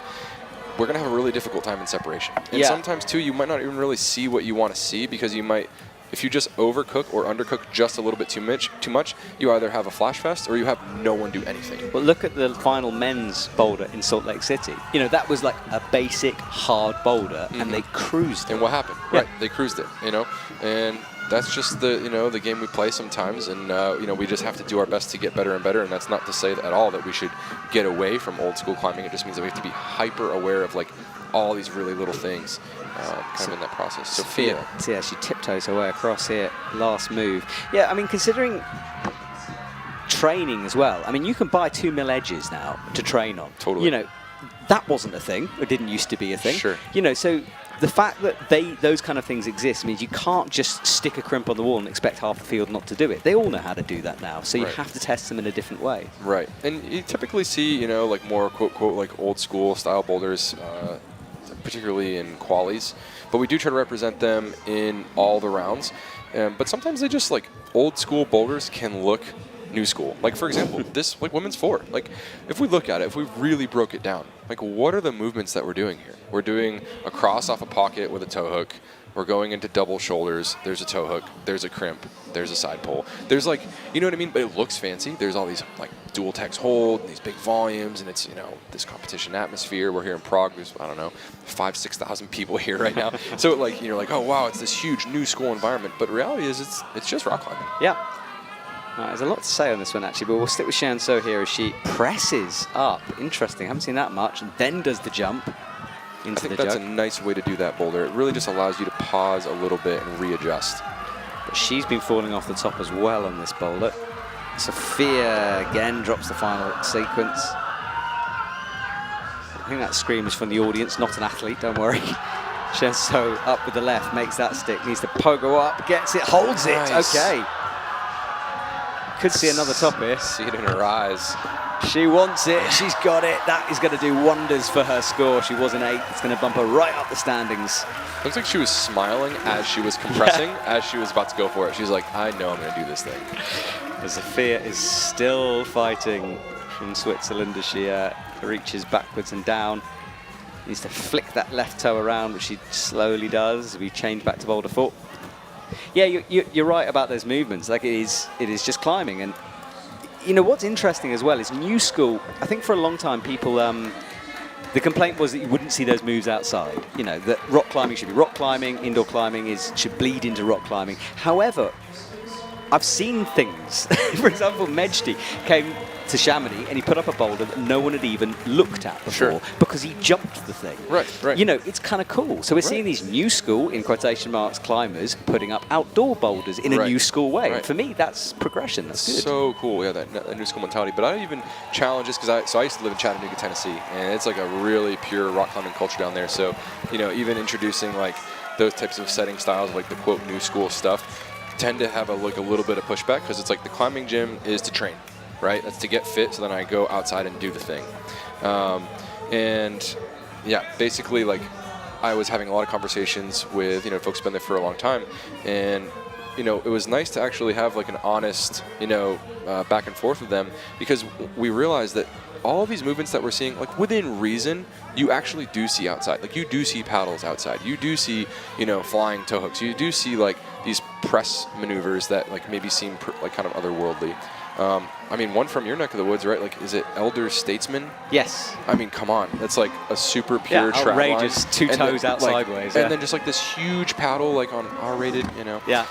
we're gonna have a really difficult time in separation. And Yeah. sometimes too, you might not even really see what you want to see because you might. If you just overcook or undercook just a little bit too much, you either have a flash fest or you have no one do anything. Well, look at the final men's boulder in Salt Lake City. You know, that was like a basic hard boulder, and they cruised it. And what happened? Yeah. Right, they cruised it, you know, and that's just the, you know, the game we play sometimes, and you know, we just have to do our best to get better and better. And that's not to say at all that we should get away from old school climbing. It just means that we have to be hyper aware of like all these really little things, kind of in that process. Sophia. Yeah, she tiptoes her way across here. Last move. Yeah, I mean, considering training as well. I mean, you can buy 2 mil edges now to train on. Totally. You know, that wasn't a thing. It didn't used to be a thing. Sure. You know, so the fact that those kind of things exist means you can't just stick a crimp on the wall and expect half the field not to do it. They all know how to do that now. So you Right. have to test them in a different way. Right, and you typically see, you know, like more quote like old school style boulders, particularly in qualies, but we do try to represent them in all the rounds. But sometimes they just like old school boulders can look new school. Like for example, this like women's 4. Like if we look at it, if we really broke it down, like what are the movements that we're doing here? We're doing a cross off a pocket with a toe hook. We're going into double shoulders. There's a toe hook. There's a crimp. There's a side pull. There's like, you know what I mean? But it looks fancy. There's all these like dual text hold, these big volumes, and it's, you know, this competition atmosphere. We're here in Prague. There's, I don't know, 5,000-6,000 people here right now. So like, you're like, oh wow, it's this huge new school environment. But the reality is it's just rock climbing. Yeah. There's a lot to say on this one, actually, but we'll stick with Shan So here as she presses up. Interesting. Haven't seen that much. And then does the jump into I think the that's jug. a nice way to do that boulder. It really just allows you to pause a little bit and readjust. But she's been falling off the top as well on this boulder. Sophia again drops the final sequence. I think that scream is from the audience, not an athlete, don't worry. Shan So up with the left, makes that stick, needs to pogo up, gets it, holds Nice. it. Okay. Could see another top here. See it in her eyes. She wants it, she's got it. That is going to do wonders for her score. She was an 8, it's going to bump her right up the standings. Looks like she was smiling as she was compressing, as she was about to go for it. She's like, I know I'm going to do this thing. Sophia is still fighting from Switzerland as she reaches backwards and down. Needs to flick that left toe around, which she slowly does. We change back to boulder 4. Yeah, you're right about those movements. Like it is just climbing. And you know what's interesting as well is new school. I think for a long time people, the complaint was that you wouldn't see those moves outside. You know, that rock climbing should be rock climbing, indoor climbing should bleed into rock climbing. However, I've seen things. For example, Mejdi came to Chamonix and he put up a boulder that no one had even looked at before Sure. because he jumped the thing. Right. You know, it's kind of cool. So we're seeing these new school, in quotation marks, climbers putting up outdoor boulders in a Right. new school way. Right. For me, that's progression. That's good. So cool, yeah, that new school mentality. But I even challenge this because I used to live in Chattanooga, Tennessee, and it's like a really pure rock climbing culture down there. So, you know, even introducing like those types of setting styles, like the quote new school stuff, tend to have a little bit of pushback because it's like the climbing gym is to train, right? That's to get fit. So then I go outside and do the thing, and yeah, basically, like, I was having a lot of conversations with, you know, folks who've been there for a long time, and, you know, it was nice to actually have, like, an honest, you know, back and forth with them, because we realized that all of these movements that we're seeing, like, within reason, you actually do see outside. Like, you do see paddles outside. You do see, you know, flying toe hooks. You do see, like, these press maneuvers that, like, maybe seem like kind of otherworldly. I mean, one from your neck of the woods, right? Like, is it Elder Statesman? Yes. I mean, come on. That's like a super pure trap line. Outrageous, two toes out like, sideways. And then just like this huge paddle, like on R-rated, you know. Yeah,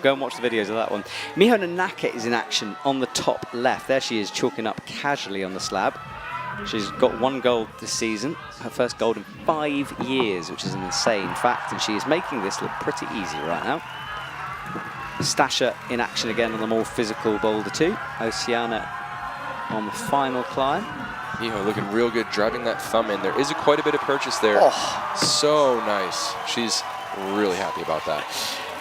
go and watch the videos of that one. Miho Nanaka is in action on the top left. There she is, chalking up casually on the slab. She's got 1 gold this season, her first gold in 5 years, which is an insane fact, and she is making this look pretty easy right now. Stasha in action again on the more physical Boulder 2. Oceana on the final climb. Miho looking real good, driving that thumb in. There is quite a bit of purchase there. Oh. So nice. She's really happy about that.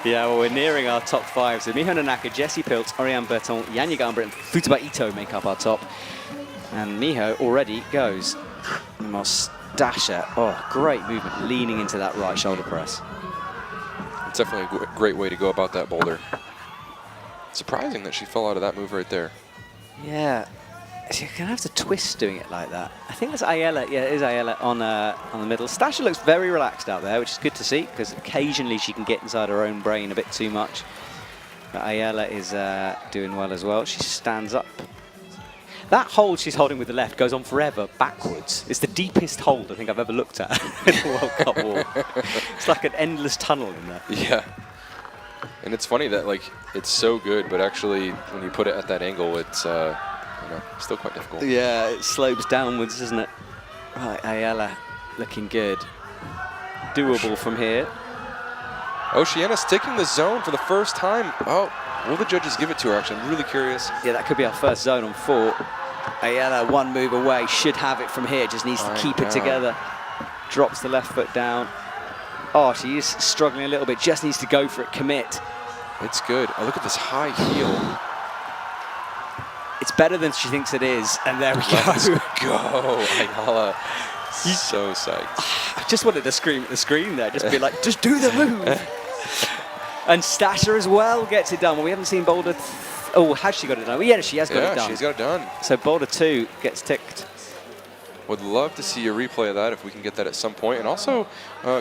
Yeah, well, we're nearing our top 5. So Miho Nanaka, Jessie Piltz, Oriane Berton, Yanya Gambrit, and Futaba Ito make up our top. And Miho already goes. Stasha, oh, great movement, leaning into that right shoulder press. It's definitely a great way to go about that boulder. Surprising that she fell out of that move right there. Yeah, she's gonna have to twist doing it like that. I think that's Ayala. Yeah, it is Ayala on the middle. Stasha looks very relaxed out there, which is good to see, because occasionally she can get inside her own brain a bit too much. But Ayala is doing well as well. She stands up. That hold she's holding with the left goes on forever backwards. It's the deepest hold I think I've ever looked at in a World Cup wall. It's like an endless tunnel in there. Yeah. And it's funny that, like, it's so good, but actually when you put it at that angle, it's you know, still quite difficult. Yeah, it slopes downwards, doesn't it? Right, Ayala looking good. Doable from here. Oceana sticking the zone for the first time. Oh, will the judges give it to her? Actually, I'm really curious. Yeah, that could be our first zone on 4. Ayala, 1 move away, should have it from here, just needs to keep it together. Drops the left foot down. Oh, she is struggling a little bit, just needs to go for it, commit. It's good. Oh, look at this high heel. It's better than she thinks it is, and there we Let's go. go, Ayala. So psyched. I just wanted to scream at the screen there, just be like, just do the move. And Stasha as well gets it done. Well, we haven't seen Boulder. Oh, has she got it done? Well, yeah, she has got it done. Yeah, she's got it done. So Boulder 2 gets ticked. Would love to see a replay of that if we can get that at some point. And also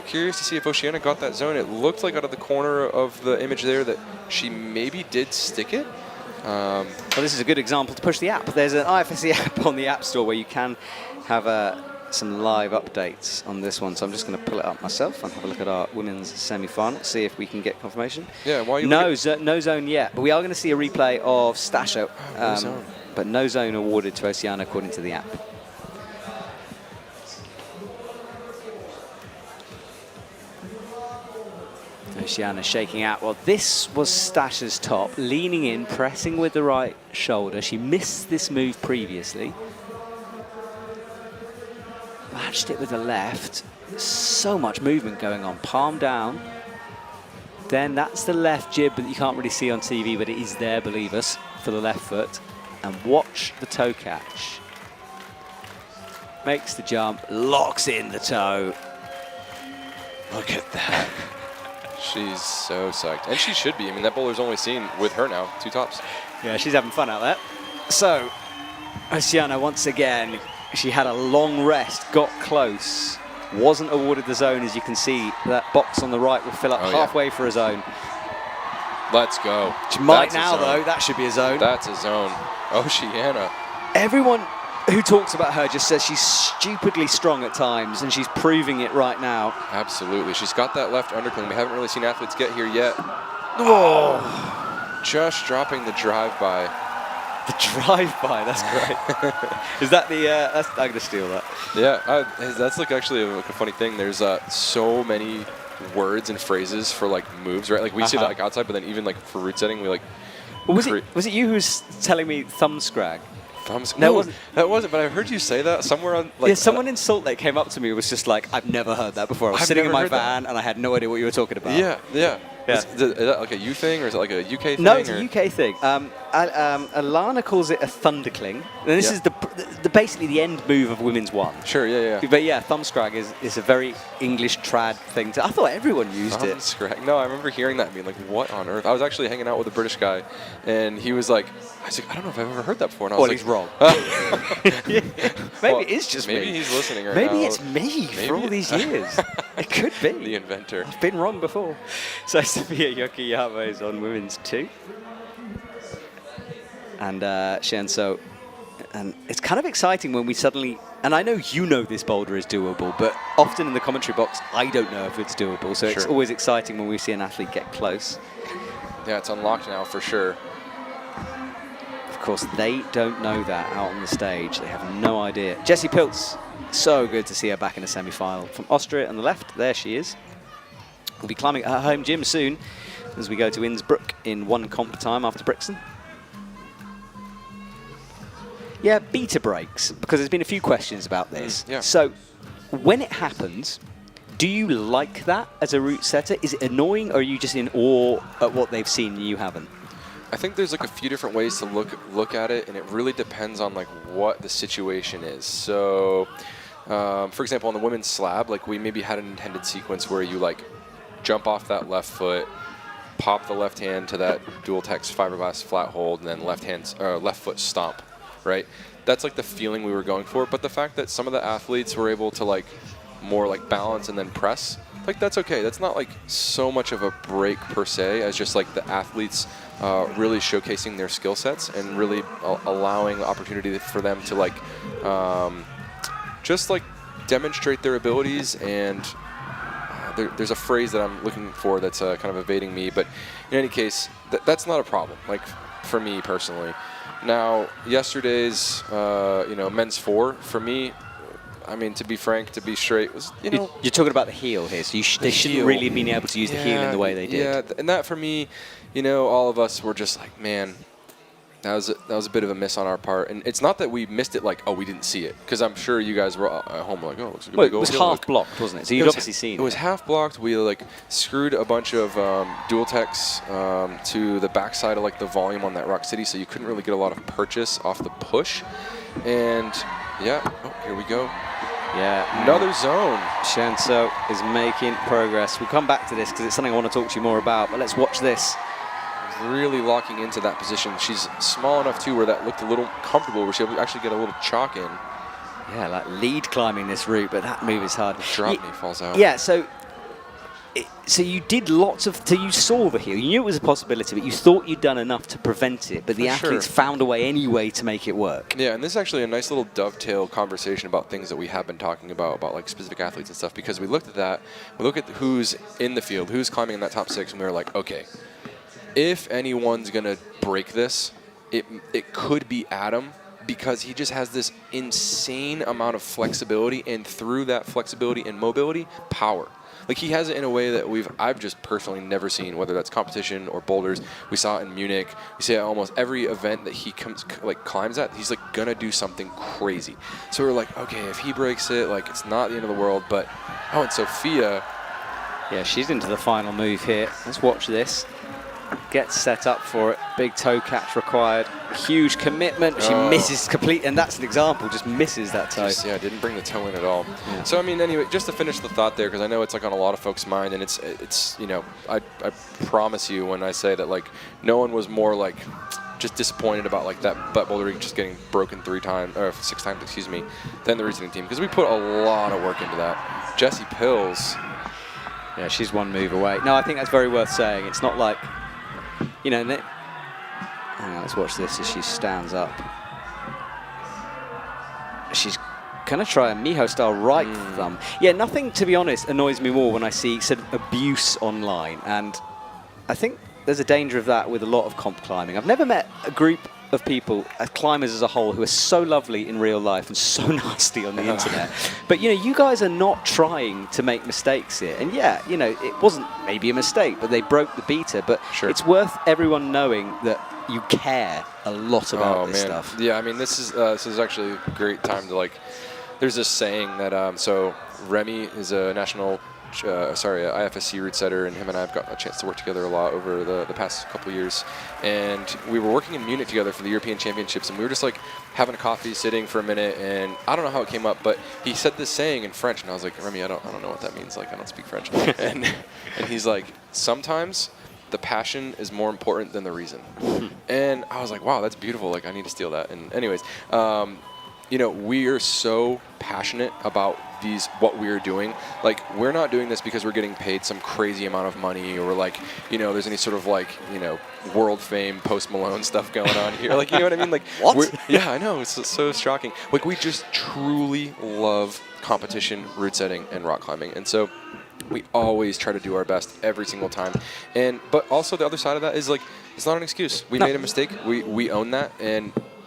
curious to see if Oceana got that zone. It looked like out of the corner of the image there that she maybe did stick it. Well, this is a good example to push the app. There's an IFSC app on the App Store where you can have some live updates on this one. So I'm just going to pull it up myself and have a look at our women's semi-final, see if we can get confirmation. Yeah, why you no zone yet, but we are going to see a replay of Stasha, no zone. but no zone awarded to Oceana according to the app. Oceana shaking out. Well, this was Stasha's top, leaning in, pressing with the right shoulder. She missed this move previously. Matched it with the left. So much movement going on. Palm down. Then that's the left jib that you can't really see on TV, but it is there, believe us, for the left foot. And watch the toe catch. Makes the jump, locks in the toe. Look at that. She's so psyched. And she should be. I mean, that bowler's only seen with her now, 2 tops. Yeah, she's having fun out there. So, Oceana, once again, she had a long rest, got close, wasn't awarded the zone. As you can see, that box on the right will fill up halfway for a zone. Let's go. She might now, though. That should be a zone. That's a zone. Oceana. Everyone who talks about her just says she's stupidly strong at times, and she's proving it right now. Absolutely. She's got that left undercling. We haven't really seen athletes get here yet. Oh! Just dropping the drive-by. The drive-by, that's great. Is that the, I'm going to steal that. Yeah, that's like actually a funny thing. There's so many words and phrases for like moves, right? Like we see that like outside, but then even like for root setting, we like... Well, was it you who was telling me thumb scrag? No, that wasn't, but I heard you say that somewhere on... Like, yeah, someone in Salt Lake came up to me and was just like, I've never heard that before. I was sitting in my van and I had no idea what you were talking about. Yeah, yeah. Yeah. Is that like a U thing, or is it like a UK thing? No, it's a or? UK thing. Alana calls it a thundercling. And this Yeah. is the basically the end move of women's one. Sure, yeah. But yeah, thumbscrag is a very English trad thing. I thought everyone used it. Thumbscrag. No, I remember hearing that and being like, what on earth? I was actually hanging out with a British guy, and he was like, I don't know if I've ever heard that before. And I was Well, he's wrong. Maybe it is just maybe me. he's listening right Maybe now. it's me Maybe for all these years. It could be. The inventor. I've been wrong before. So Sofia Yokiyama is on women's 2. And Shenso. And it's kind of exciting when we suddenly, and I know you know this boulder is doable, but often in the commentary box, I don't know if it's doable. So it's Sure. always exciting when we see an athlete get close. Yeah, it's unlocked now for sure. Of course, they don't know that out on the stage. They have no idea. Jessie Pilz, so good to see her back in a semi-final. From Austria on the left, there she is. We'll be climbing at her home gym soon as we go to Innsbruck in one comp time after Brixen. Yeah, beta breaks, because there's been a few questions about this. Yeah. So, when it happens, do you like that as a route setter? Is it annoying, or are you just in awe at what they've seen and you haven't? I think there's like a few different ways to look at it, and it really depends on like what the situation is. So, for example, on the women's slab, like we maybe had an intended sequence where you like jump off that left foot, pop the left hand to that dual text fiberglass flat hold, and then left foot stomp, right? That's like the feeling we were going for. But the fact that some of the athletes were able to like more like balance and then press, like that's okay. That's not like so much of a break per se as just like the athletes really showcasing their skill sets and really allowing opportunity for them to like just like demonstrate their abilities. And there's a phrase that I'm looking for that's kind of evading me, but in any case, that's not a problem, like for me personally. Now, yesterday's men's 4, for me, I mean, to be frank, to be straight, was, You're talking about the heel here, so they shouldn't heel. really have been able to use the heel in the way they did. Yeah, and that for me, all of us were just like, man, that was a bit of a miss on our part. And it's not that we missed it like, oh, we didn't see it, because I'm sure you guys were at home like, oh, it looks like a Well, big it was old heel. half blocked, wasn't it? So you'd obviously seen it. It was half blocked. We like screwed a bunch of dual techs to the backside of like the volume on that Rock City, so you couldn't really get a lot of purchase off the push. And yeah, here we go. Yeah. Another zone. Shenso is making progress. We'll come back to this because it's something I want to talk to you more about, but let's watch this. Really locking into that position. She's small enough too where that looked a little comfortable, where she would actually get a little chalk in. Yeah, like lead climbing this route, but that move is hard. Drop knee falls out. Yeah, so you did lots of, so you saw the heel. You knew it was a possibility, but you thought you'd done enough to prevent it, but the For athletes sure. found a way anyway to make it work. Yeah, and this is actually a nice little dovetail conversation about things that we have been talking about like specific athletes and stuff, because we looked at that, we look at who's in the field, who's climbing in that top 6, and we were like, okay, if anyone's gonna break this, it could be Adam, because he just has this insane amount of flexibility, and through that flexibility and mobility, power. Like he has it in a way that I've just personally never seen, whether that's competition or boulders. We saw it in Munich. We see it at almost every event that he climbs at. He's like gonna do something crazy. So we're like, okay, if he breaks it, like it's not the end of the world. But and Sofia, Yeah, she's into the final move here. Let's watch this. Gets set up for it. Big toe catch required. Huge commitment. She misses complete, and that's an example. Just misses that toe. didn't bring the toe in at all. Yeah. So I mean, anyway, just to finish the thought there, because I know it's like on a lot of folks' mind, and it's I promise you when I say that like no one was more like just disappointed about like that butt bouldering just getting broken 6 times, excuse me, than the receiving team, because we put a lot of work into that. Jessie Pilz. Yeah, she's one move away. No, I think that's very worth saying. It's not like, hang on, let's watch this as she stands up. She's going to try a Miho-style right thumb. Yeah, nothing, to be honest, annoys me more when I see sort of abuse online. And I think there's a danger of that with a lot of comp climbing. I've never met a group of people, climbers as a whole, who are so lovely in real life and so nasty on the internet. But, you guys are not trying to make mistakes here. And yeah, it wasn't maybe a mistake, but they broke the beta. But it's worth everyone knowing that you care a lot about this stuff. Yeah, I mean, this is actually a great time to like, there's this saying that, so Remy is a national IFSC route setter, and him and I have got a chance to work together a lot over the past couple years. And we were working in Munich together for the European Championships, and we were just like having a coffee, sitting for a minute, and I don't know how it came up, but he said this saying in French, and I was like, Remy, I don't know what that means. Like, I don't speak French. and he's like, sometimes the passion is more important than the reason. And I was like, wow, that's beautiful. Like, I need to steal that. And anyways, you know, we are so passionate about what we're doing. Like, we're not doing this because we're getting paid some crazy amount of money, or like, you know, there's any sort of like, you know, world fame Post Malone stuff going on here. Like, you know what I mean? Like, what? Yeah, I know. It's so shocking. Like, we just truly love competition, route setting, and rock climbing. And so we always try to do our best every single time. But also the other side of that is like, it's not an excuse. We made a mistake. We own that.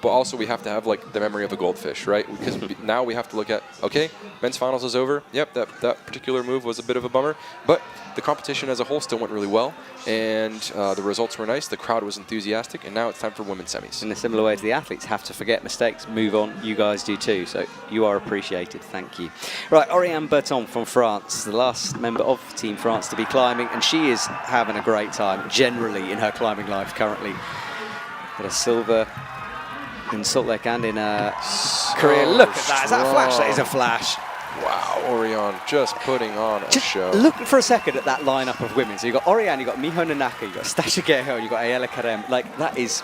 But also we have to have like the memory of a goldfish, right? Because now we have to look at, okay, men's finals is over. Yep, that particular move was a bit of a bummer, but the competition as a whole still went really well, and the results were nice. The crowd was enthusiastic, and now it's time for women's semis. In a similar way to the athletes have to forget mistakes, move on. You guys do too, so you are appreciated. Thank you. Right, Oriane Berton from France, the last member of Team France to be climbing, and she is having a great time generally in her climbing life currently. Got a silver in Salt Lake and in Korea. Look at that. Is that a flash? That is a flash. Wow, Oriane just putting on a show. Look for a second at that lineup of women. So you've got Oriane, you've got Miho Nanaka, you've got Stasha Geho, you've got Ayala Karem. Like, that is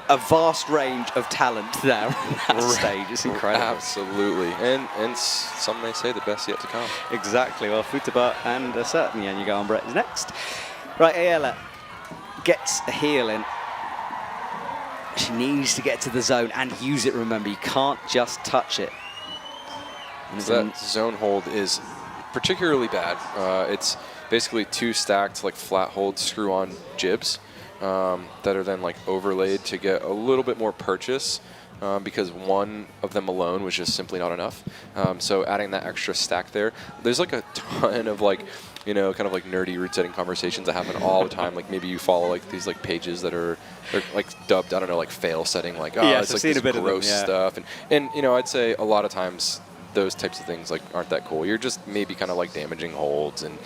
a vast range of talent there on that stage. It's incredible. Absolutely. And some may say the best yet to come. Exactly. Well, Futaba and certainly Yanniga Ambre is next. Right, Ayala gets a heel in. She needs to get to the zone and use it, remember. You can't just touch it. That zone hold is particularly bad. It's basically two stacked like flat hold screw-on jibs that are then like overlaid to get a little bit more purchase because one of them alone was just simply not enough. So adding that extra stack there's like a ton of like, you know, kind of like nerdy route setting conversations that happen all the time. Like maybe you follow like these like pages that are like dubbed, I don't know, like fail setting, like, oh, yes, it's like this gross stuff. And you know, I'd say a lot of times those types of things like aren't that cool. You're just maybe kind of like damaging holds, and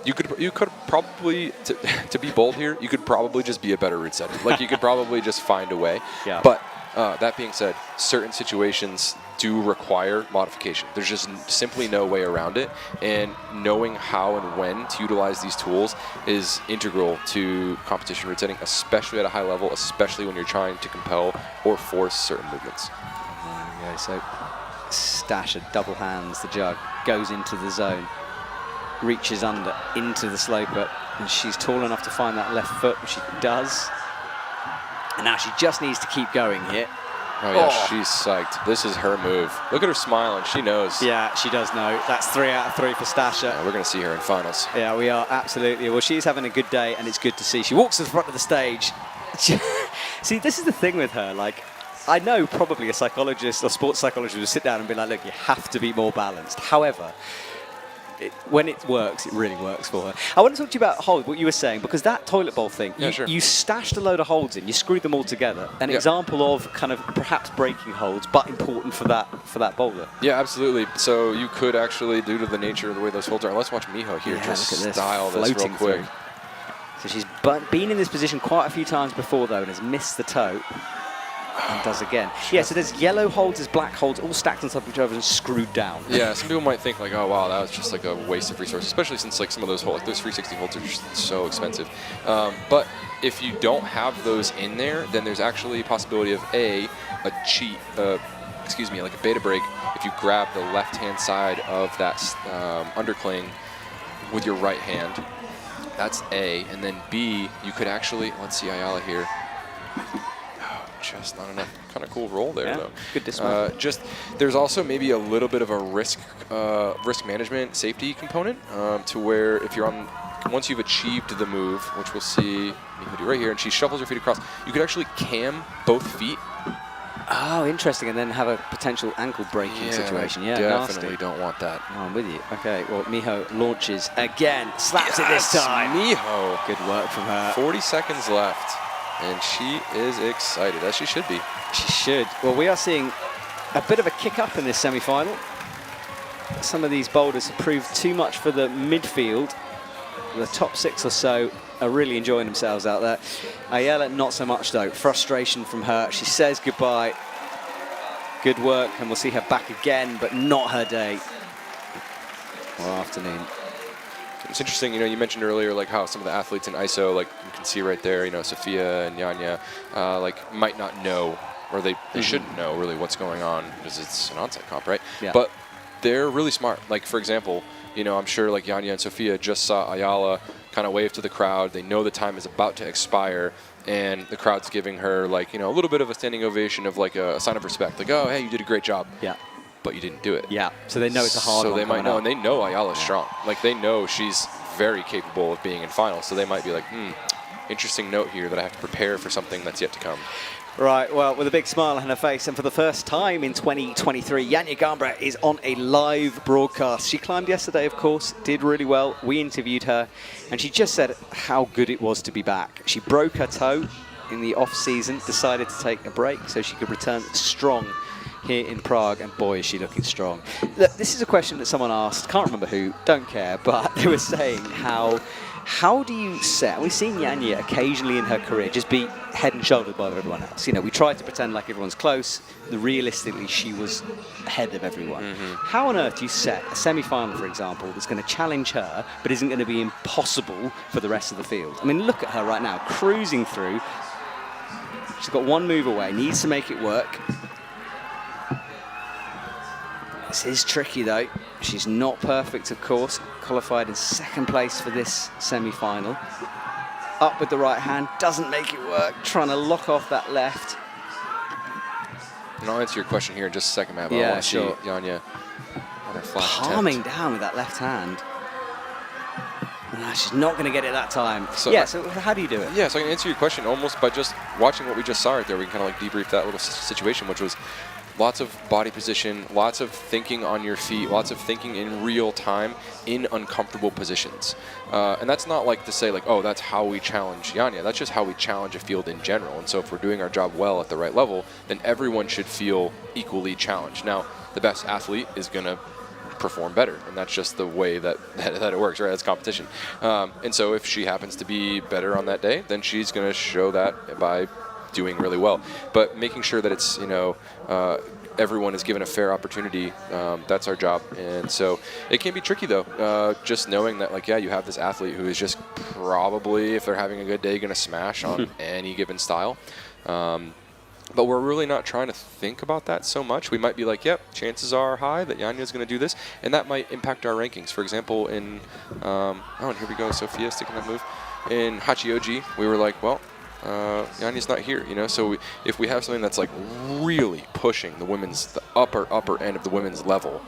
you could probably to be bold here, you could probably just be a better route setter. Like, you could probably just find a way. Yeah. But that being said, certain situations do require modification. There's just simply no way around it, and knowing how and when to utilize these tools is integral to competition route setting, especially at a high level, especially when you're trying to compel or force certain movements. There we go. So Stasha double hands the jug, goes into the zone, reaches under into the sloper, and she's tall enough to find that left foot, which she does. And now she just needs to keep going here. Oh yeah, she's psyched. This is her move. Look at her smiling. She knows. Yeah, she does know. That's 3 out of 3 for Stasha. Yeah, we're going to see her in finals. Yeah, we are, absolutely. Well, she's having a good day, and it's good to see. She walks to the front of the stage. See, this is the thing with her. Like, I know probably a psychologist or sports psychologist would sit down and be like, look, you have to be more balanced. However, when it works, it really works for her. I want to talk to you about hold, what you were saying, because that toilet bowl thing, you stashed a load of holds in, you screwed them all together. An example of kind of perhaps breaking holds, but important for that boulder. Yeah, absolutely. So you could actually, due to the nature of the way those holds are, let's watch Miho here just style this real quick. So she's been in this position quite a few times before, though, and has missed the toe. And does again. Yeah, so there's yellow holds, there's black holds, all stacked on top of each other and screwed down. Yeah, some people might think like, oh wow, that was just like a waste of resources, especially since like some of those holds, like those 360 holds are just so expensive. But if you don't have those in there, then there's actually a possibility of a cheat, like a beta break. If you grab the left-hand side of that undercling with your right hand, that's A, and then B, you could actually, let's see Ayala here. Just not enough. Kind of cool roll there, though. Good dismount. There's also maybe a little bit of a risk management safety component to where if you're on, once you've achieved the move, which we'll see Miho do right here, and she shuffles her feet across, you could actually cam both feet. Oh, interesting, and then have a potential ankle breaking situation. Yeah, definitely nasty. don't want that. Oh, I'm with you. Okay, well, Miho launches again, slaps it this time. Miho. Good work from her. 40 seconds left. And she is excited, as she should be. She should. Well, we are seeing a bit of a kick up in this semi-final. some of these boulders have proved too much for the midfield. The top 6 or so are really enjoying themselves out there. Ayala, not so much though. Frustration from her. She says goodbye. Good work, and we'll see her back again, but not her day or afternoon. It's interesting, you mentioned earlier like how some of the athletes in ISO, like you can see right there, Sophia and Janja, like might not know, or they shouldn't know really what's going on because it's an onsite comp, right? Yeah. But they're really smart. Like for example, I'm sure like Janja and Sophia just saw Ayala kind of wave to the crowd. They know the time is about to expire, and the crowd's giving her like, a little bit of a standing ovation of like a sign of respect. Like, oh, hey, you did a great job. Yeah. But you didn't do it. Yeah. So they know it's a hard one. So they might know, up. and they know Ayala's strong. Like they know she's very capable of being in finals. So they might be like, interesting note here that I have to prepare for something that's yet to come. Right, well, with a big smile on her face, and for the first time in 2023, Janja Garnbret is on a live broadcast. She climbed yesterday, of course, did really well. We interviewed her, and she just said how good it was to be back. She broke her toe in the off-season, decided to take a break so she could return strong here in Prague, and boy, is she looking strong. Look, this is a question that someone asked, can't remember who, don't care, but they were saying how do you set, we've seen Janja occasionally in her career just be head and shoulders above everyone else. We tried to pretend like everyone's close. Realistically, she was ahead of everyone. How on earth do you set a semi-final, for example, that's going to challenge her, but isn't going to be impossible for the rest of the field? I mean, look at her right now, cruising through. She's got one move away, needs to make it work. This is tricky though. She's not perfect, of course. Qualified in second place for this semi-final. Up with the right hand, doesn't make it work. Trying to lock off that left. And I'll answer your question here in just a second, Matt. But Yeah, I want to sure. see Janja on her flash Palming attempt. down with that left hand. Nah, she's not going to get it that time. So So how do you do it? Yeah, so I can answer your question almost by just watching what we just saw right there. We can kind of like debrief that little situation, which was lots of body position, lots of thinking on your feet, lots of thinking in real time in uncomfortable positions. And that's not like to say like, oh, that's how we challenge Janja. That's just how we challenge a field in general. And so if we're doing our job well at the right level, then everyone should feel equally challenged. Now, the best athlete is going to perform better, and that's just the way that it works, right? It's competition. And so if she happens to be better on that day, then she's going to show that by doing really well. But making sure that it's, everyone is given a fair opportunity, that's our job. And so it can be tricky though, just knowing that like, yeah, you have this athlete who is just probably, if they're having a good day, going to smash on any given style. But we're really not trying to think about that so much. We might be like, yep, chances are high that Janja is going to do this, and that might impact our rankings. For example, in, and here we go, Sophia sticking that move. In Hachioji, we were like, well, Janja's not here, so if we have something that's like really pushing the upper end of the women's level,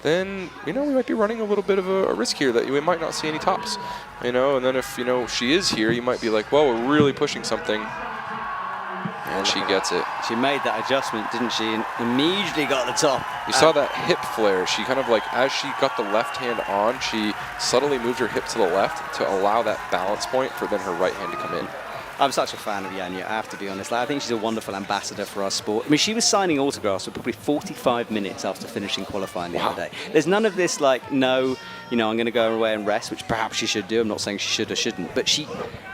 then, we might be running a little bit of a risk here that we might not see any tops, and then if, she is here, you might be like, well, we're really pushing something. And she gets it. She made that adjustment, didn't she? And immediately got the top. You saw that hip flare. She kind of like, as she got the left hand on, she subtly moved her hip to the left to allow that balance point for then her right hand to come in. I'm such a fan of Janja, I have to be honest. I think she's a wonderful ambassador for our sport. I mean, she was signing autographs for probably 45 minutes after finishing qualifying the other day. There's none of this like, no, I'm going to go away and rest, which perhaps she should do. I'm not saying she should or shouldn't, but she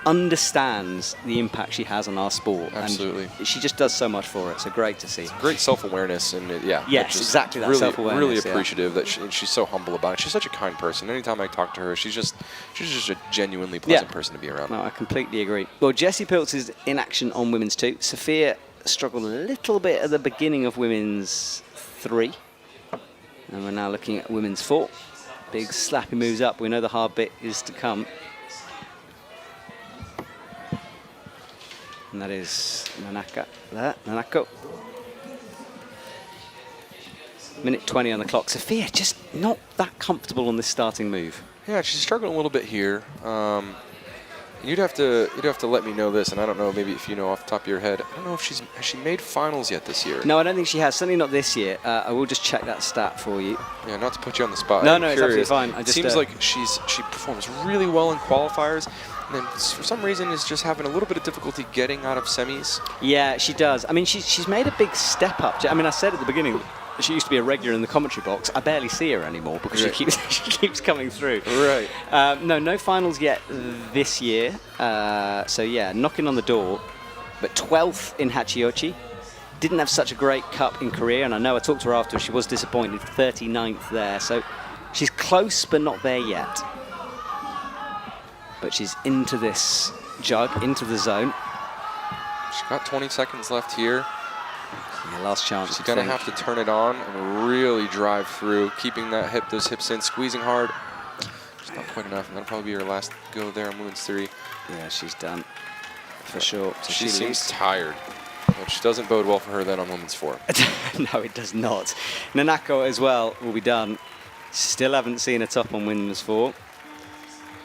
understands the impact she has on our sport. Absolutely. And she just does so much for it, so great to see. Great self-awareness, and Yes, exactly that really, self-awareness. really appreciative that she's so humble about it. She's such a kind person. Anytime I talk to her, she's just a genuinely pleasant person to be around. No, I completely agree. Well, Jessie Pilz is in action on women's 2. Sophia struggled a little bit at the beginning of women's 3. And we're now looking at women's 4. Big slappy moves up. We know the hard bit is to come. And that is Nanako. Minute 20 on the clock. Sophia just not that comfortable on this starting move. Yeah, she's struggling a little bit here. You'd have to let me know this, and I don't know, maybe if you know off the top of your head, I don't know if has she made finals yet this year? No, I don't think she has. Certainly not this year. I will just check that stat for you. Yeah, not to put you on the spot. No, I'm no, curious. it's absolutely fine. It seems like she performs really well in qualifiers, and then for some reason is just having a little bit of difficulty getting out of semis. Yeah, she does. I mean, she's made a big step up. I mean, I said at the beginning, She used to be a regular in the commentary box. I barely see her anymore because Right. she keeps coming through. Right. No finals yet this year. So yeah, knocking on the door. But 12th in Hachiochi. Didn't have such a great cup in Korea, and I know I talked to her after. She was disappointed, 39th there. So she's close, but not there yet. But she's into this jug, into the zone. She's got 20 seconds left here. Yeah, last chance. She's going to have to turn it on and really drive through, keeping those hips in, squeezing hard. It's not quite enough, and that'll probably be her last go there on women's 3. Yeah, she's done for sure. So She seems leaves. tired, which doesn't bode well for her then on women's 4. No, it does not. Nanako as well will be done. Still haven't seen a top on women's 4.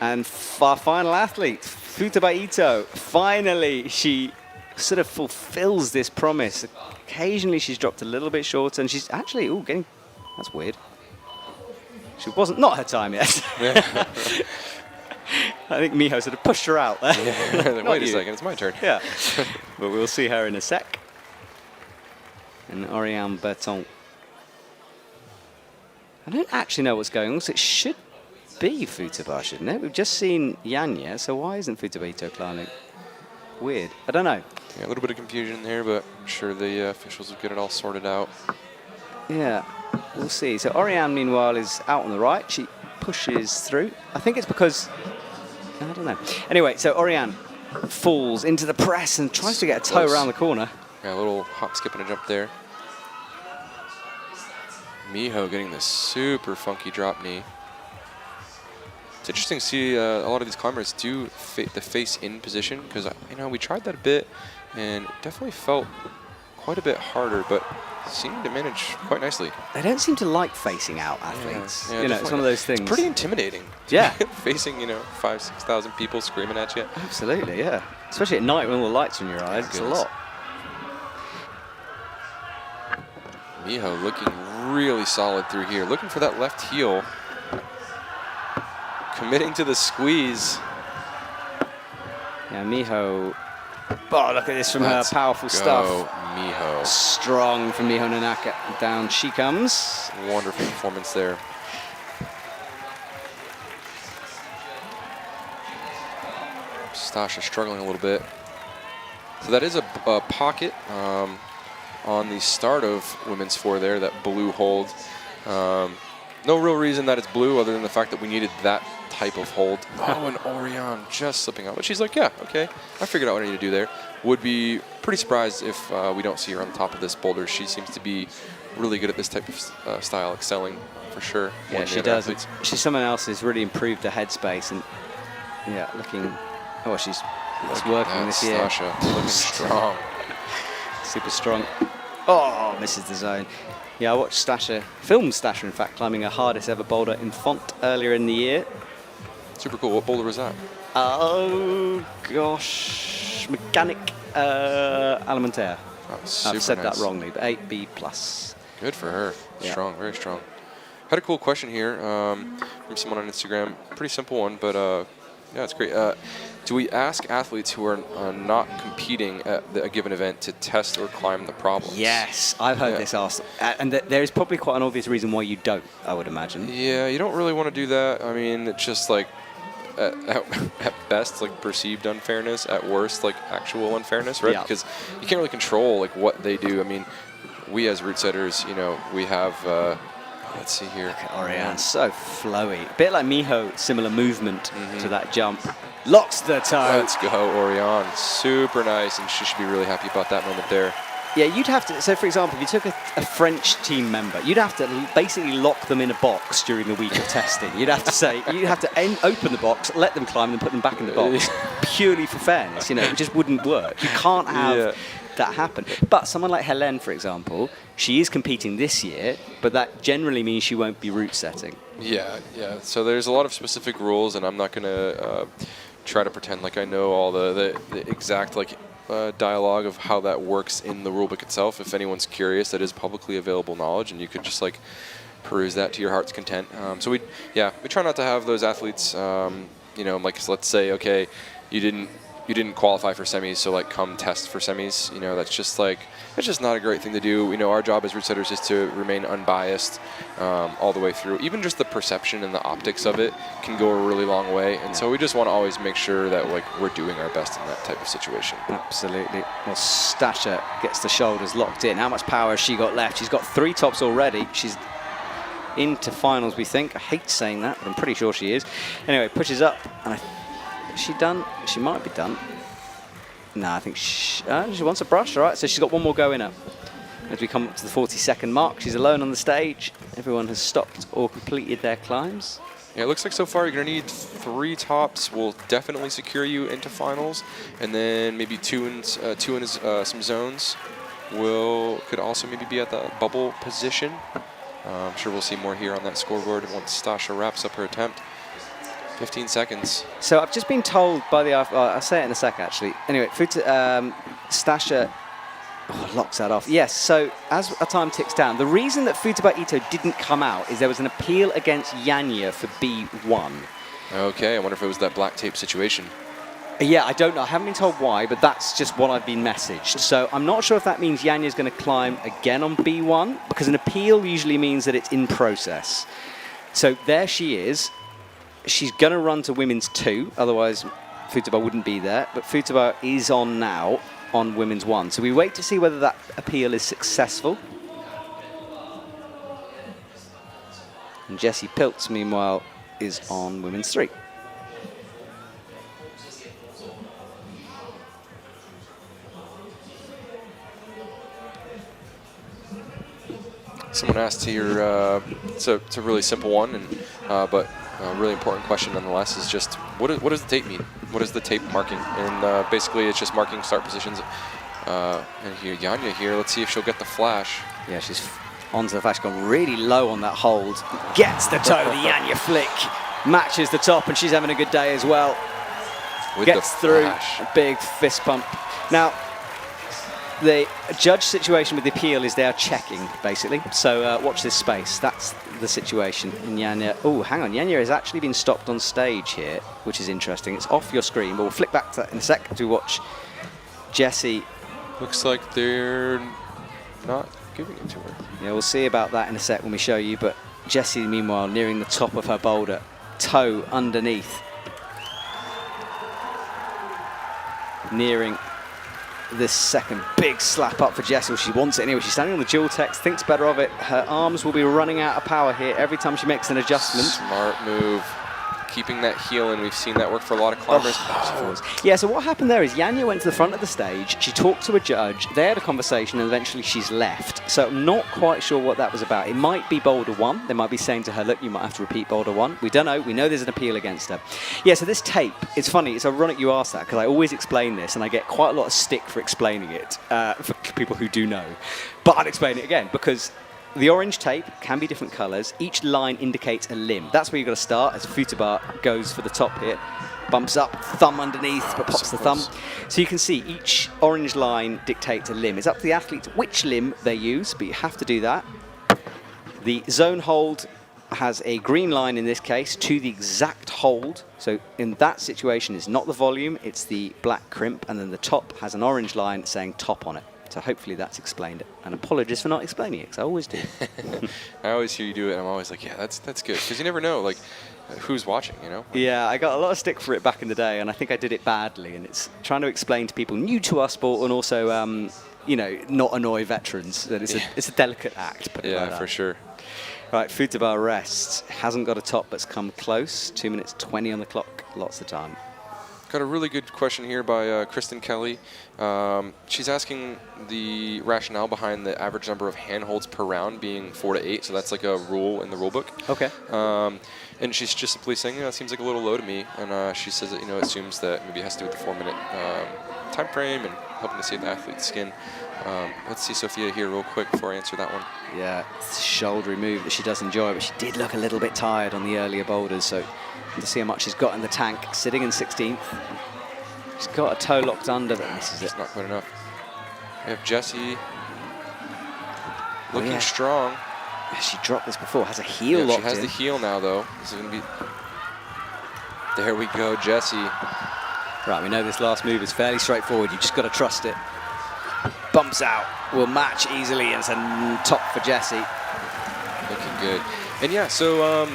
And our final athlete, Futaba Ito, finally she sort of fulfills this promise. Occasionally she's dropped a little bit shorter, and she's actually, getting, that's weird. She wasn't, not her time yet. Yeah. I think Miho sort of pushed her out there. Yeah. Not Wait a you. second, it's my turn. Yeah, but we'll see her in a sec. And Oriane Berton. I don't actually know what's going on, so it should be Futaba, shouldn't it? We've just seen Yanya, so why isn't Futaba Ito climbing? Weird. I don't know. Yeah, a little bit of confusion there, but I'm sure the officials will get it all sorted out. Yeah, we'll see. So Oriane, meanwhile, is out on the right. She pushes through. I think it's because, I don't know. Anyway, so Oriane falls into the press and tries to get a toe Close. around the corner. Yeah, a little hop, skip, and a jump there. Miho getting this super funky drop knee. It's interesting to see a lot of these climbers do the face in position, because we tried that a bit and it definitely felt quite a bit harder, but seemed to manage quite nicely. They don't seem to like facing out athletes. Yeah, You know, it's one of those things. It's pretty intimidating. Yeah. Facing 5,000-6,000 people screaming at you. Absolutely, yeah. Especially at night when all the lights are in your eyes, it's a Goodness. lot. Miho looking really solid through here, looking for that left heel. Committing to the squeeze. Yeah, Miho. Oh, look at this from Let's her powerful go, stuff. Miho. Strong from Miho Nanaka. Down she comes. Wonderful performance there. Stasha struggling a little bit. So that is a pocket on the start of women's 4 there, that blue hold. No real reason that it's blue other than the fact that we needed that type of hold. Oh, and Oriane just slipping out. But she's like, yeah, okay, I figured out what I need to do there. Would be pretty surprised if we don't see her on the top of this boulder. She seems to be really good at this type of style, excelling for sure. Yeah, she does. She's someone else who's really improved her headspace and, yeah, looking. Oh, she's working this year. Stasha looking strong. Super strong. Oh, misses the zone. Yeah, I watched Stasha, filmed Stasha, in fact, climbing her hardest ever boulder in Font earlier in the year. Super cool. What boulder was that? Oh, gosh. Mechanic Alimentaire. Oh, I've super said nice. that wrongly, but 8B plus. Good for her. Yeah. Strong, very strong. Had a cool question here from someone on Instagram. Pretty simple one, but yeah, it's great. Do we ask athletes who are not competing at a given event to test or climb the problems? Yes, I've heard Yeah. this asked. And there is probably quite an obvious reason why you don't, I would imagine. Yeah, you don't really want to do that. I mean, it's just like, at best, like perceived unfairness. At worst, like actual unfairness, right? Yeah. Because you can't really control like what they do. I mean, we as route setters, we have, let's see here. Oriane, so flowy. A bit like Miho, similar movement to that jump. Locks the toe. Let's go, Oriane. Super nice, and she should be really happy about that moment there. Yeah, you'd have to, so for example, if you took a French team member, you'd have to basically lock them in a box during the week of testing. You'd have to say, you'd have to open the box, let them climb, and then put them back in the box, purely for fairness. It just wouldn't work. You can't have that happen. But someone like Helene, for example, she is competing this year, but that generally means she won't be route setting. Yeah. So there's a lot of specific rules, and I'm not going to try to pretend like I know all the exact dialogue of how that works in the rulebook itself. If anyone's curious, that is publicly available knowledge, and you could just peruse that to your heart's content. So we try not to have those athletes, let's say, okay, you you didn't qualify for semis, so like come test for semis. You know, that's just not a great thing to do. You know, our job as route setters is to remain unbiased all the way through. Even just the perception and the optics of it can go a really long way. And so we just want to always make sure that like we're doing our best in that type of situation. Absolutely. Well, Stasha gets the shoulders locked in. How much power has she got left? She's got 3 tops already. She's into finals, we think. I hate saying that, but I'm pretty sure she is. Anyway, pushes up, and is she done? She might be done. No, I think she wants a brush, all right? So she's got one more go in her. As we come up to the 40-second mark, she's alone on the stage. Everyone has stopped or completed their climbs. Yeah, it looks like so far you're going to need 3 tops. Will definitely secure you into finals, and then maybe two in some zones could also maybe be at the bubble position. I'm sure we'll see more here on that scoreboard once Stasha wraps up her attempt. 15 seconds. So I've just been told by the I'll say it in a sec actually. Anyway, Stasha locks that off. Yes, so as our time ticks down, the reason that Futaba Ito didn't come out is there was an appeal against Yanya for B1. Okay, I wonder if it was that black tape situation. Yeah, I don't know. I haven't been told why, but that's just what I've been messaged. So I'm not sure if that means Yanya's going to climb again on B1, because an appeal usually means that it's in process. So there she is. She's going to run to women's 2, otherwise Futaba wouldn't be there. But Futaba is on now on women's 1. So we wait to see whether that appeal is successful. And Jessie Piltz, meanwhile, is on women's 3. Someone asked here, it's a really simple one, but a really important question nonetheless, is just what does the tape mean? What is the tape marking? And basically it's just marking start positions. And here, Yanya here, let's see if she'll get the flash. Yeah, she's onto the flash, gone really low on that hold. Gets the toe, the Yanya flick. Matches the top, and she's having a good day as well. With Gets the through, flash. a big fist pump. Now, the judge situation with the appeal is they are checking, basically. So watch this space. That's the situation. And Yanya, oh, hang on. Yanya has actually been stopped on stage here, which is interesting. It's off your screen, but we'll flick back to that in a sec to watch Jessie. Looks like they're not giving it to her. Yeah, we'll see about that in a sec when we show you. But Jessie, meanwhile, nearing the top of her boulder. Toe underneath. Nearing this second big slap up for Jessie. She wants it anyway. She's standing on the dual text, thinks better of it. Her arms will be running out of power here every time she makes an adjustment. Smart move. Keeping that heel in. We've seen that work for a lot of climbers. Yeah, so what happened there is Yanya went to the front of the stage. She talked to a judge. They had a conversation, and eventually she's left. So I'm not quite sure what that was about. It might be Boulder 1. They might be saying to her, look, you might have to repeat Boulder 1. We don't know. We know there's an appeal against her. Yeah, so this tape, it's funny. It's ironic you asked that, because I always explain this, and I get quite a lot of stick for explaining it for people who do know. But I'll explain it again, because the orange tape can be different colours. Each line indicates a limb. That's where you've got to start, as Futaba goes for the top here. Bumps up, thumb underneath, but pops the thumb. So you can see each orange line dictates a limb. It's up to the athlete which limb they use, but you have to do that. The zone hold has a green line in this case to the exact hold. So in that situation, it's not the volume, it's the black crimp, and then the top has an orange line saying top on it. So hopefully that's explained it. And apologies for not explaining it, because I always do. I always hear you do it, and I'm always like, yeah, that's good. Because you never know, like, who's watching, you know? Yeah, I got a lot of stick for it back in the day, and I think I did it badly. And it's trying to explain to people new to our sport, and also, you know, not annoy veterans. That it's a delicate act. Put it like that. For sure. Right, Futaba rests. Hasn't got a top, but's come close. 2 minutes 20 on the clock. Lots of time. Got a really good question here by Kristen Kelly. She's asking the rationale behind the average number of handholds per round being 4 to 8. So that's like a rule in the rule book. Okay. And she's just simply saying, you know, it seems like a little low to me. And she says that, you know, assumes that maybe it has to do with the 4-minute time frame and helping to save the athlete's skin. Let's see Sophia here real quick before I answer that one. Yeah, it's a shouldery move that she does enjoy, but she did look a little bit tired on the earlier boulders. So to see how much she's got in the tank, sitting in 16th. She's got a toe locked under, but misses it. It's not quite enough. We have Jessie looking strong. She dropped this before, has a heel locked in. She has the heel now, though. This is going to be... There we go, Jessie. Right, we know this last move is fairly straightforward. You just got to trust it. Bumps out, will match easily, and it's a top for Jessie. Looking good. And yeah, so,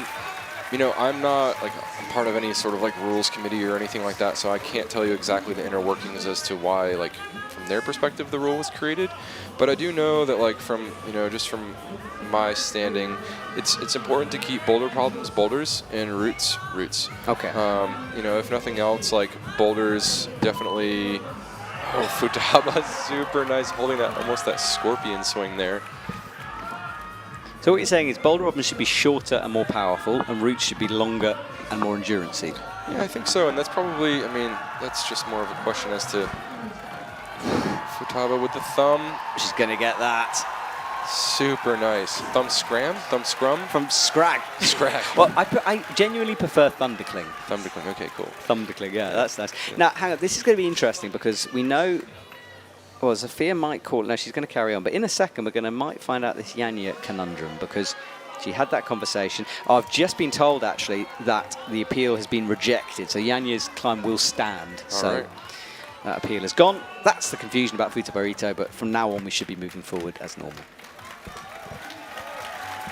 you know, I'm not like part of any sort of like rules committee or anything like that, so I can't tell you exactly the inner workings as to why, like, from their perspective, the rule was created. But I do know that, like, from, you know, just from my standing, it's important to keep boulder problems boulders and roots roots. Okay. You know, if nothing else, like, boulders definitely. Oh, Futaba, super nice, holding that almost that scorpion swing there. So what you're saying is boulder problems should be shorter and more powerful, and roots should be longer and more endurance-y. Yeah, I think so, and that's probably, I mean, that's just more of a question as to Futaba with the thumb. She's going to get that. Super nice. Thumb scram? Thumb scrum? From Scrag. Scrag. Well, I genuinely prefer Thundercling. Thundercling, okay, cool. Thundercling, yeah, that's nice. Now, hang on, this is going to be interesting because we know, well, Sophia might call, no, she's going to carry on, but in a second we're might find out this Yanya conundrum because she had that conversation. I've just been told, actually, that the appeal has been rejected, so Yanya's climb will stand. So right. that appeal is gone. That's the confusion about Futabarito, but from now on we should be moving forward as normal.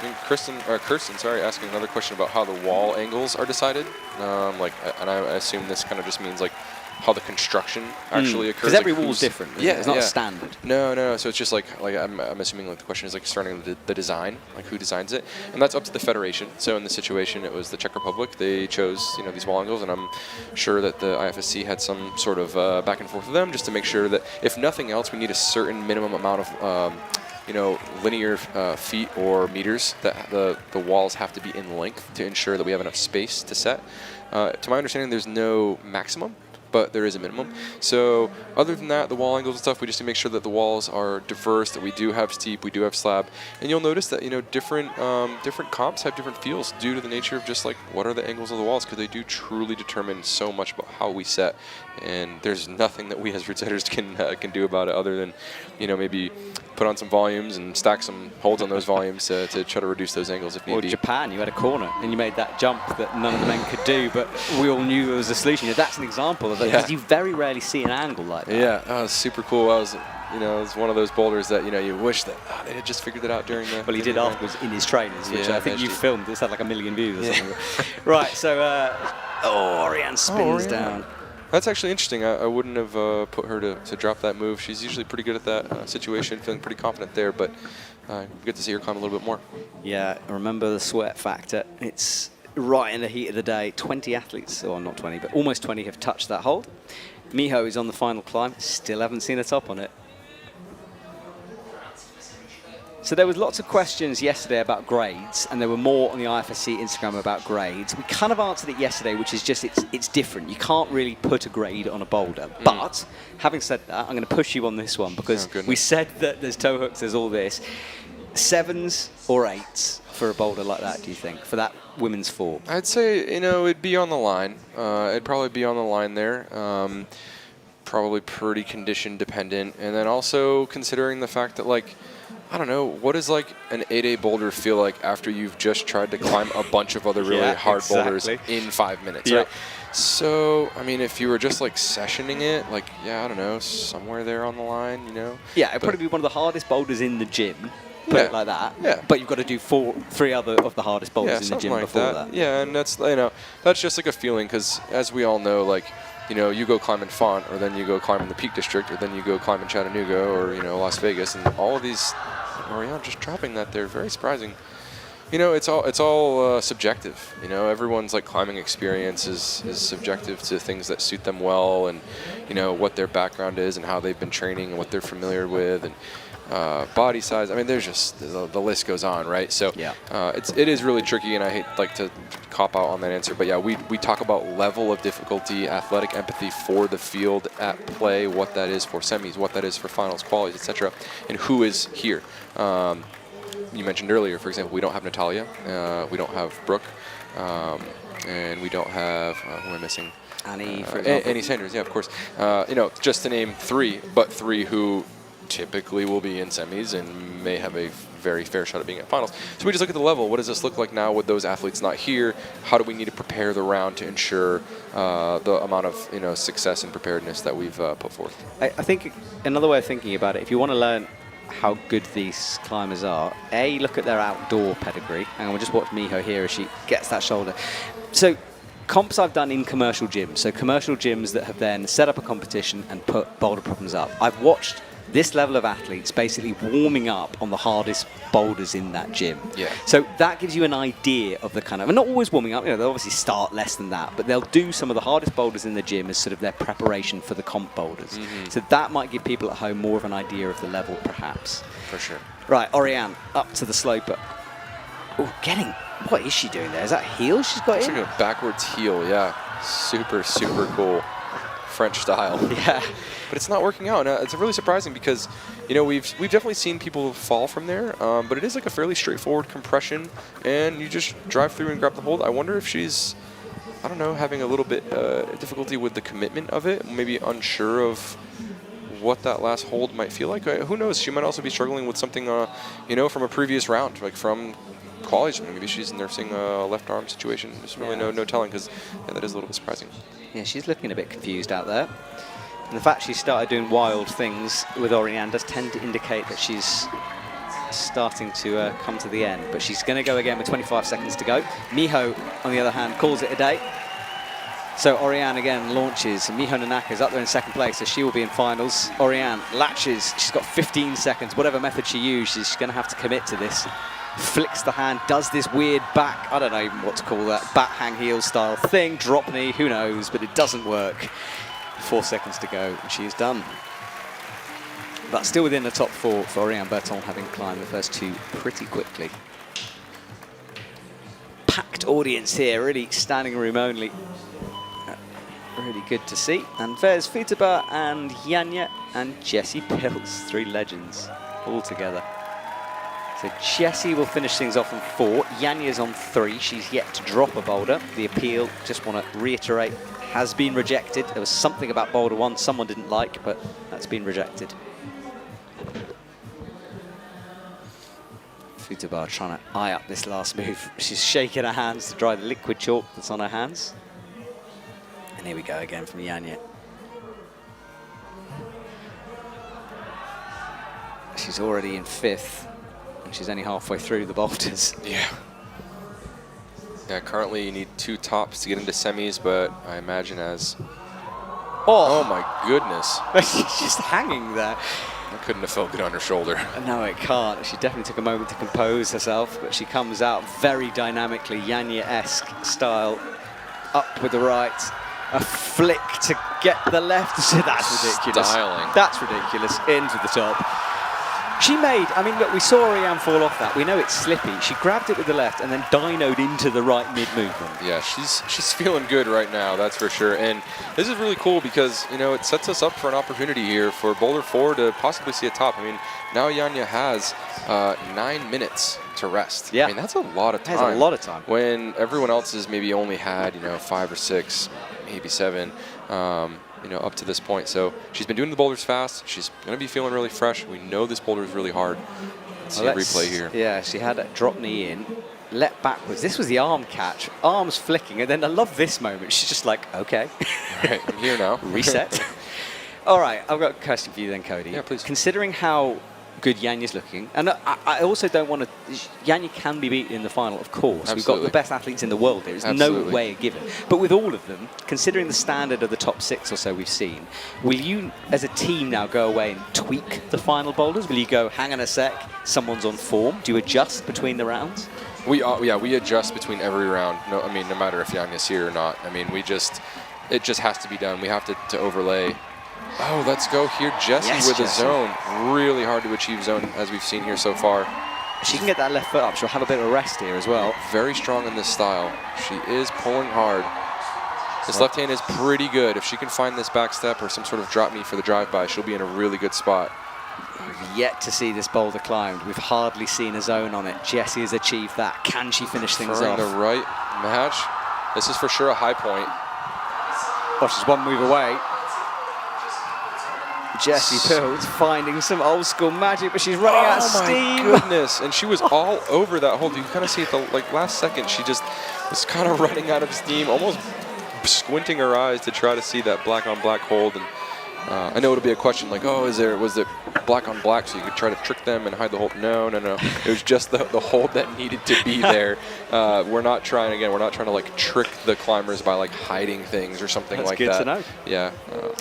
And Kirsten, asking another question about how the wall angles are decided. And I assume this kind of just means like how the construction actually occurs. Because every like wall's different. Yeah, it's not standard. No. So it's just like I'm assuming like the question is like starting with the design, like who designs it, and that's up to the federation. So in this situation, it was the Czech Republic. They chose these wall angles, and I'm sure that the IFSC had some sort of back and forth with them just to make sure that if nothing else, we need a certain minimum amount of linear feet or meters that the walls have to be in length to ensure that we have enough space to set. To my understanding, there's no maximum, but there is a minimum. So other than that, the wall angles and stuff, we just need to make sure that the walls are diverse, that we do have steep, we do have slab. And you'll notice that, different comps have different feels due to the nature of just like what are the angles of the walls, because they do truly determine so much about how we set. And there's nothing that we as root setters can do about it other than, maybe put on some volumes and stack some holds on those volumes to try to reduce those angles if need be. Japan, you had a corner and you made that jump that none of the men could do, but we all knew there was a solution. That's an example of it, because you very rarely see an angle like that. Yeah, that was super cool. I was, it's one of those boulders that, you wish that they had just figured it out during the... Well, he did afterwards in his trainers, which I think you filmed. It's had like 1 million views or something. Right, so, Oriane spins down. That's actually interesting. I wouldn't have put her to drop that move. She's usually pretty good at that situation, feeling pretty confident there, but good to see her climb a little bit more. Yeah, remember the sweat factor. It's right in the heat of the day. 20 athletes, or not 20, but almost 20 have touched that hold. Miho is on the final climb. Still haven't seen a top on it. So there was lots of questions yesterday about grades, and there were more on the IFSC Instagram about grades. We kind of answered it yesterday, which is just it's different. You can't really put a grade on a boulder. But having said that, I'm going to push you on this one because we said that there's toe hooks, there's all this. 7s or 8s for a boulder like that, do you think, for that women's 4? I'd say, it'd be on the line. It'd probably be on the line there. Probably pretty condition dependent. And then also considering the fact that, like, I don't know, what does like an 8A boulder feel like after you've just tried to climb a bunch of other really hard boulders in 5 minutes, right? So, I mean, if you were just like sessioning it, like, I don't know, somewhere there on the line, Yeah, it'd probably be one of the hardest boulders in the gym. Put it like that. Yeah. But you've got to do 3 other of the hardest boulders in the gym like before that. Yeah, and that's, that's just like a feeling, because as we all know, like, you go climb in Font, or then you go climb in the Peak District, or then you go climb in Chattanooga, or, Las Vegas, and all of these, Oriane just dropping that there, very surprising. It's all subjective. Everyone's like climbing experience is subjective to things that suit them well, and what their background is and how they've been training and what they're familiar with, and body size. I mean, there's just the list goes on, right? So it is really tricky, and I hate like to cop out on that answer, but we talk about level of difficulty, athletic empathy for the field at play, what that is for semis, what that is for finals, qualities, etc., and who is here. You mentioned earlier, for example, we don't have Natalia, we don't have Brooke, and we don't have who am I missing? Annie, for example. Annie Sanders, yeah, of course. Just to name 3, but 3 who typically will be in semis and may have a very fair shot at being at finals. So we just look at the level. What does this look like now with those athletes not here? How do we need to prepare the round to ensure the amount of success and preparedness that we've put forth? I think another way of thinking about it, if you want to learn how good these climbers are, look at their outdoor pedigree. And we'll just watch Miho here as she gets that shoulder. So comps I've done in commercial gyms, so commercial gyms that have then set up a competition and put boulder problems up. I've watched this level of athletes basically warming up on the hardest boulders in that gym. Yeah. So that gives you an idea of the kind of, and not always warming up, they'll obviously start less than that, but they'll do some of the hardest boulders in the gym as sort of their preparation for the comp boulders. So that might give people at home more of an idea of the level, perhaps. For sure. Right, Oriane up to the sloper. Oh, what is she doing there? Is that heel she's got It's in? like a backwards heel, yeah. Super, super cool. French style. Yeah. But it's not working out. It's really surprising because, we've definitely seen people fall from there, but it is like a fairly straightforward compression, and you just drive through and grab the hold. I wonder if she's, I don't know, having a little bit difficulty with the commitment of it, maybe unsure of what that last hold might feel like. Who knows? She might also be struggling with something, from a previous round, like from college. Maybe she's nursing a left arm situation. There's really no telling, because that is a little bit surprising. Yeah, she's looking a bit confused out there. And the fact she started doing wild things with Oriane does tend to indicate that she's starting to come to the end. But she's going to go again with 25 seconds to go. Miho, on the other hand, calls it a day. So Oriane again launches. Miho Nanaka's up there in second place, so she will be in finals. Oriane latches. She's got 15 seconds. Whatever method she used, she's going to have to commit to this. Flicks the hand, does this weird back, I don't know even what to call that, back hang heel style thing, drop knee, who knows, but it doesn't work. 4 seconds to go, and she is done. But still within the top 4 for Oriane Berton, having climbed the first 2 pretty quickly. Packed audience here, really standing room only. Really good to see. And there's Futaba and Janja and Jessie Pills, 3 legends all together. So Jessie will finish things off on 4. Janja's on 3. She's yet to drop a boulder. The appeal, just want to reiterate, has been rejected. There was something about boulder 1 someone didn't like, but that's been rejected. Futaba trying to eye up this last move. She's shaking her hands to dry the liquid chalk that's on her hands. And here we go again from Janja. She's already in 5th. She's only halfway through the boulders. Yeah. Yeah, currently you need 2 tops to get into semis, but I imagine as... Oh my goodness. She's just hanging there. That couldn't have felt good on her shoulder. No, it can't. She definitely took a moment to compose herself, but she comes out very dynamically, Janja-esque style, up with the right. A flick to get the left. That's ridiculous. Styling. That's ridiculous. Into the top. She made, look, we saw Oriane fall off that. We know it's slippy. She grabbed it with the left and then dynoed into the right mid-movement. Yeah, she's feeling good right now, that's for sure. And this is really cool because, it sets us up for an opportunity here for Boulder 4 to possibly see a top. Now Janja has 9 minutes to rest. Yeah. That's a lot of time. That's a lot of time. When everyone else has maybe only had, 5 or 6, maybe 7. Up to this point. So she's been doing the boulders fast. She's going to be feeling really fresh. We know this boulder is really hard. Let's see a replay here. Yeah, she had a drop knee in, let backwards. This was the arm catch, arms flicking, and then I love this moment. She's just like, okay. Right, I'm here now. Reset. All right, I've got a question for you then, Cody. Yeah, please. Considering how good Janja's looking, and I also don't want to... Janja can be beaten in the final, of course. Absolutely. We've got the best athletes in the world. There is Absolutely. no way of giving. But with all of them, considering the standard of the top 6 or so we've seen, will you, as a team now, go away and tweak the final boulders? Will you go, hang on a sec, someone's on form? Do you adjust between the rounds? We adjust between every round. No matter if Janja's here or not. It just has to be done. We have to overlay. Oh, let's go here. Jessie with a zone. Really hard to achieve zone, as we've seen here so far. She can get that left foot up. She'll have a bit of a rest here as well. Very strong in this style. She is pulling hard. This left hand is pretty good. If she can find this back step or some sort of drop knee for the drive-by, she'll be in a really good spot. We've yet to see this boulder climbed. We've hardly seen a zone on it. Jessie has achieved that. Can she finish things off? The right match. This is for sure a high point. Oh, she's one move away. Jessie Pills finding some old school magic, but she's running out of steam. Oh my goodness! And she was all over that hold. You kind of see at the last second, she just was kind of running out of steam, almost squinting her eyes to try to see that black on black hold. And I know it'll be a question like, oh, was it black on black so you could try to trick them and hide the hold? No. It was just the hold that needed to be there. We're not trying to like trick the climbers by like hiding things or something like that. That's good to know. Yeah.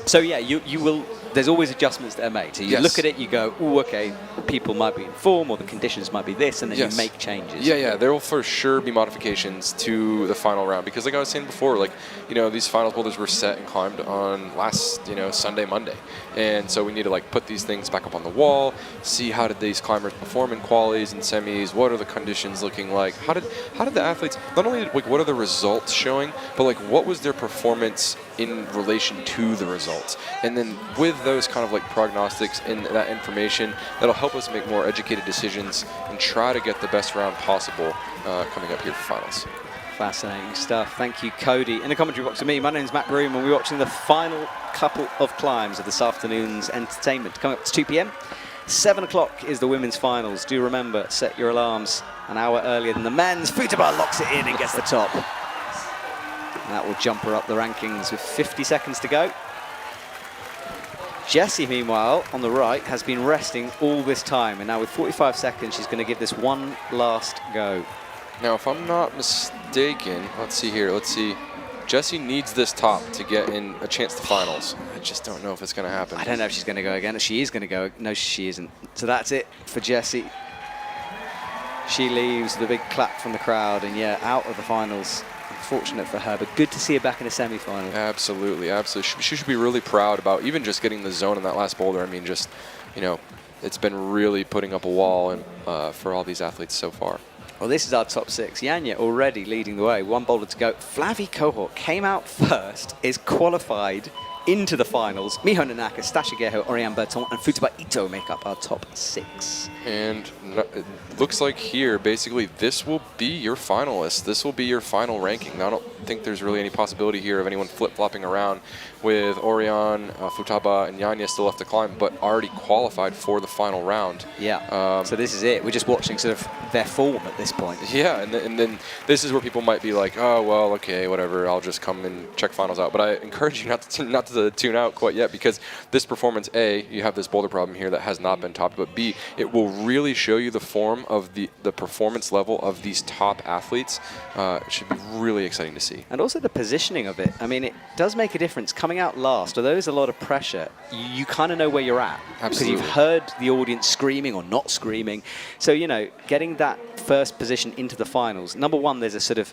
So yeah, you will. There's always adjustments that are made. So you look at it, you go, oh, okay, people might be in form, or the conditions might be this, and then you make changes. Yeah. There will for sure be modifications to the final round because, like I was saying before, like these finals boulders were set and climbed on last Sunday, Monday, and so we need to like put these things back up on the wall, see how did these climbers perform in qualies and semis, what are the conditions looking like, how did the athletes not only like what are the results showing, but like what was their performance in relation to the results, and then with those kind of like prognostics and that information, that'll help us make more educated decisions and try to get the best round possible coming up here for finals. Fascinating stuff. Thank you, Cody. In the commentary box with me, my name's Matt Groom, and we're watching the final couple of climbs of this afternoon's entertainment. Coming up to 2 p.m. 7 o'clock is the women's finals. Do remember, set your alarms an hour earlier than the men's. Futaba locks it in and gets the top. And that will jump her up the rankings with 50 seconds to go. Jessie, meanwhile, on the right, has been resting all this time. And now with 45 seconds, she's going to give this one last go. Now, if I'm not mistaken, let's see here. Let's see. Jessie needs this top to get in a chance to finals. I just don't know if it's going to happen. I don't know if she's going to go again. She is going to go. No, she isn't. So that's it for Jessie. She leaves with a big clap from the crowd and, yeah, out of the finals. Unfortunate for her, but good to see her back in a semi-final. Absolutely. She should be really proud about even just getting the zone in that last boulder. I mean, just, it's been really putting up a wall and for all these athletes so far. Well, this is our top 6. Janja already leading the way. One boulder to go. Flavie Cohort came out first, is qualified into the finals. Miho Nanaka, Stasha Geho, Oriane Berton, and Futaba Ito make up our top 6. And it looks like here, basically, this will be your finalist. This will be your final ranking. Now, I don't think there's really any possibility here of anyone flip-flopping around with Oriane, Futaba, and Janja still left to climb, but already qualified for the final round. Yeah, so this is it. We're just watching sort of their form at this point. Yeah, and then this is where people might be like, oh, well, okay, whatever, I'll just come and check finals out. But I encourage you not to tune out quite yet, because this performance, A, you have this boulder problem here that has not been topped, but B, it will really show you the form of the performance level of these top athletes. It should be really exciting to see. And also the positioning of it. I mean, it does make a difference. Coming out last, although there's a lot of pressure, you kind of know where you're at. Absolutely. Because you've heard the audience screaming or not screaming. So, getting that first position into the finals, number one, there's a sort of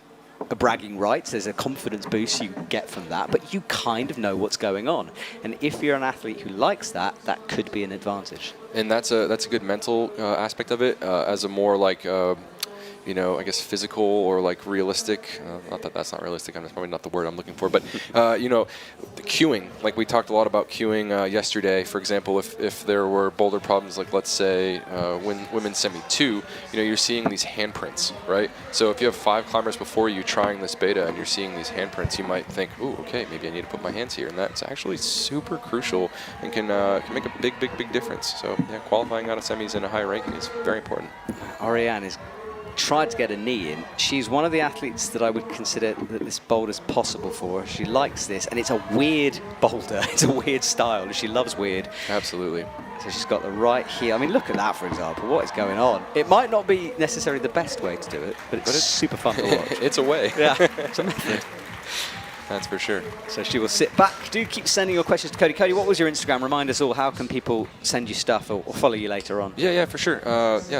a bragging rights. There's a confidence boost you get from that, but you kind of know what's going on. And if you're an athlete who likes that, that could be an advantage. And that's a good mental aspect of it, as a more like I guess physical or like realistic. Not that that's not realistic. That's probably not the word I'm looking for. But the queuing. Like we talked a lot about queuing yesterday. For example, if there were boulder problems, like let's say women's semi 2, you're seeing these handprints, right? So if you have 5 climbers before you trying this beta and you're seeing these handprints, you might think, ooh, okay, maybe I need to put my hands here, and that's actually super crucial and can make a big difference. So yeah, qualifying out of semis in a high ranking is very important. Oriane is tried to get a knee in. She's one of the athletes that I would consider that this boulder's possible for. She likes this, and it's a weird boulder. It's a weird style. She loves weird. Absolutely. So she's got the right heel. I mean, look at that, for example. What is going on? It might not be necessarily the best way to do it, but it's super fun to watch. It's a way. Yeah, it's a method. That's for sure. So she will sit back. Do keep sending your questions to Cody. Cody, what was your Instagram? Remind us all, how can people send you stuff or follow you later on? Yeah, for sure.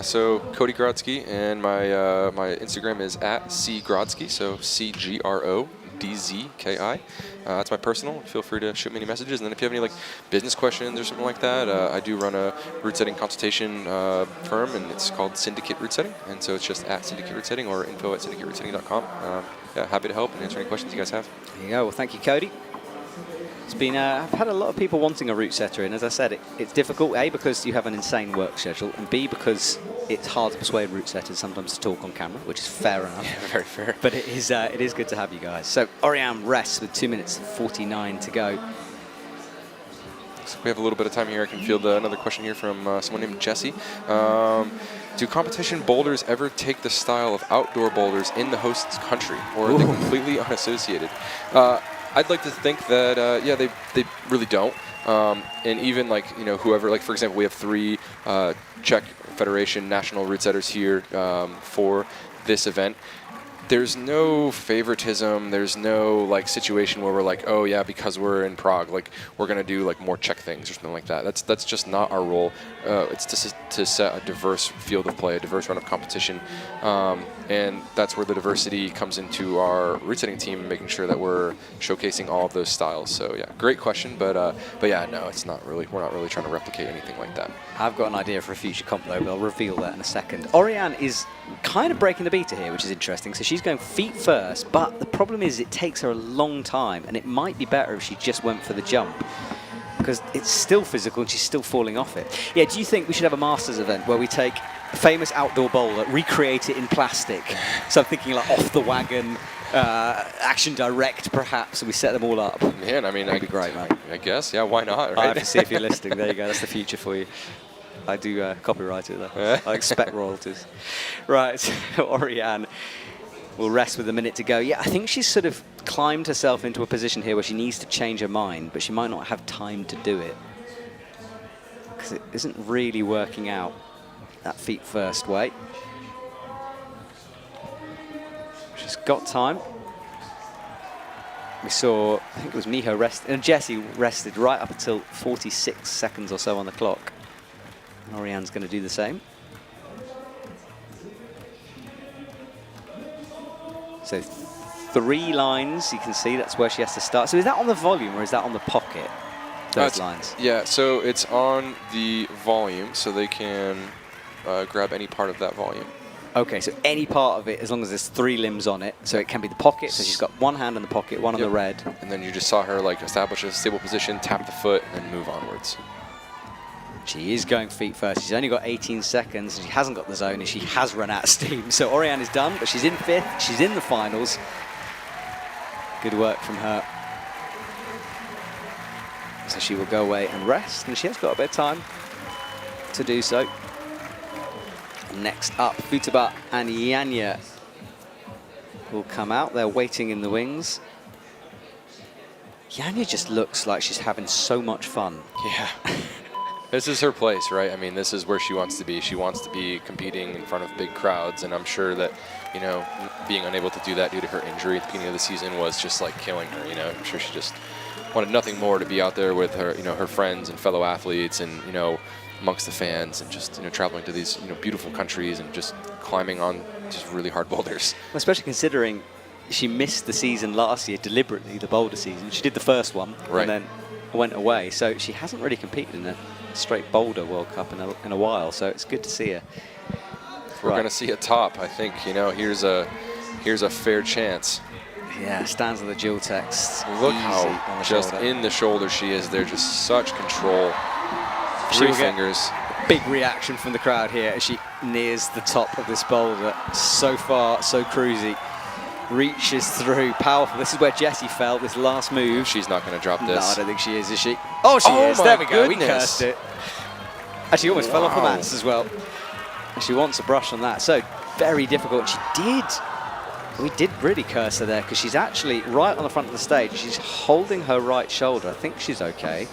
So Cody Grodzki, and my Instagram is @cgrodzki, so CGRODZKI. That's my personal. Feel free to shoot me any messages. And then if you have any like business questions or something like that, I do run a route setting consultation firm, and it's called Syndicate Route Setting. And so it's just @Syndicate Route Setting or info@syndicateroutesetting.com. Happy to help and answer any questions you guys have. There you go. Well, thank you, Cody. It's been, I've had a lot of people wanting a route setter in. As I said, it's difficult, A, because you have an insane work schedule, and B, because it's hard to persuade route setters sometimes to talk on camera, which is fair enough. Yeah, very fair. But it is good to have you guys. So Oriane rests with 2 minutes 49 to go. looks like we have a little bit of time here. I can field another question here from someone named Jesse. Do competition boulders ever take the style of outdoor boulders in the host country, or are they completely unassociated? I'd like to think that, yeah, they really don't. And even like, you know, whoever, like for example, we have 3 Czech Federation national route setters here for this event. There's no favoritism. There's no like situation where we're like, oh yeah, because we're in Prague, like we're gonna do like more Czech things or something like that. That's just not our role. It's to set a diverse field of play, a diverse run of competition, and that's where the diversity comes into our route setting team, making sure that we're showcasing all of those styles. So yeah, great question, but yeah, no, it's not really. We're not really trying to replicate anything like that. I've got an idea for a future comp though, but I'll reveal that in a second. Oriane is kind of breaking the beta here, which is interesting. So she's going feet first, but the problem is it takes her a long time, and it might be better if she just went for the jump, because it's still physical and she's still falling off it. Yeah, do you think we should have a Masters event where we take a famous outdoor bowler, recreate it in plastic? So I'm thinking like Off the Wagon, Action Direct perhaps, and we set them all up. Man, I mean, that'd be great, mate. I guess, yeah, why not, right? IFSC, if you're listening, there you go, that's the future for you. I do copyright it though. I expect royalties. Right, so Oriane will rest with a minute to go. Yeah, I think she's sort of climbed herself into a position here where she needs to change her mind, but she might not have time to do it, because it isn't really working out that feet first way. She's got time. We saw, I think it was Miho and Jessie rested right up until 46 seconds or so on the clock. And Oriane's going to do the same. So 3 lines, you can see that's where she has to start. So is that on the volume or is that on the pocket, those lines? Yeah, so it's on the volume, so they can grab any part of that volume. Okay, so any part of it, as long as there's 3 limbs on it. So it can be the pocket, so she's got one hand on the pocket, one on the red. And then you just saw her like establish a stable position, tap the foot, and then move onwards. She is going feet first. She's only got 18 seconds, and she hasn't got the zone, and she has run out of steam. So Oriane is done, but she's in 5th. She's in the finals. Good work from her. So she will go away and rest, and she has got a bit of time to do so. Next up, Futaba and Yanya will come out. They're waiting in the wings. Yanya just looks like she's having so much fun. Yeah. This is her place, right? I mean, this is where she wants to be. She wants to be competing in front of big crowds, and I'm sure that, you know, being unable to do that due to her injury at the beginning of the season was just like killing her, you know. I'm sure she just wanted nothing more to be out there with her, you know, her friends and fellow athletes and, you know, amongst the fans and just, you know, traveling to these, you know, beautiful countries and just climbing on just really hard boulders. Well, especially considering she missed the season last year deliberately, the boulder season. She did the first one and then went away. So she hasn't really competed in a straight boulder World Cup in a while. So it's good to see her. We're going to see a top. I think, you know, here's a fair chance. Yeah, stands on the dual text. Look how just in the shoulder she is. They're just such control. 3 fingers. Big reaction from the crowd here as she nears the top of this boulder. So far, so cruisy. Reaches through, powerful. This is where Jessie fell, this last move. She's not going to drop this. No, I don't think she is she? Oh, she is. There we go. We cursed it. Actually, almost fell off the mats as well. And she wants a brush on that. So, very difficult. She did. We did really curse her there because she's actually right on the front of the stage. She's holding her right shoulder. I think she's okay.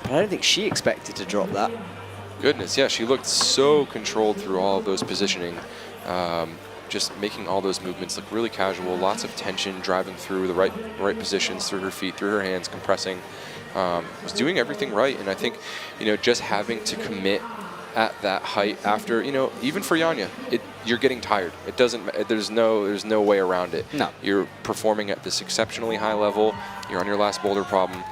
But I don't think she expected to drop that. Goodness, yeah, she looked so controlled through all of those positioning. Just making all those movements look really casual, lots of tension, driving through the right positions, through her feet, through her hands, compressing. Was doing everything right, and I think, you know, just having to commit at that height after, you know, even for Yanya, you're getting tired. It doesn't. There's no way around it. No. You're performing at this exceptionally high level. You're on your last boulder problem.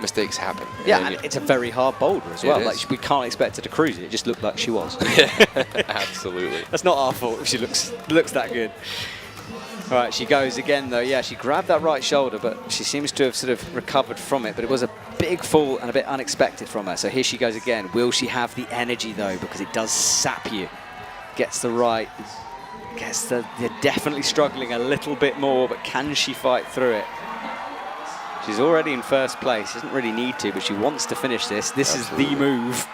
Mistakes happen. Yeah, and it's a very hard boulder as well. Like, we can't expect her to cruise it. It just looked like she was. Absolutely. That's not our fault if she looks that good. All right, she goes again, though. Yeah, she grabbed that right shoulder, but she seems to have sort of recovered from it. But it was a big fall and a bit unexpected from her. So here she goes again. Will she have the energy, though? Because it does sap you. Gets the right. They're definitely struggling a little bit more, but can she fight through it? She's already in first place. Doesn't really need to, but she wants to finish this. This is the move.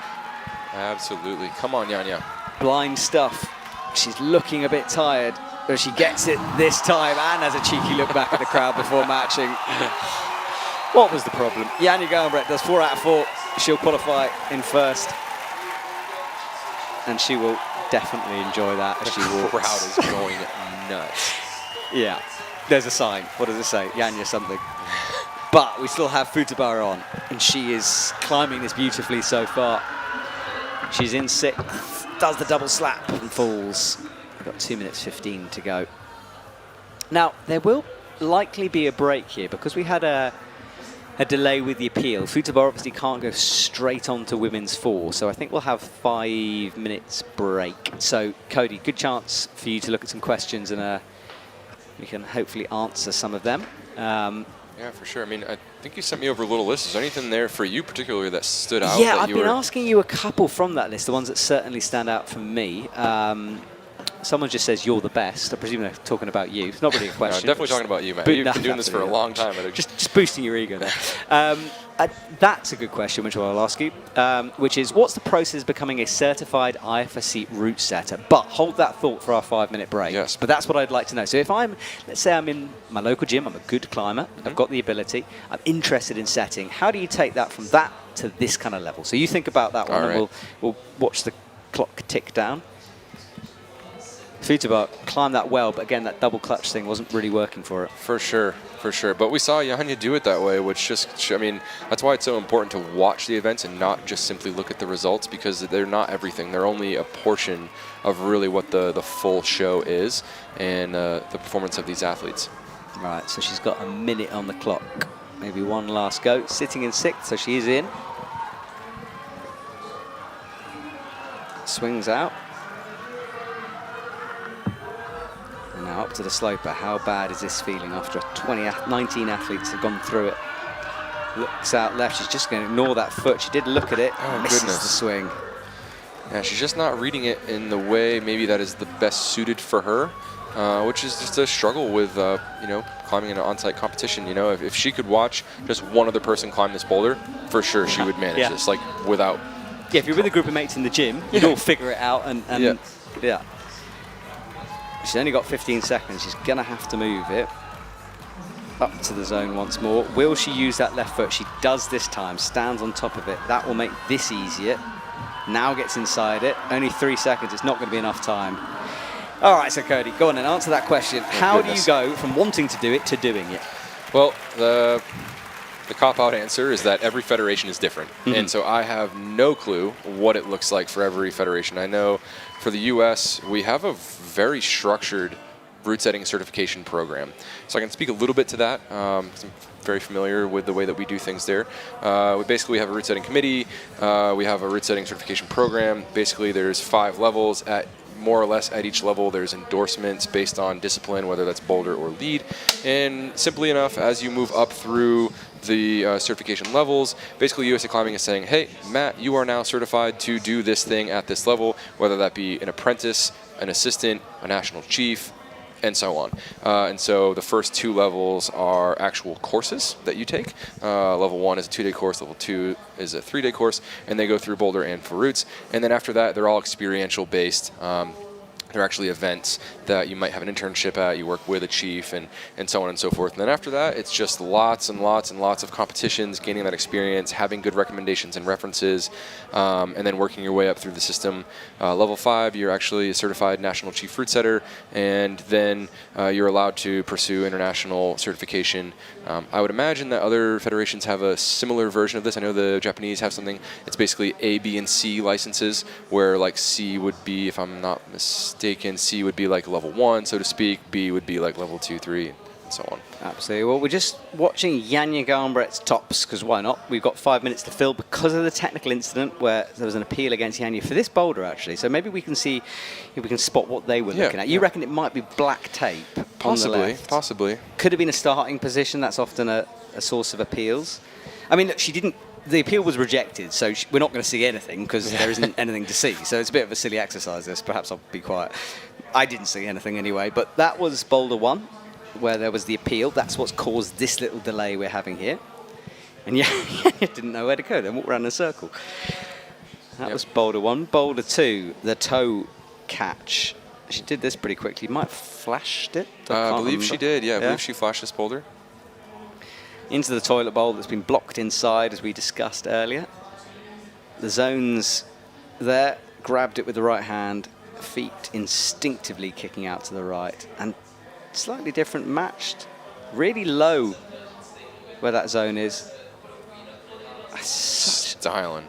Absolutely. Come on, Janja. Blind stuff. She's looking a bit tired, but she gets it this time and has a cheeky look back at the crowd before matching. What was the problem? Janja Garnbret does 4 out of 4. She'll qualify in first. And she will definitely enjoy that as she walks. The crowd is going nuts. Yeah, there's a sign. What does it say? Janja something. But we still have Futaba on, and she is climbing this beautifully so far. She's in 6th, does the double slap and falls. We've got 2 minutes 15 to go. Now, there will likely be a break here because we had a delay with the appeal. Futaba obviously can't go straight on to women's 4, so I think we'll have 5 minutes break. So, Cody, good chance for you to look at some questions and we can hopefully answer some of them. Yeah, for sure. I mean, I think you sent me over a little list. Is there anything there for you particularly that stood out? Yeah, I've been asking you a couple from that list, the ones that certainly stand out for me. Someone just says you're the best. I presume they're talking about you. It's not really a question. No, definitely talking about you, man. You've been doing this for a long time. Just boosting your ego there. That's a good question, which I'll ask you, which is, what's the process of becoming a certified IFSC route setter? But hold that thought for our 5-minute break. Yes. But that's what I'd like to know. So if let's say I'm in my local gym, I'm a good climber, I've got the ability, I'm interested in setting, how do you take that from that to this kind of level? So you think about that one, and we'll watch the clock tick down. Futaba climbed that well, but again, that double clutch thing wasn't really working for it. For sure, for sure. But we saw Janja do it that way, which just, I mean, that's why it's so important to watch the events and not just simply look at the results, because they're not everything. They're only a portion of really what the full show is and the performance of these athletes. Right, so she's got a minute on the clock. Maybe one last go. Sitting in 6th, so she is in. Swings out. And now up to the sloper. How bad is this feeling after 19 athletes have gone through it? Looks out left. She's just going to ignore that foot. She did look at it. Oh, misses goodness. the swing. Yeah, she's just not reading it in the way maybe that is the best suited for her, which is just a struggle with, you know, climbing in an on-site competition. You know, if she could watch just one other person climb this boulder, for sure she would manage this, like, without... Yeah, if you're with a group of mates in the gym, you'd all figure it out and yeah. She's only got 15 seconds. She's going to have to move it up to the zone once more. Will she use that left foot? She does this time. Stands on top of it. That will make this easier. Now gets inside it. Only 3 seconds. It's not going to be enough time. All right, so Cody, go on and answer that question. How do you go from wanting to do it to doing it? Well, the cop-out answer is that every federation is different. And so I have no clue what it looks like for every federation. I know for the U.S., we have a very structured route setting certification program. So I can speak a little bit to that. I'm very familiar with the way that we do things there. We basically have a route setting committee. We have a route setting certification program. Basically, there's 5 levels. At more or less at each level, there's endorsements based on discipline, whether that's boulder or lead. And simply enough, as you move up through the certification levels, basically USA Climbing is saying, hey, Matt, you are now certified to do this thing at this level, whether that be an apprentice, an assistant, a national chief, and so on. And so the first 2 levels are actual courses that you take. Level 1 is a 2-day course, level 2 is a 3-day course, and they go through boulder and for routes. And then after that, they're all experiential based. They're actually events that you might have an internship at, you work with a chief, and so on and so forth. And then after that, it's just lots and lots and lots of competitions, gaining that experience, having good recommendations and references, and then working your way up through the system. Level 5, you're actually a certified national chief route setter, and then you're allowed to pursue international certification. I would imagine that other federations have a similar version of this. I know the Japanese have something. It's basically A, B, and C licenses, where like C would be, if I'm not mistaken, C would be like level 1, so to speak. B would be like level 2, 3, and so on. Absolutely. Well, we're just watching Janja Garnbret's tops, because why not? We've got 5 minutes to fill because of the technical incident where there was an appeal against Janja for this boulder, actually. So maybe we can see if we can spot what they were looking at. You reckon it might be black tape on the left? Possibly. Could have been a starting position. That's often a source of appeals. I mean, look, she didn't... The appeal was rejected, so we're not going to see anything because there isn't anything to see. So it's a bit of a silly exercise, this. Perhaps I'll be quiet. I didn't see anything anyway, but that was boulder 1. where there was the appeal. That's what's caused this little delay we're having here. And yeah, didn't know where to go. Then walked around in a circle. That was Boulder 1. Boulder 2, the toe catch. She did this pretty quickly. Might have flashed it. I believe she did. Yeah, I believe she flashed this boulder. Into the toilet bowl that's been blocked inside, as we discussed earlier. The zones there, grabbed it with the right hand, feet instinctively kicking out to the right, and slightly different, matched, really low where that zone is. Styling.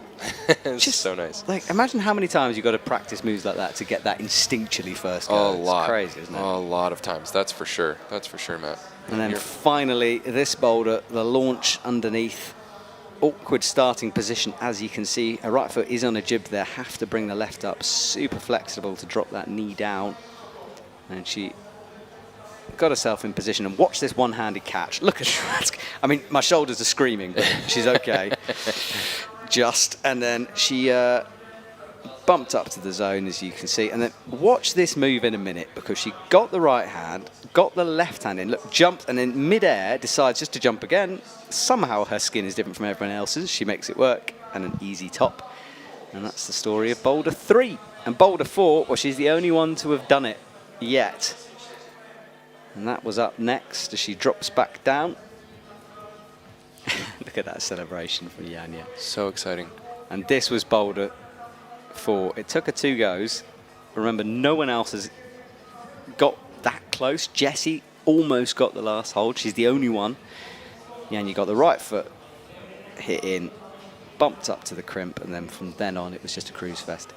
It's just so nice. Like, imagine how many times you've got to practice moves like that to get that instinctually first go. A lot. It's crazy, isn't it? A lot of times, that's for sure. That's for sure, Matt. And then finally, this boulder, the launch underneath. Awkward starting position, as you can see. Her right foot is on a jib there. Have to bring the left up. Super flexible to drop that knee down. And she got herself in position. And watch this one-handed catch. Look at her. I mean, my shoulders are screaming, but she's okay. And then she bumped up to the zone, as you can see. And then watch this move in a minute, because she got the right hand, got the left hand in, look, jumped, and in midair decides just to jump again. Somehow her skin is different from everyone else's. She makes it work, and an easy top. And that's the story of Boulder 3. And Boulder 4, well, she's the only one to have done it yet. And that was up next as she drops back down. Look at that celebration from Janja. So exciting. And this was Boulder 4. It took her 2 goes. Remember, no one else has got that close. Jessie almost got the last hold. She's the only one. Janja got the right foot hit in, bumped up to the crimp, and then from then on it was just a cruise fest.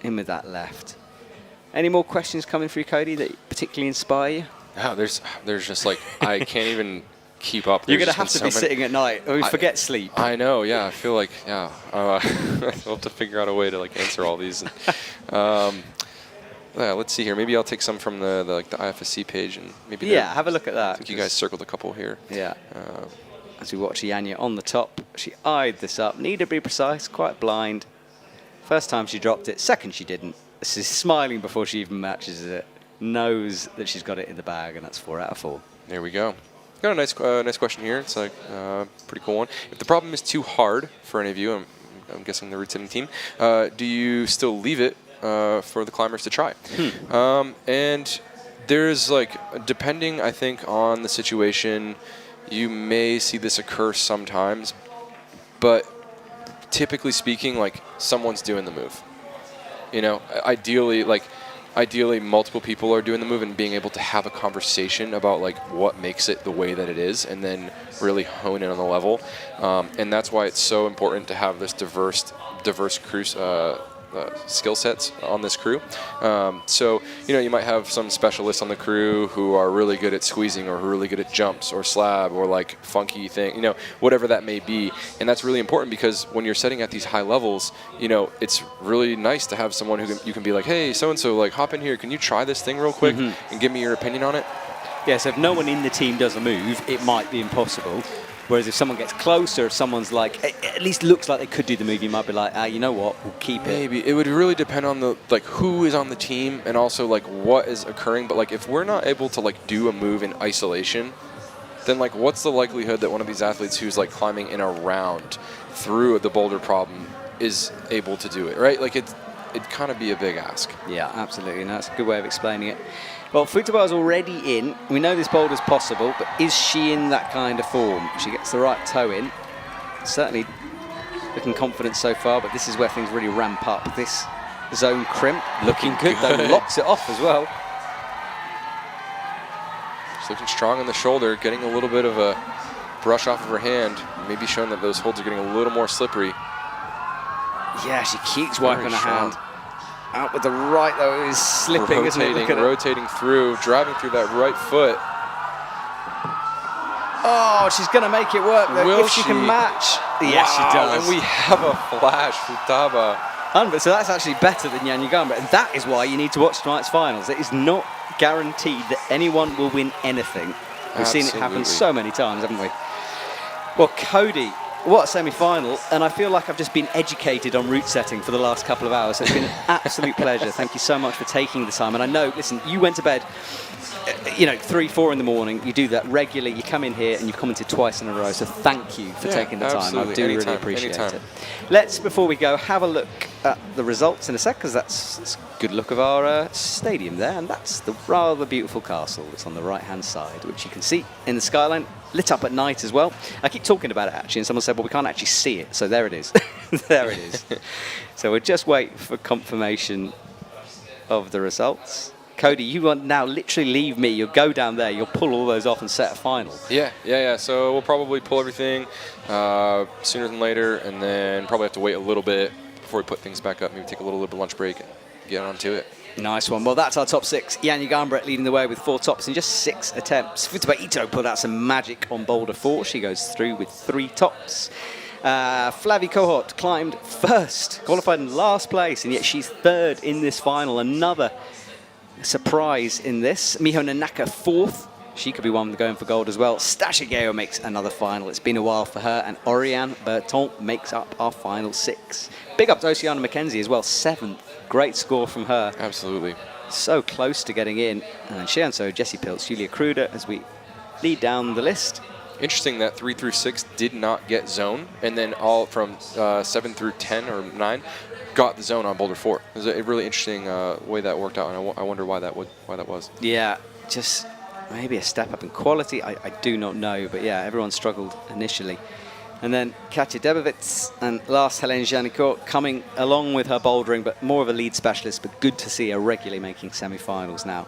In with that left. Any more questions coming through, Cody, that particularly inspire you? No, there's just like, I can't even keep up. You're going to have to be sitting at night. I mean, forget sleep. I know, yeah. I feel like, yeah. I'll have to figure out a way to like answer all these. Yeah, let's see here. Maybe I'll take some from the IFSC page and maybe. Yeah, have a look at that. I think you guys circled a couple here. Yeah. As we watch Janja on the top, she eyed this up. Need to be precise, quite blind. First time she dropped it. Second she didn't. She's smiling before she even matches it. Knows that she's got it in the bag, and that's 4 out of 4. There we go. Got a nice question here. It's like pretty cool one. If the problem is too hard for any of you, I'm guessing the route setting team, do you still leave it for the climbers to try? And there's like, depending, I think, on the situation, you may see this occur sometimes, but typically speaking, like, someone's doing the move. You know, ideally, multiple people are doing the move and being able to have a conversation about like what makes it the way that it is, and then really hone in on the level. And that's why it's so important to have this diverse crew skill sets on this crew. So, you know, you might have some specialists on the crew who are really good at squeezing, or who are really good at jumps or slab or like funky thing, you know, whatever that may be. And that's really important, because when you're setting at these high levels, you know, it's really nice to have someone who you can be like, hey, so-and-so, like, hop in here. Can you try this thing real quick and give me your opinion on it? Yeah, so if no one in the team does a move, it might be impossible. Whereas if someone gets closer, if someone's like, at least looks like they could do the move, you might be like, you know what, we'll keep it. Maybe. It would really depend on the, like, who is on the team and also, like, what is occurring. But, like, if we're not able to, like, do a move in isolation, then, like, what's the likelihood that one of these athletes who's, like, climbing in a round through the boulder problem is able to do it, right? Like, it'd kind of be a big ask. Yeah, absolutely. And that's a good way of explaining it. Well, Futaba's already in. We know this boulder's possible, but is she in that kind of form? She gets the right toe in. Certainly looking confident so far, but this is where things really ramp up. This zone crimp looking good, though. Locks it off as well. She's looking strong on the shoulder, getting a little bit of a brush off of her hand, maybe showing that those holds are getting a little more slippery. Yeah, she keeps wiping her hand. Out with the right, though, is slipping, isn't it? Rotating through, driving through that right foot. Oh, she's going to make it work, though, if she can match. Yes, she does. And we have a flash, Futaba. So that's actually better than Janja Garnbret, and that is why you need to watch tonight's finals. It is not guaranteed that anyone will win anything. We've seen it happen so many times, haven't we? Well, Cody, what a semi-final, and I feel like I've just been educated on route setting for the last couple of hours. So it's been an absolute pleasure. Thank you so much for taking the time. And I know, listen, you went to bed, 3, 4 in the morning. You do that regularly. You come in here and you've commented twice in a row. So thank you for taking the time. Absolutely. I do really appreciate it. Let's, before we go, have a look at the results in a sec, because that's a good look of our stadium there. And that's the rather beautiful castle that's on the right-hand side, which you can see in the skyline, lit up at night as well. I keep talking about it, actually, and someone said, well, we can't actually see it. So there it is. There it is. So we'll just wait for confirmation of the results. Cody, you will now literally leave me. You'll go down there, you'll pull all those off and set a final. Yeah. So we'll probably pull everything sooner than later, and then probably have to wait a little bit before we put things back up. Maybe take a little bit of lunch break and get on to it. Nice one. Well, that's our top 6. Jan Ugambret leading the way with 4 tops in just 6 attempts. Futaba Ito pulled out some magic on Boulder 4. She goes through with 3 tops. Flavie Kohort climbed first, qualified in last place, and yet she's 3rd in this final. Another surprise in this. Miho Nanaka 4th. She could be one going for gold as well. Stashigeo makes another final. It's been a while for her. And Oriane Berton makes up our final 6. Big up to Oceana McKenzie as well, 7th. Great score from her. Absolutely. So close to getting in. And Shianso, Jessie Pilz, Julia Kruder as we lead down the list. Interesting that 3 through 6 did not get zone, and then all from 7 through 10 or 9 got the zone on Boulder 4. It was a really interesting way that worked out, and I wonder why that was. Yeah, just maybe a step up in quality. I do not know, but yeah, everyone struggled initially. And then Katja Debovitz and last Helene Janicot coming along with her bouldering, but more of a lead specialist, but good to see her regularly making semi-finals now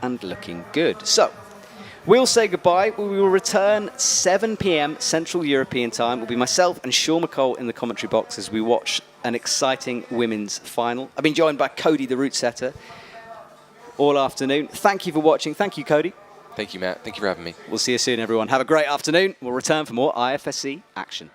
and looking good. So we'll say goodbye. We will return 7 p.m. Central European time. It will be myself and Sean McColl in the commentary box as we watch an exciting women's final. I've been joined by Cody, the route setter, all afternoon. Thank you for watching. Thank you, Cody. Thank you, Matt. Thank you for having me. We'll see you soon, everyone. Have a great afternoon. We'll return for more IFSC action.